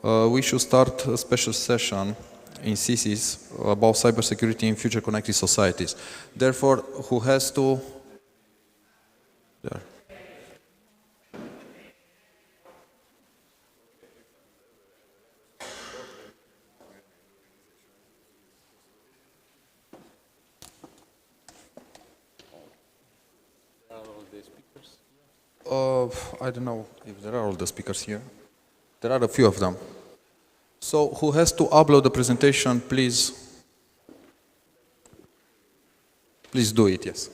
We should start a special session in CSIS about cybersecurity in future connected societies. Therefore, who has to... There. I don't know if there are all the speakers here. There are a few of them. So who has to upload the presentation, please do it, yes.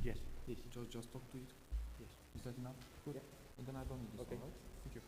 Yes, please. Just talk to it. Yes. Is that enough? Good. Yeah. And then I don't need this. Okay. All right? Thank you.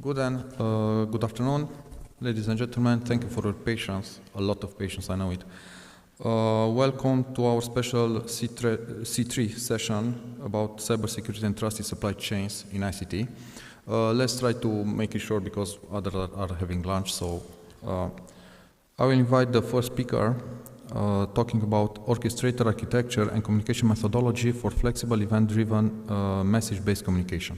Good afternoon, ladies and gentlemen. Thank you for your patience, a lot of patience, I know it. Welcome to our special C3 session about cybersecurity and trusted supply chains in ICT. Let's try to make it short because others are having lunch. So I will invite the first speaker talking about orchestrator architecture and communication methodology for flexible event-driven message-based communication.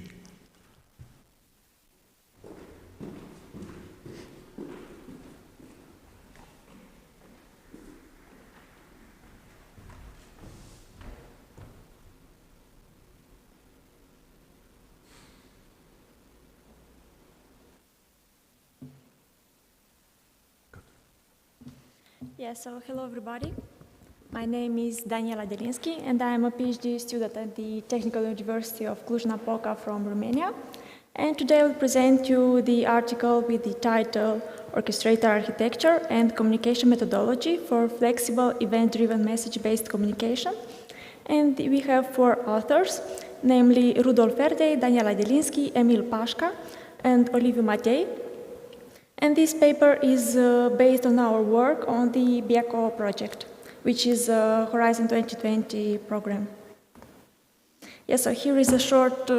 Yes, so hello everybody. My name is Daniela Delinsky and I am a PhD student at the Technical University of Cluj-Napoca from Romania. And today I will present you the article with the title Orchestrator Architecture and Communication Methodology for Flexible Event-Driven Message-Based Communication. And we have 4 authors, namely Rudolf Erdei, Daniela Delinsky, Emil Pașca, and Oliviu Matei. And this paper is based on our work on the BIACO project, which is a Horizon 2020 program. Yes, so here is a short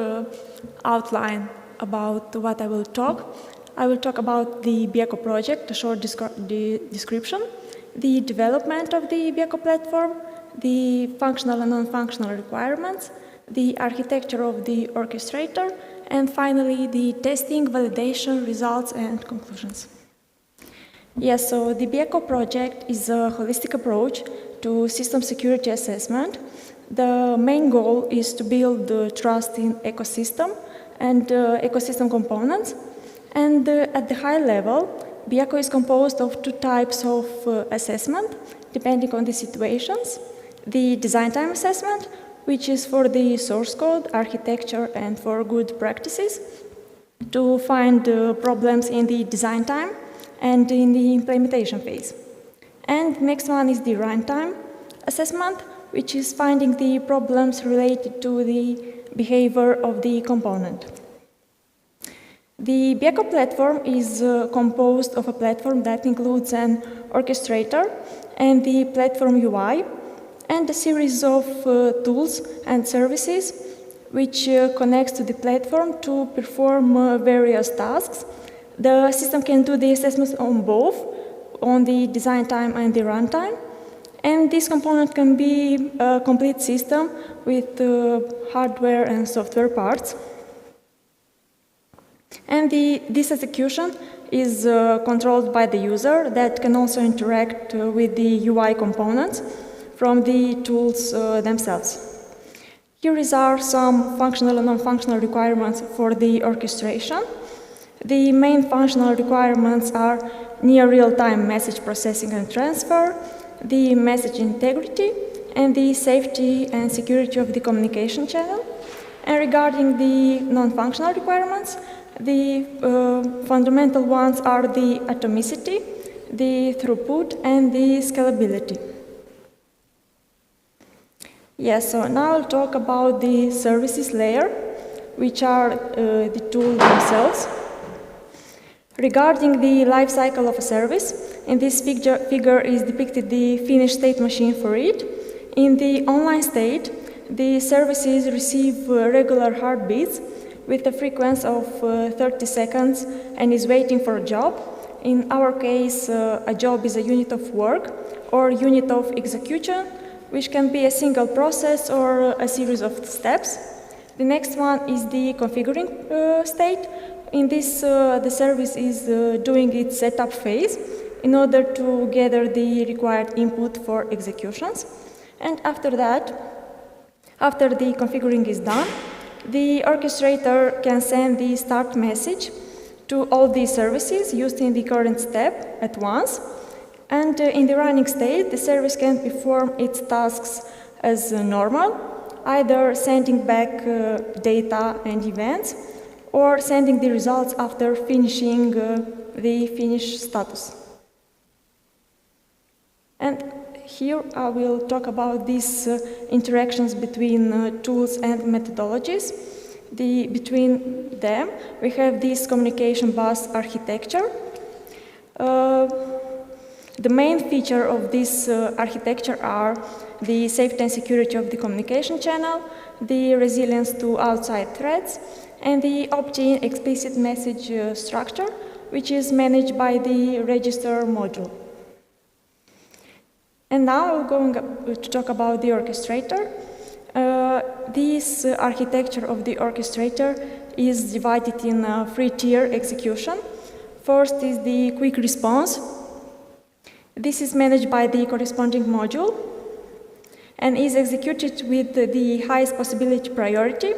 outline about what I will talk. I will talk about the BIACO project, a short description, the development of the BIACO platform, the functional and non-functional requirements, the architecture of the orchestrator, and finally, the testing, validation, results, and conclusions. Yes, so the BIACO project is a holistic approach to system security assessment. The main goal is to build the trust in ecosystem and ecosystem components. And at the high level, BIACO is composed of 2 types of assessment, depending on the situations. The design time assessment, which is for the source code, architecture, and for good practices, to find problems in the design time and in the implementation phase. And next one is the runtime assessment, which is finding the problems related to the behavior of the component. The BIACO platform is composed of a platform that includes an orchestrator and the platform UI, and a series of tools and services which connects to the platform to perform various tasks. The system can do the assessments on both, on the design time and the runtime. And this component can be a complete system with hardware and software parts. And this execution is controlled by the user that can also interact with the UI components from the tools themselves. Here are some functional and non-functional requirements for the orchestration. The main functional requirements are near real-time message processing and transfer, the message integrity, and the safety and security of the communication channel. And regarding the non-functional requirements, the fundamental ones are the atomicity, the throughput, and the scalability. Yes, so now I'll talk about the services layer, which are the tools themselves. Regarding the life cycle of a service, in this figure is depicted the finished state machine for it. In the online state, the services receive regular heartbeats with a frequency of 30 seconds and is waiting for a job. In our case, a job is a unit of work or unit of execution, which can be a single process or a series of steps. The next one is the configuring state. In this, the service is doing its setup phase in order to gather the required input for executions. And after that, after the configuring is done, the orchestrator can send the start message to all the services used in the current step at once. And in the running state, the service can perform its tasks as normal, either sending back data and events, or sending the results after finishing the finish status. And here I will talk about these interactions between tools and methodologies. Between them, we have this communication bus architecture. The main feature of this architecture are the safety and security of the communication channel, the resilience to outside threats, and the opt-in explicit message structure, which is managed by the register module. And now I'm going to talk about the orchestrator. This architecture of the orchestrator is divided in three-tier execution. First is the quick response. This is managed by the corresponding module and is executed with the highest possibility priority.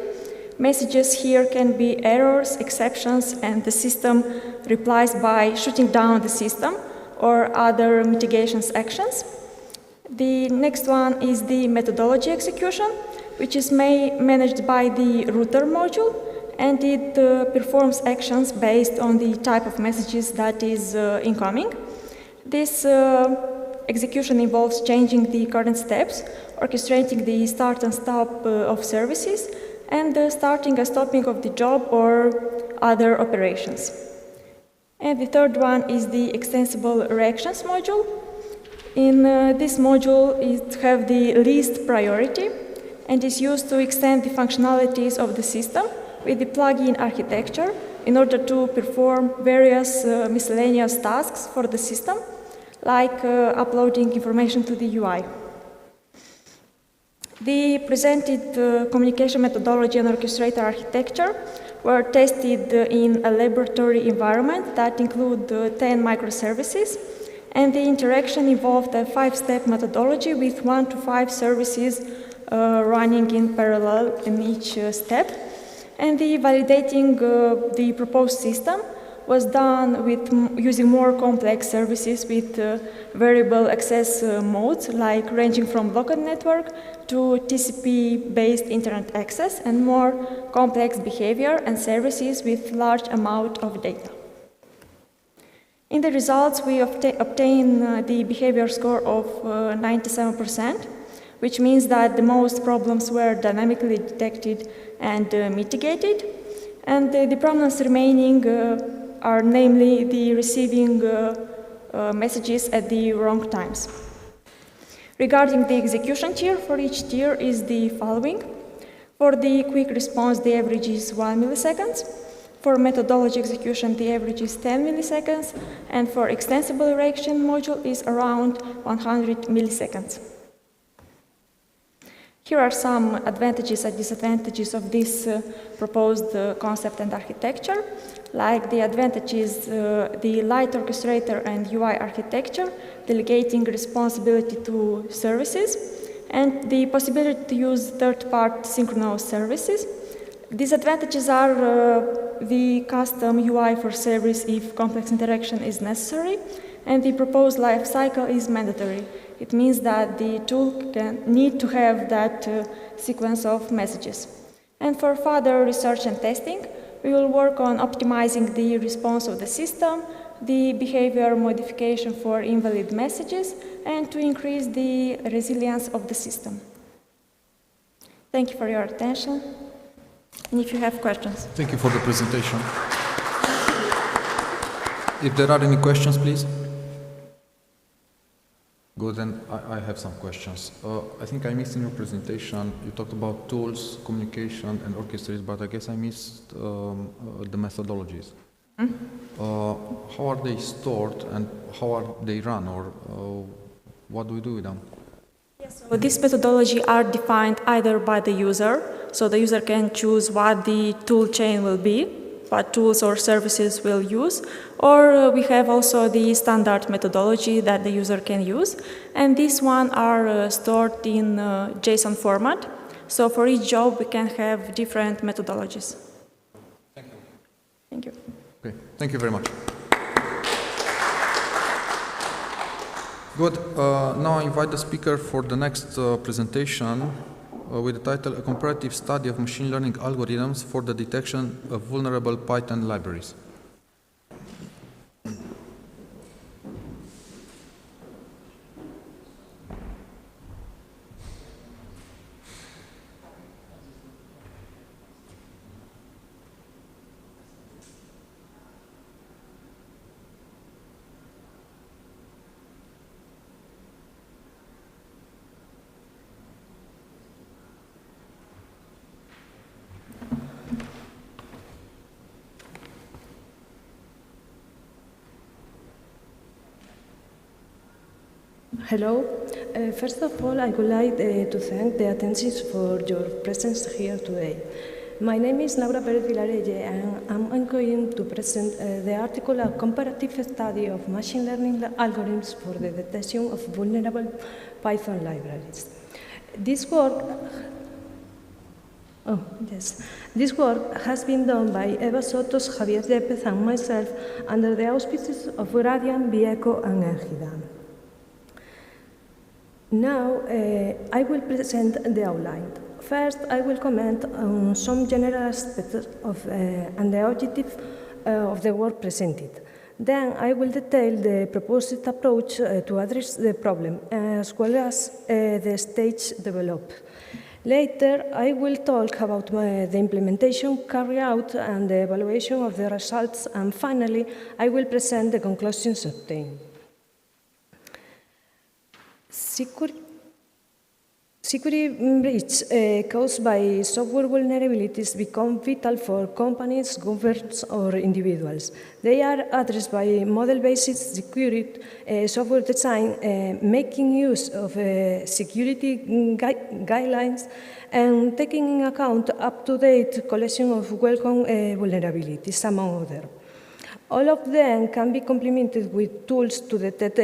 Messages here can be errors, exceptions, and the system replies by shutting down the system or other mitigations actions. The next one is the methodology execution, which is managed by the router module, and it performs actions based on the type of messages that is incoming. This execution involves changing the current steps, orchestrating the start and stop of services, and starting and stopping of the job or other operations. And the third one is the Extensible reactions module. In this module, it has the least priority and is used to extend the functionalities of the system with the plug-in architecture in order to perform various miscellaneous tasks for the system, like uploading information to the UI. The presented communication methodology and orchestrator architecture were tested in a laboratory environment that include 10 microservices, and the interaction involved a 5-step methodology with 1 to 5 services running in parallel in each step. And the validating the proposed system was done with using more complex services with variable access modes, like ranging from local network to TCP-based internet access, and more complex behavior and services with large amount of data. In the results, we obtain the behavior score of 97%, which means that the most problems were dynamically detected and mitigated. And the problems remaining are namely the receiving messages at the wrong times. Regarding the execution tier, for each tier is the following. For the quick response, the average is 1 millisecond. For methodology execution, the average is 10 milliseconds. And for extensible reaction module is around 100 milliseconds. Here are some advantages and disadvantages of this proposed concept and architecture. Like the advantages, the light orchestrator and UI architecture, delegating responsibility to services, and the possibility to use third-party synchronous services. Disadvantages are the custom UI for service if complex interaction is necessary, and the proposed life cycle is mandatory. It means that the tool need to have that sequence of messages. And for further research and testing, we will work on optimizing the response of the system, the behavior modification for invalid messages, and to increase the resilience of the system. Thank you for your attention. And if you have questions. Thank you for the presentation. If there are any questions, please. Good, and I have some questions. I think I missed in your presentation, you talked about tools, communication, and orchestrators, but I guess I missed the methodologies. How are they stored and how are they run, or what do we do with them? Yes, so these methodologies are defined either by the user, so the user can choose what the tool chain will be, what tools or services will use, or we have also the standard methodology that the user can use, and these ones are stored in JSON format. So for each job we can have different methodologies. Thank you. Thank you. Okay, thank you very much. Good. Now I invite the speaker for the next presentation with the title, A Comparative Study of Machine Learning Algorithms for the Detection of Vulnerable Python Libraries. Hello. First of all, I would like to thank the attendees for your presence here today. My name is Laura Pérez Vilarelle, and I'm going to present the article, A Comparative Study of Machine Learning Algorithms for the Detection of Vulnerable Python Libraries. This work has been done by Eva Sotos, Javier Yepes, and myself under the auspices of Gradian, Vieco, and Egida. Now, I will present the outline. First, I will comment on some general aspects and the objective of the work presented. Then, I will detail the proposed approach to address the problem, as well as the stage developed. Later, I will talk about the implementation carried out and the evaluation of the results, and finally, I will present the conclusions obtained. Security breaches caused by software vulnerabilities become vital for companies, governments, or individuals. They are addressed by model-based security software design, making use of security guidelines and taking into account up-to-date collection of welcome vulnerabilities, among others. All of them can be complemented with tools to detect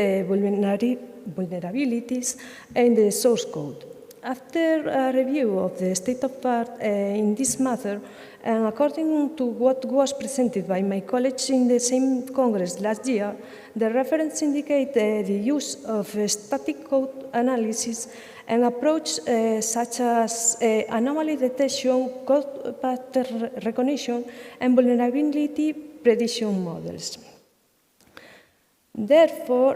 vulnerabilities in the source code. After a review of the state of art in this matter, and according to what was presented by my colleagues in the same Congress last year, the reference indicates the use of static code analysis and approach such as anomaly detection, code pattern recognition, and vulnerability prediction models. Therefore,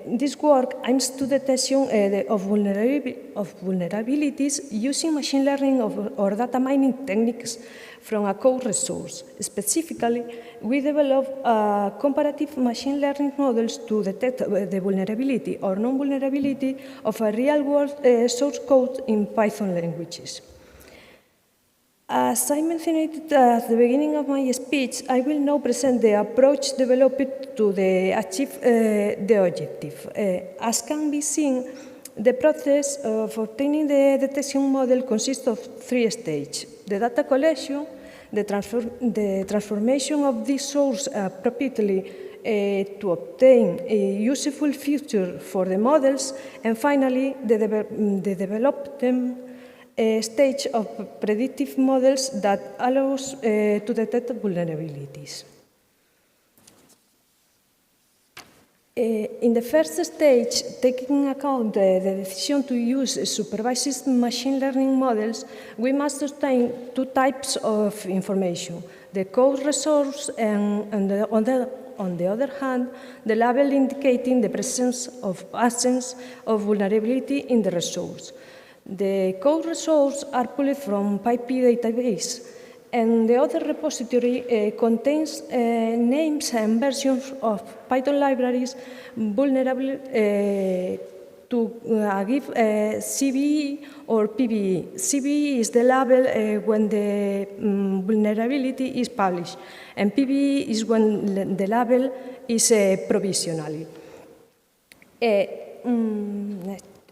this work aims to detection of vulnerabilities using machine learning or data mining techniques from a code resource. Specifically, we develop comparative machine learning models to detect the vulnerability or non-vulnerability of a real-world source code in Python languages. As I mentioned at the beginning of my speech, I will now present the approach developed to achieve the objective. As can be seen, the process of obtaining the detection model consists of 3 stages: the data collection, the transformation of this source appropriately to obtain a useful feature for the models, and finally, the development stage of predictive models that allows to detect vulnerabilities. In the first stage, taking into account the decision to use supervised machine learning models, we must obtain 2 types of information: the code resource and, on the other hand, the label indicating the presence or absence of vulnerability in the resource. The code resources are pulled from PyPy database, and the other repository contains names and versions of Python libraries vulnerable to give CVE or PVE. CVE is the label when the vulnerability is published, and PVE is when the label is provisionally.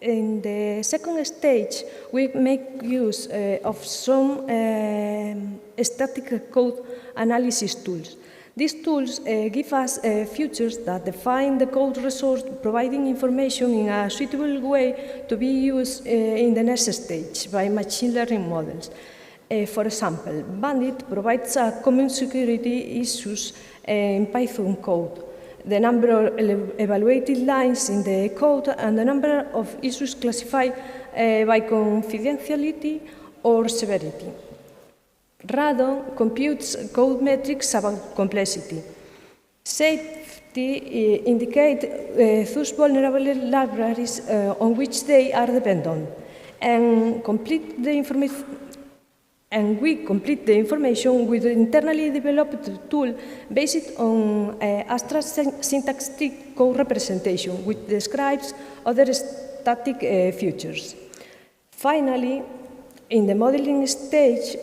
In the second stage, we make use of some static code analysis tools. These tools give us features that define the code resource, providing information in a suitable way to be used in the next stage by machine learning models. For example, Bandit provides a common security issues in Python code, the number of evaluated lines in the code, and the number of issues classified by confidentiality or severity. Radon computes code metrics about complexity. Sept indicates those vulnerable libraries on which they are dependent, and we complete the information with an internally developed tool based on abstract syntactic code representation, which describes other static features. Finally, in the modeling stage,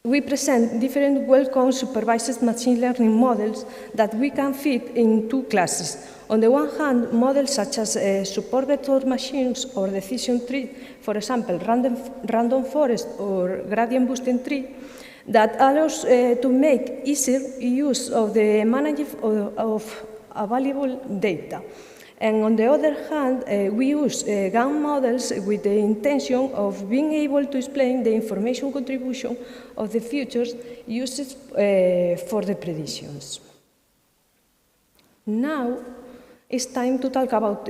we present different welcome supervised machine learning models that we can fit in two classes. On the one hand, models such as support vector machines or decision tree, for example, random forest or gradient boosting tree, that allows to make easier use of the management of available data. And on the other hand, we use GAN models with the intention of being able to explain the information contribution of the features used for the predictions. Now, it's time to talk about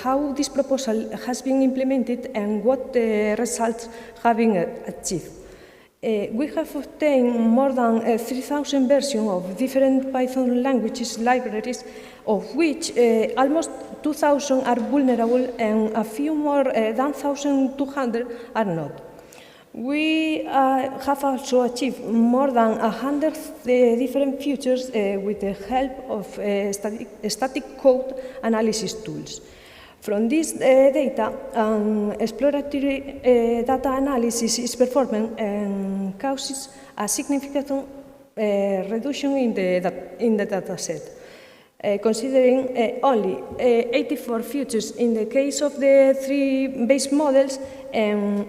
how this proposal has been implemented and what the results have been achieved. We have obtained more than 3,000 versions of different Python languages libraries, of which almost 2,000 are vulnerable and a few more than 1,200 are not. We have also achieved more than 100 different features with the help of static code analysis tools. From this data, exploratory data analysis is performed and causes a significant reduction in the data set. Considering only 84 features in the case of the 3 base models and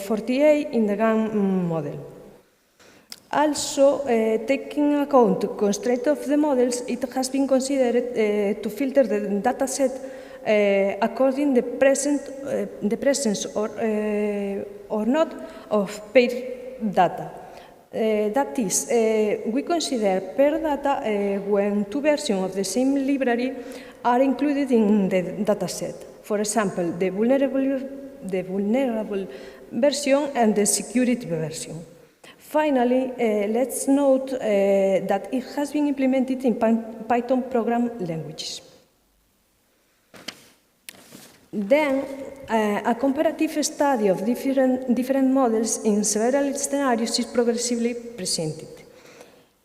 48 in the GAN model. Also, taking account the constraint of the models, it has been considered to filter the data set according to the presence or not of paired data. That is, we consider paired data when 2 versions of the same library are included in the dataset. For example, the vulnerable version and the security version. Finally, let's note that it has been implemented in Python program languages. Then, a comparative study of different models in several scenarios is progressively presented.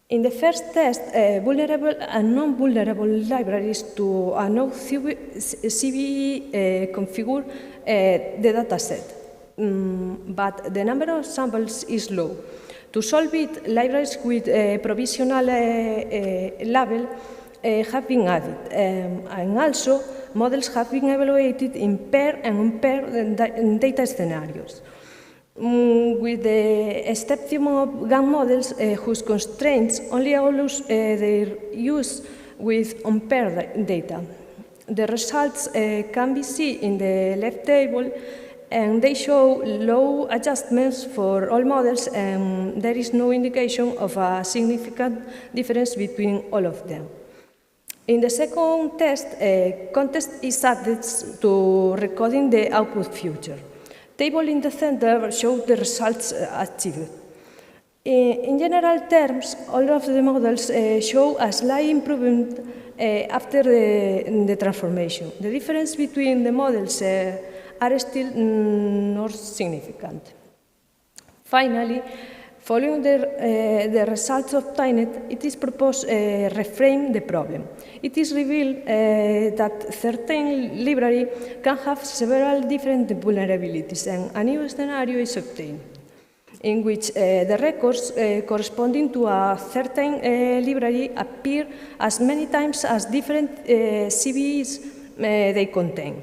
In the first test, vulnerable and non-vulnerable libraries to a node CVE configure the dataset, but the number of samples is low. To solve it, libraries with provisional label have been added, and also models have been evaluated in paired and unpaired data scenarios, with the exception of GAN models whose constraints only allows their use with unpaired data. The results can be seen in the left table, and they show low adjustments for all models, and there is no indication of a significant difference between all of them. In the second test, context is added to recording the output feature. Table in the center shows the results achieved. In general terms, all of the models show a slight improvement after the transformation. The difference between the models are still not significant. Finally, following the results obtained, it is proposed to reframe the problem. It is revealed that certain library can have several different vulnerabilities, and a new scenario is obtained, in which the records corresponding to a certain library appear as many times as different CVEs they contain.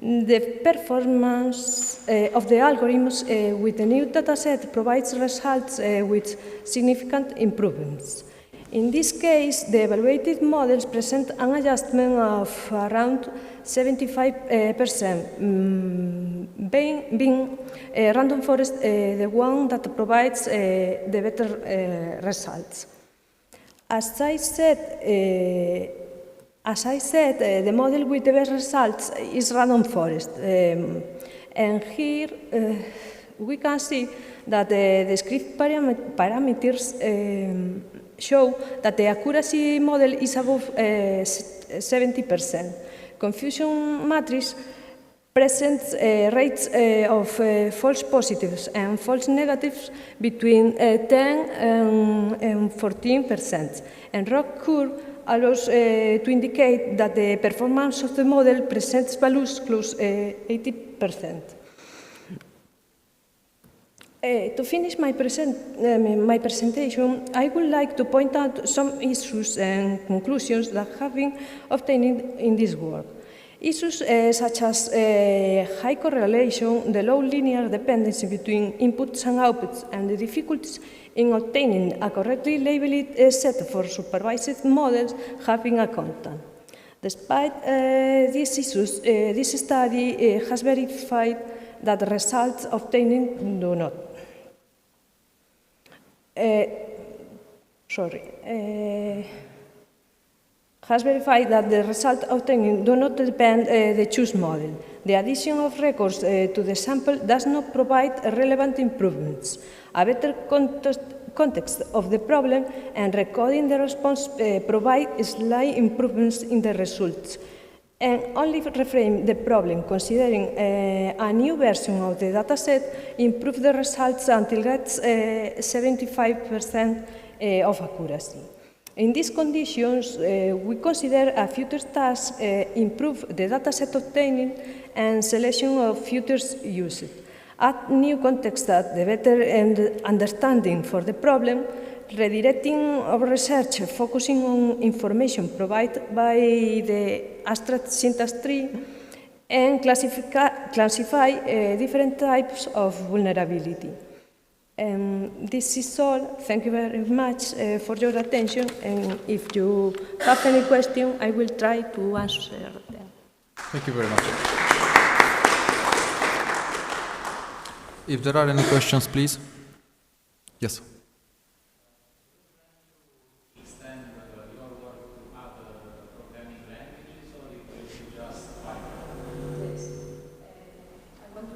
The performance of the algorithms with the new dataset provides results with significant improvements. In this case, the evaluated models present an adjustment of around 75%, being random forest the one that provides the better results. As I said, the model with the best results is random forest. And here we can see that the script parameters show that the accuracy model is above 70%. Confusion matrix presents rates of false positives and false negatives between 10 and 14%. And ROC curve allows to indicate that the performance of the model presents values close to 80%. To finish my presentation, I would like to point out some issues and conclusions that have been obtained in this work. Issues such as high correlation, the low linear dependency between inputs and outputs, and the difficulties in obtaining a correctly labeled set for supervised models have been accounted. Despite these issues, this study has verified that the results obtained do not. Has verified that the results obtained do not depend the choose model. The addition of records to the sample does not provide relevant improvements. A better context of the problem and recording the response provide slight improvements in the results, and only reframe the problem considering a new version of the dataset improve the results until it gets 75% of accuracy. In these conditions, we consider a future task improve the dataset obtaining and selection of futures used. Add new context that the better understanding for the problem, redirecting our research focusing on information provided by the abstract syntax tree, and classify different types of vulnerability. This is all. Thank you very much for your attention, and if you have any question, I will try to answer them. Thank you very much. If there are any questions, please. Yes.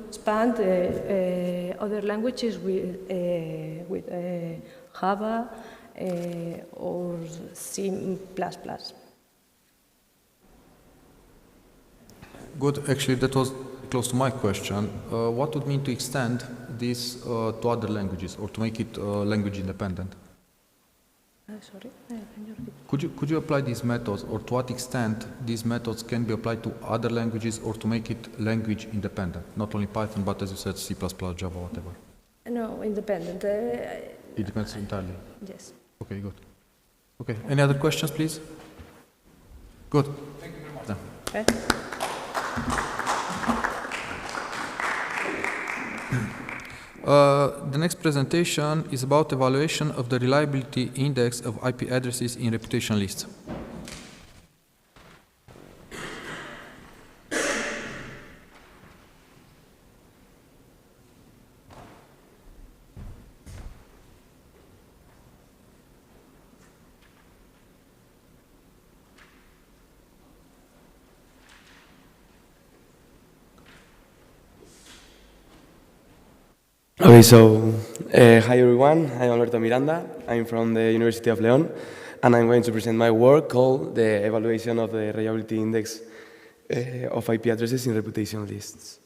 Expand other languages with Java or C++. Good. Actually, that was close to my question. What would mean to extend this to other languages or to make it language independent? Sorry, Could you apply these methods, or to what extent these methods can be applied to other languages or to make it language independent? Not only Python, but as you said, C++, Java, whatever. No, independent. It depends entirely. Yes. Okay, good. Okay, any other questions, please? Good. Thank you very much. Okay. The next presentation is about evaluation of the reliability index of IP addresses in reputation lists. Okay, so hi everyone, I'm Alberto Miranda, I'm from the University of León, and I'm going to present my work called the evaluation of the reliability index of IP addresses in reputation lists.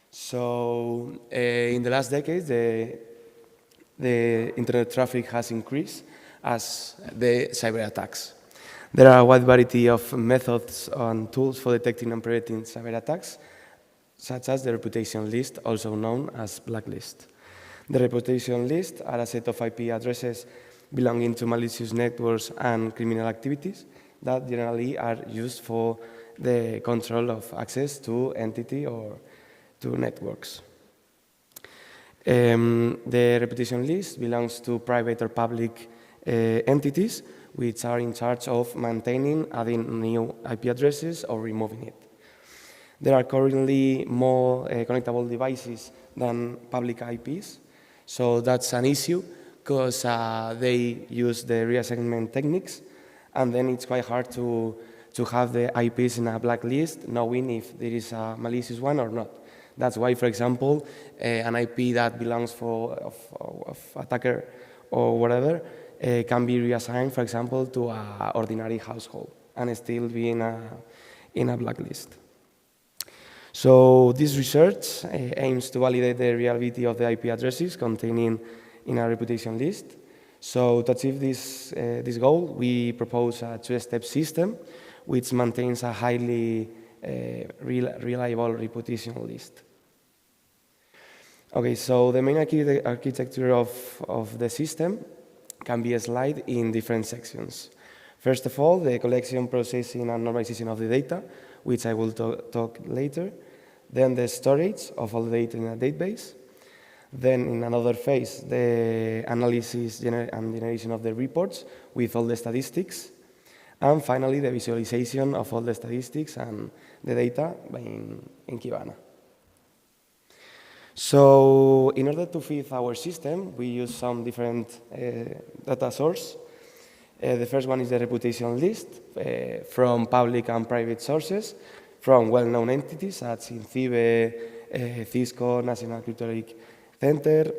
So in the last decades, the internet traffic has increased as the cyber attacks. There are a wide variety of methods and tools for detecting and preventing cyber attacks, such as the reputation list, also known as blacklist. The reputation list are a set of IP addresses belonging to malicious networks and criminal activities that generally are used for the control of access to entity or to networks. The reputation list belongs to private or public entities which are in charge of maintaining, adding new IP addresses or removing it. There are currently more connectable devices than public IPs, so that's an issue because they use the reassignment techniques, and then it's quite hard to have the IPs in a blacklist, knowing if there is a malicious one or not. That's why, for example, an IP that belongs of attacker or whatever can be reassigned, for example, to an ordinary household and still be in a blacklist. So this research aims to validate the reliability of the IP addresses contained in a reputation list. So to achieve this goal, we propose a two-step system which maintains a highly reliable reputation list. Okay, so the main architecture of the system can be slide in different sections. First of all, the collection, processing, and normalization of the data, which I will talk later. Then the storage of all the data in a database. Then in another phase, the analysis and generation of the reports with all the statistics. And finally, the visualization of all the statistics and the data in Kibana. So in order to fit our system, we use some different data sources. The first one is the reputation list from public and private sources, from well-known entities such as INCIBE, Cisco, National Cryptographic Center.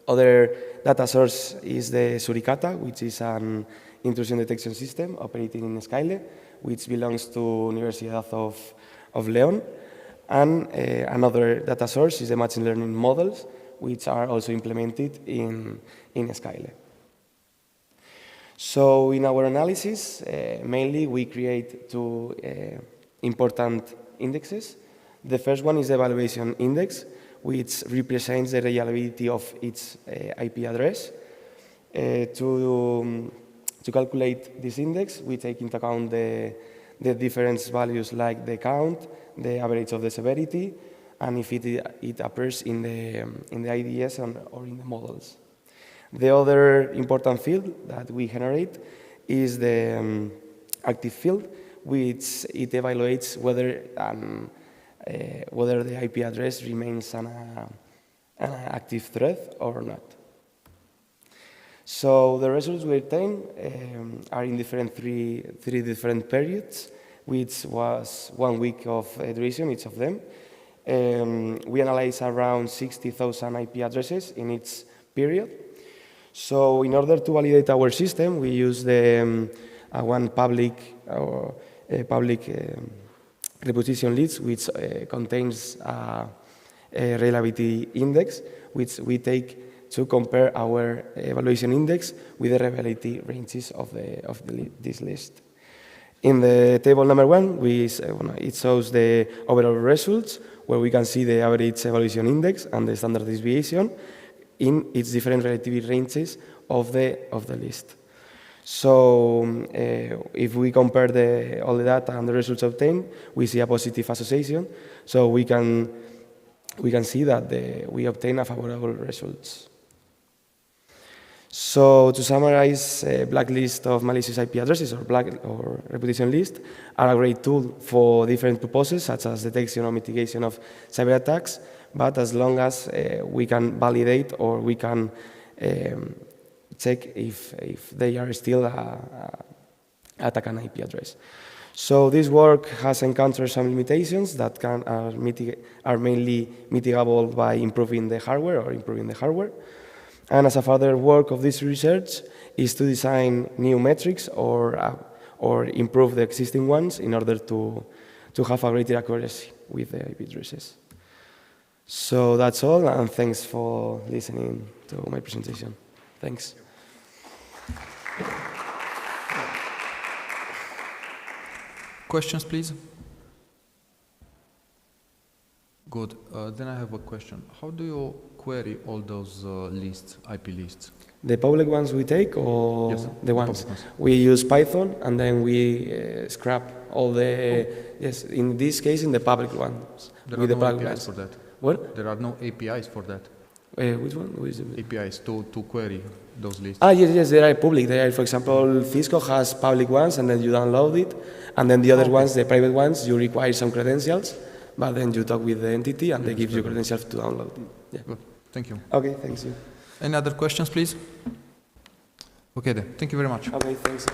Other data source is the Suricata, which is an intrusion detection system operating in Skyle, which belongs to Universidad of León. And another data source is the machine learning models, which are also implemented in Skyle. So in our analysis, mainly we create two important indexes. The first one is the evaluation index, which represents the reliability of its IP address. To calculate this index, we take into account the difference values like the count, the average of the severity, and if it appears in the IDS or in the models. The other important field that we generate is the active field, which it evaluates whether the IP address remains an active threat or not. So the results we obtain are in three different periods, which was 1 week of duration, each of them. We analyze around 60,000 IP addresses in each period. So in order to validate our system, we use the one public reputation list, which contains a reliability index, which we take to compare our evaluation index with the reliability ranges of this list. In the table number 1, it shows the overall results, where we can see the average evaluation index and the standard deviation in its different relativity ranges of the list. So if we compare all the data and the results obtained, we see a positive association. So we can see that we obtain a favorable results. So to summarize, blacklist of malicious IP addresses or reputation list are a great tool for different purposes, such as detection or mitigation of cyber attacks. But as long as we can validate or we can check if they are still attack an IP address. So this work has encountered some limitations that are mainly mitigable by improving the hardware or improving the hardware. And as a further work of this research is to design new metrics or improve the existing ones in order to have a greater accuracy with the IP addresses. So that's all, and thanks for listening to my presentation. Thanks. Questions, please? Good. Then I have a question. How do you query all those lists, IP lists? The public ones we take, or yes, the ones? We use Python, and then we scrap all the, yes, in this case, in the public ones. There are no APIs for that. What? There are no APIs for that. Which one? APIs to query those lists. Yes, they are public. They are, for example, Cisco has public ones, and then you download it, and then the other ones, the private ones, you require some credentials, but then you talk with the entity, and they give you credentials to download it. Yeah. Good. Thank you. Okay, thanks you. Any other questions, please? Okay, then. Thank you very much. Okay, thanks.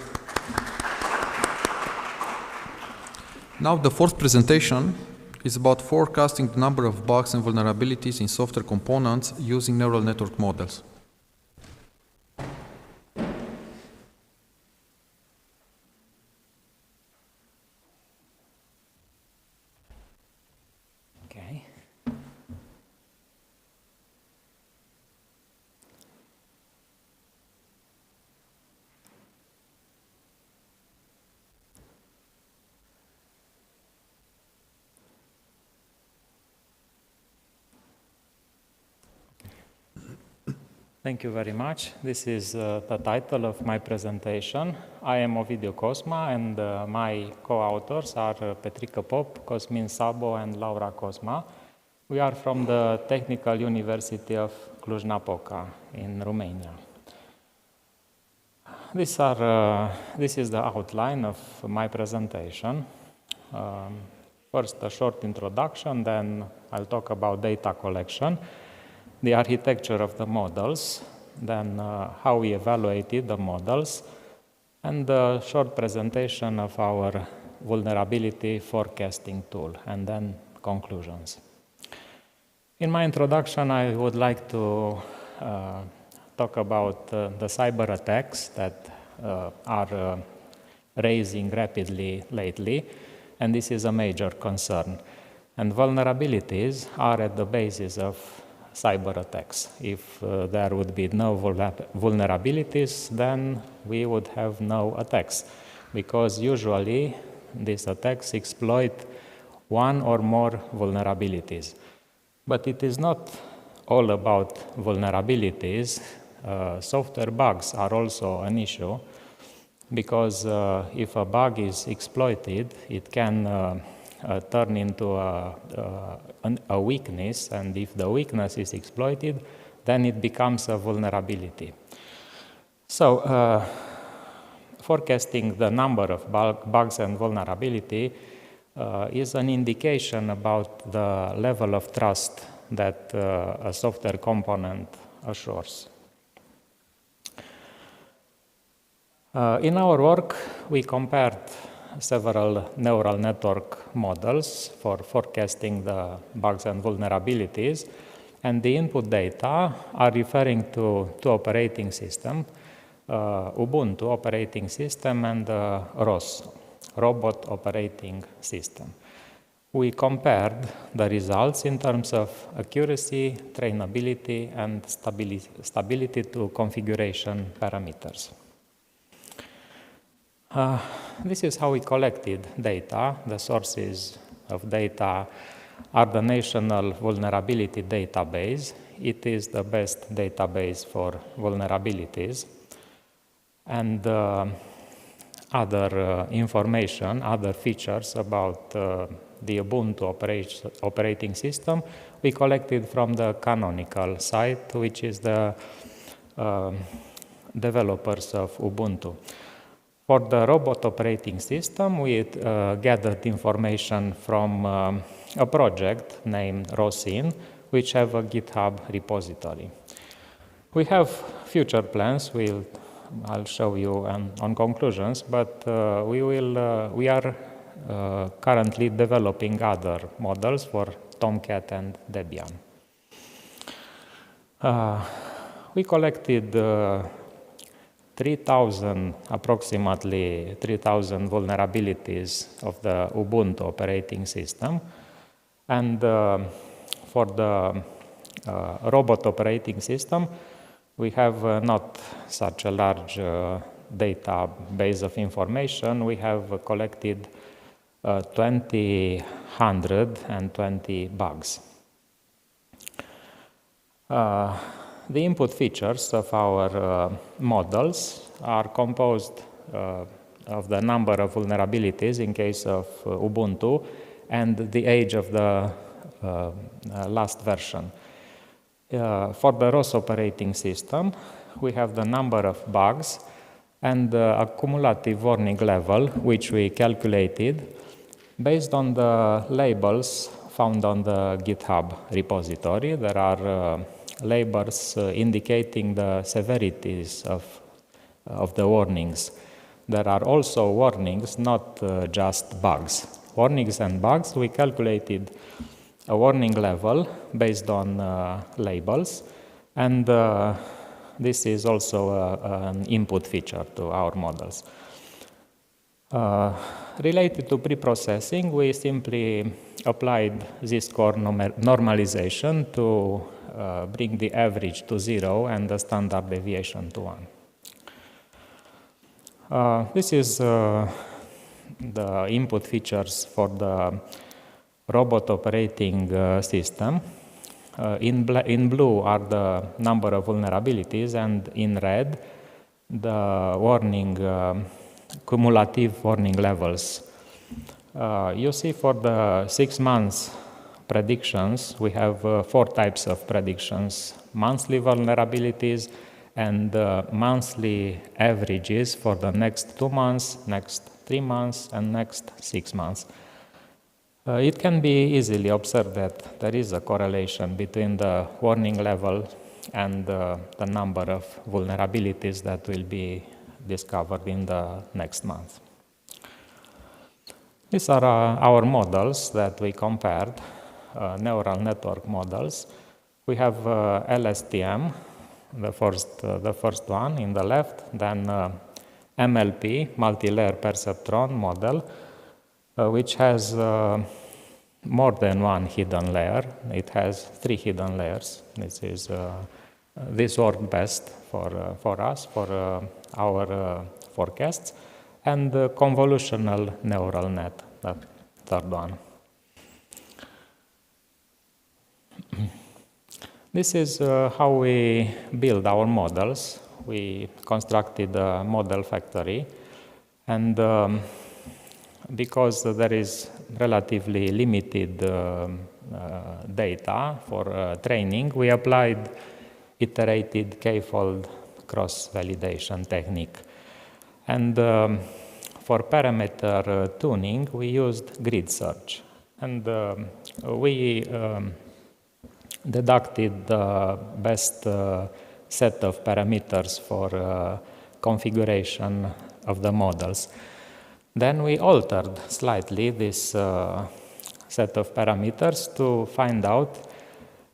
Now the fourth presentation is about forecasting the number of bugs and vulnerabilities in software components using neural network models. Okay. Thank you very much. This is the title of my presentation. I am Ovidiu Cosma, and my co-authors are Petrica Pop, Cosmin Sabo, and Laura Cosma. We are from the Technical University of Cluj-Napoca in Romania. This is the outline of my presentation. First, a short introduction, then I'll talk about data collection, the architecture of the models, then how we evaluated the models, and a short presentation of our vulnerability forecasting tool, and then conclusions. In my introduction, I would like to talk about the cyber attacks that are rising rapidly lately, and this is a major concern. And vulnerabilities are at the basis of cyber attacks. If there would be no vulnerabilities, then we would have no attacks, because usually these attacks exploit one or more vulnerabilities. But it is not all about vulnerabilities. Software bugs are also an issue, because if a bug is exploited, it can turn into a weakness, and if the weakness is exploited, then it becomes a vulnerability. So, forecasting the number of bugs and vulnerability is an indication about the level of trust that a software component assures. In our work, we compared several neural network models for forecasting the bugs and vulnerabilities, and the input data are referring to two operating systems, Ubuntu operating system and ROS, Robot Operating System. We compared the results in terms of accuracy, trainability, and stability to configuration parameters. This is how we collected data. The sources of data are the National Vulnerability Database. It is the best database for vulnerabilities. And other information, other features about the Ubuntu operating system, we collected from the Canonical site, which is the developers of Ubuntu. For the robot operating system, we gathered information from a project named ROSIN, which have a GitHub repository. We have future plans. I'll show you on conclusions, but we are currently developing other models for Tomcat and Debian. We collected approximately 3,000 vulnerabilities of the Ubuntu operating system. And for the robot operating system, we have not such a large database of information. We have collected 2,120 bugs. The input features of our models are composed of the number of vulnerabilities in case of Ubuntu and the age of the last version. For the ROS operating system, we have the number of bugs and a cumulative warning level, which we calculated based on the labels found on the GitHub repository. There are labels indicating the severities of the warnings. There are also warnings, not just bugs. Warnings and bugs, we calculated a warning level based on labels, and this is also an input feature to our models. Related to preprocessing, we simply applied z-score normalization to bring the average to 0 and the standard deviation to 1. This is the input features for the robot operating system. In blue are the number of vulnerabilities, and in red, the warning, cumulative warning levels. You see for the 6 months predictions, we have 4 types of predictions: monthly vulnerabilities and monthly averages for the next 2 months, next 3 months, and next 6 months. It can be easily observed that there is a correlation between the warning level and the number of vulnerabilities that will be discovered in the next month. These are our models that we compared, neural network models. We have LSTM, the first one in the left, then MLP, multi-layer perceptron model, which has more than one hidden layer. It has 3 hidden layers. This worked best for us, for our forecasts, and the convolutional neural net, the third one. This is how we build our models. We constructed a model factory, and because there is relatively limited data for training, we applied iterated k-fold cross-validation technique. And for parameter tuning, we used grid search. And we deducted the best set of parameters for configuration of the models. Then we altered slightly this set of parameters to find out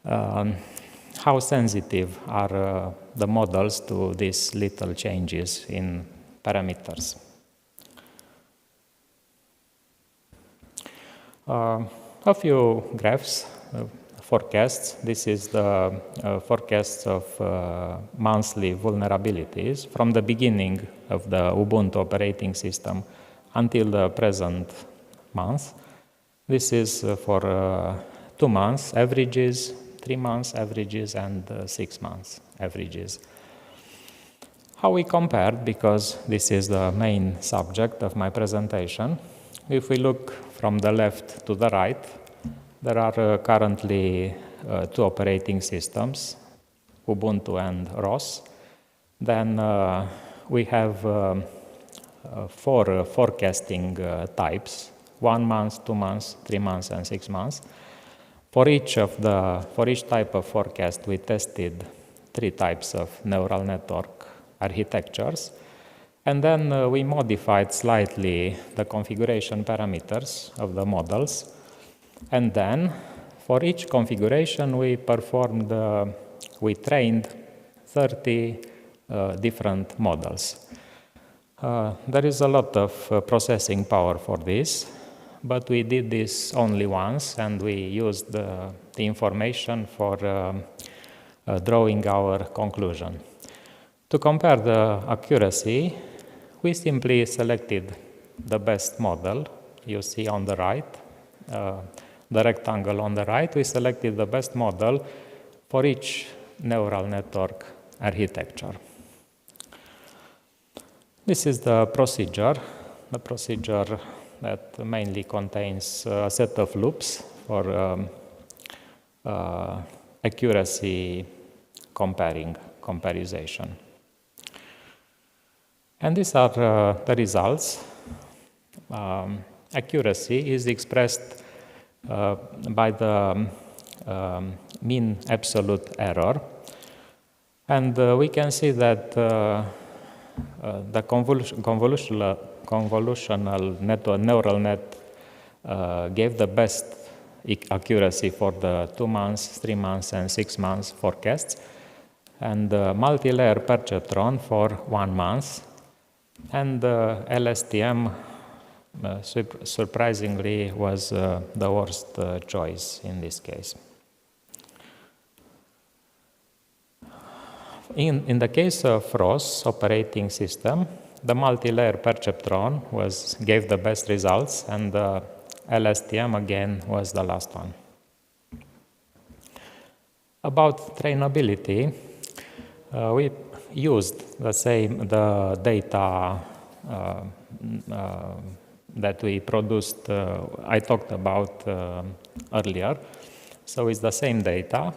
how sensitive are the models to these little changes in parameters. A few graphs, forecasts. This is the forecasts of monthly vulnerabilities from the beginning of the Ubuntu operating system until the present month. This is for 2 months averages, 3 months averages, and 6 months averages. How we compared, because this is the main subject of my presentation. If we look from the left to the right, there are currently 2 operating systems, Ubuntu and ROS. Then we have 4 forecasting types: 1 month, 2 months, 3 months, and 6 months. For each type of forecast, we tested 3 types of neural network architectures, and then we modified slightly the configuration parameters of the models. And then, for each configuration, we trained 30 different models. There is a lot of processing power for this, but we did this only once, and we used the information for drawing our conclusion. To compare the accuracy, we simply selected the best model. You see on the right, the rectangle on the right, we selected the best model for each neural network architecture. This is the procedure that mainly contains a set of loops for accuracy comparison. And these are the results. Accuracy is expressed by the mean absolute error. And we can see that the convolutional neural net gave the best accuracy for the 2 months, 3 months, and 6 months forecasts, and multi-layer perceptron for 1 month, and LSTM surprisingly was the worst choice in this case. In the case of ROS operating system, the multi-layer perceptron gave the best results, and the LSTM again was the last one. About trainability, we used the data that we produced, I talked about earlier. So it's the same data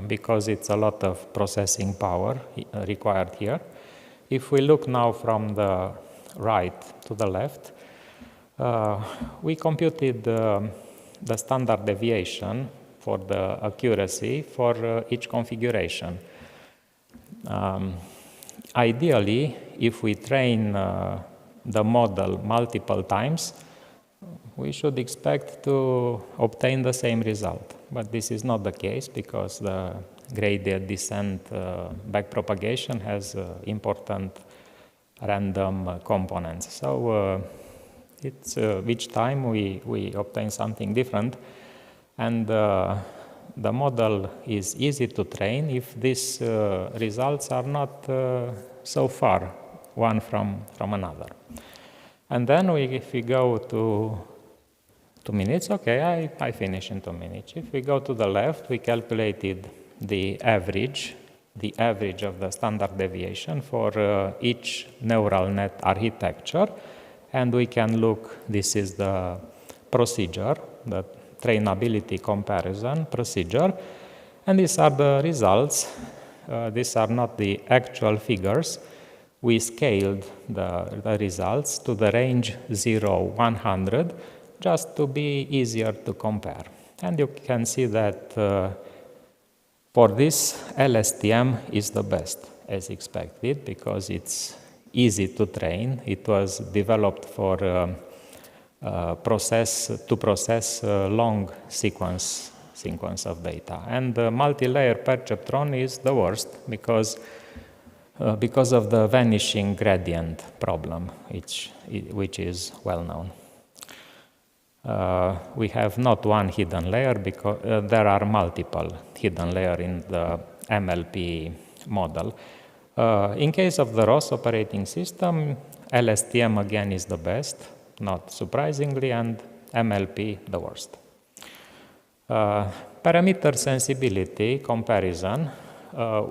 because it's a lot of processing power required here. If we look now from the right to the left, we computed the standard deviation for the accuracy for each configuration. Ideally, if we train the model multiple times, we should expect to obtain the same result. But this is not the case because the gradient descent backpropagation has important random components. So it's each time we obtain something different, and the model is easy to train if these results are not so far one from another. And then if we go to 2 minutes, okay, I finish in 2 minutes. If we go to the left, we calculated the average of the standard deviation for each neural net architecture, and we can look, this is the procedure, the trainability comparison procedure, and these are the results. These are not the actual figures. We scaled the results to the range 0-100 just to be easier to compare. And you can see that for this, LSTM is the best, as expected, because it's easy to train. It was developed for process long sequence of data. And the multi-layer perceptron is the worst because of the vanishing gradient problem, which is well known. We have not one hidden layer because there are multiple hidden layers in the MLP model. In case of the ROS operating system, LSTM again is the best, not surprisingly, and MLP the worst. Parameter sensibility comparison,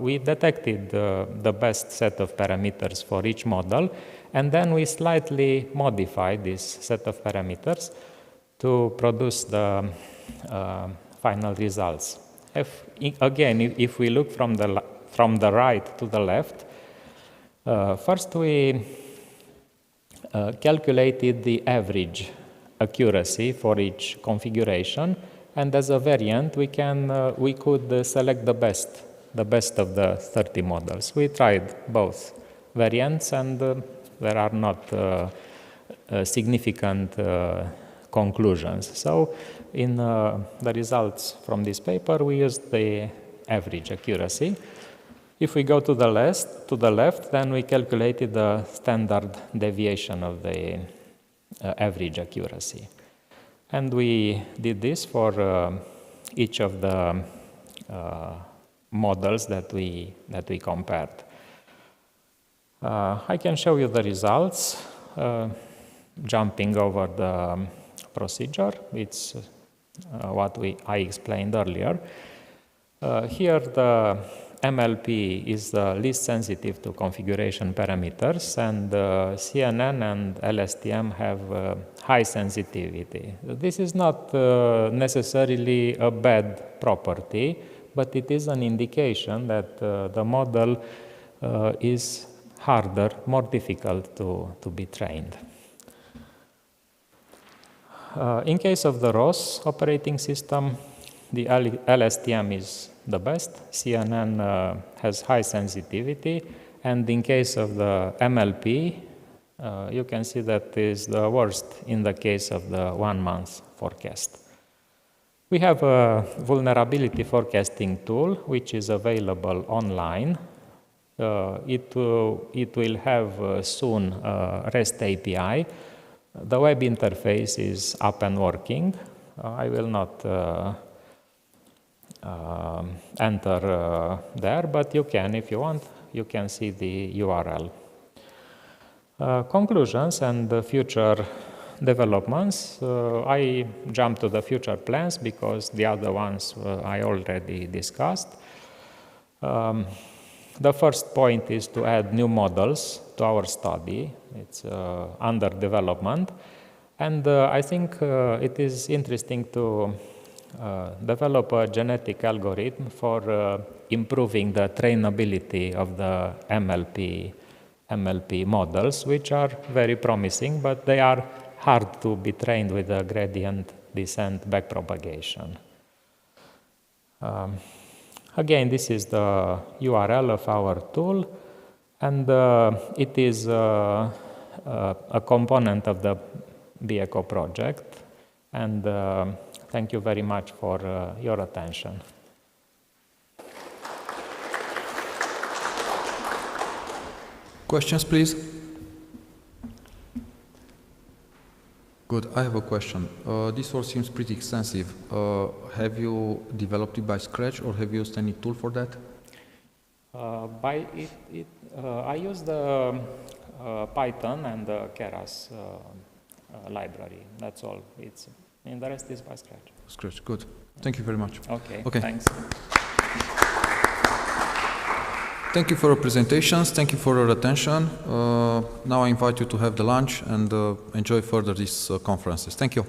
we detected the best set of parameters for each model, and then we slightly modified this set of parameters to produce the final results. If we look from the right to the left, first we calculated the average accuracy for each configuration, and as a variant, we could select the best of the 30 models. We tried both variants, and there are not significant conclusions. So in the results from this paper, we used the average accuracy. If we go to the left, then we calculated the standard deviation of the average accuracy. And we did this for each of the models that we compared. I can show you the results, jumping over the procedure. It's what I explained earlier. Here the MLP is the least sensitive to configuration parameters, and CNN and LSTM have high sensitivity. This is not necessarily a bad property, but it is an indication that the model is harder, more difficult to be trained. In case of the ROS operating system, the LSTM is the best. CNN has high sensitivity, and in case of the MLP, you can see that is the worst in the case of the 1 month forecast. We have a vulnerability forecasting tool which is available online. It will have soon a REST API. The web interface is up and working. I will not enter there, but you can, if you want, you can see the URL. Conclusions and the future developments. I jump to the future plans because the other ones I already discussed. The first point is to add new models to our study. It's under development. And I think it is interesting to develop a genetic algorithm for improving the trainability of the MLP models, which are very promising, but they are hard to be trained with a gradient descent backpropagation. Again, this is the URL of our tool, and it is a component of the BECO project. And thank you very much for your attention. Questions, please? Good, I have a question. This all seems pretty extensive. Have you developed it by scratch or have you used any tool for that? I use the Python and the Keras library. That's all. And the rest is by scratch. Scratch, good. Thank you very much. Okay. Thanks. Thank you for your presentations. Thank you for your attention. Now I invite you to have the lunch and enjoy further these conferences. Thank you.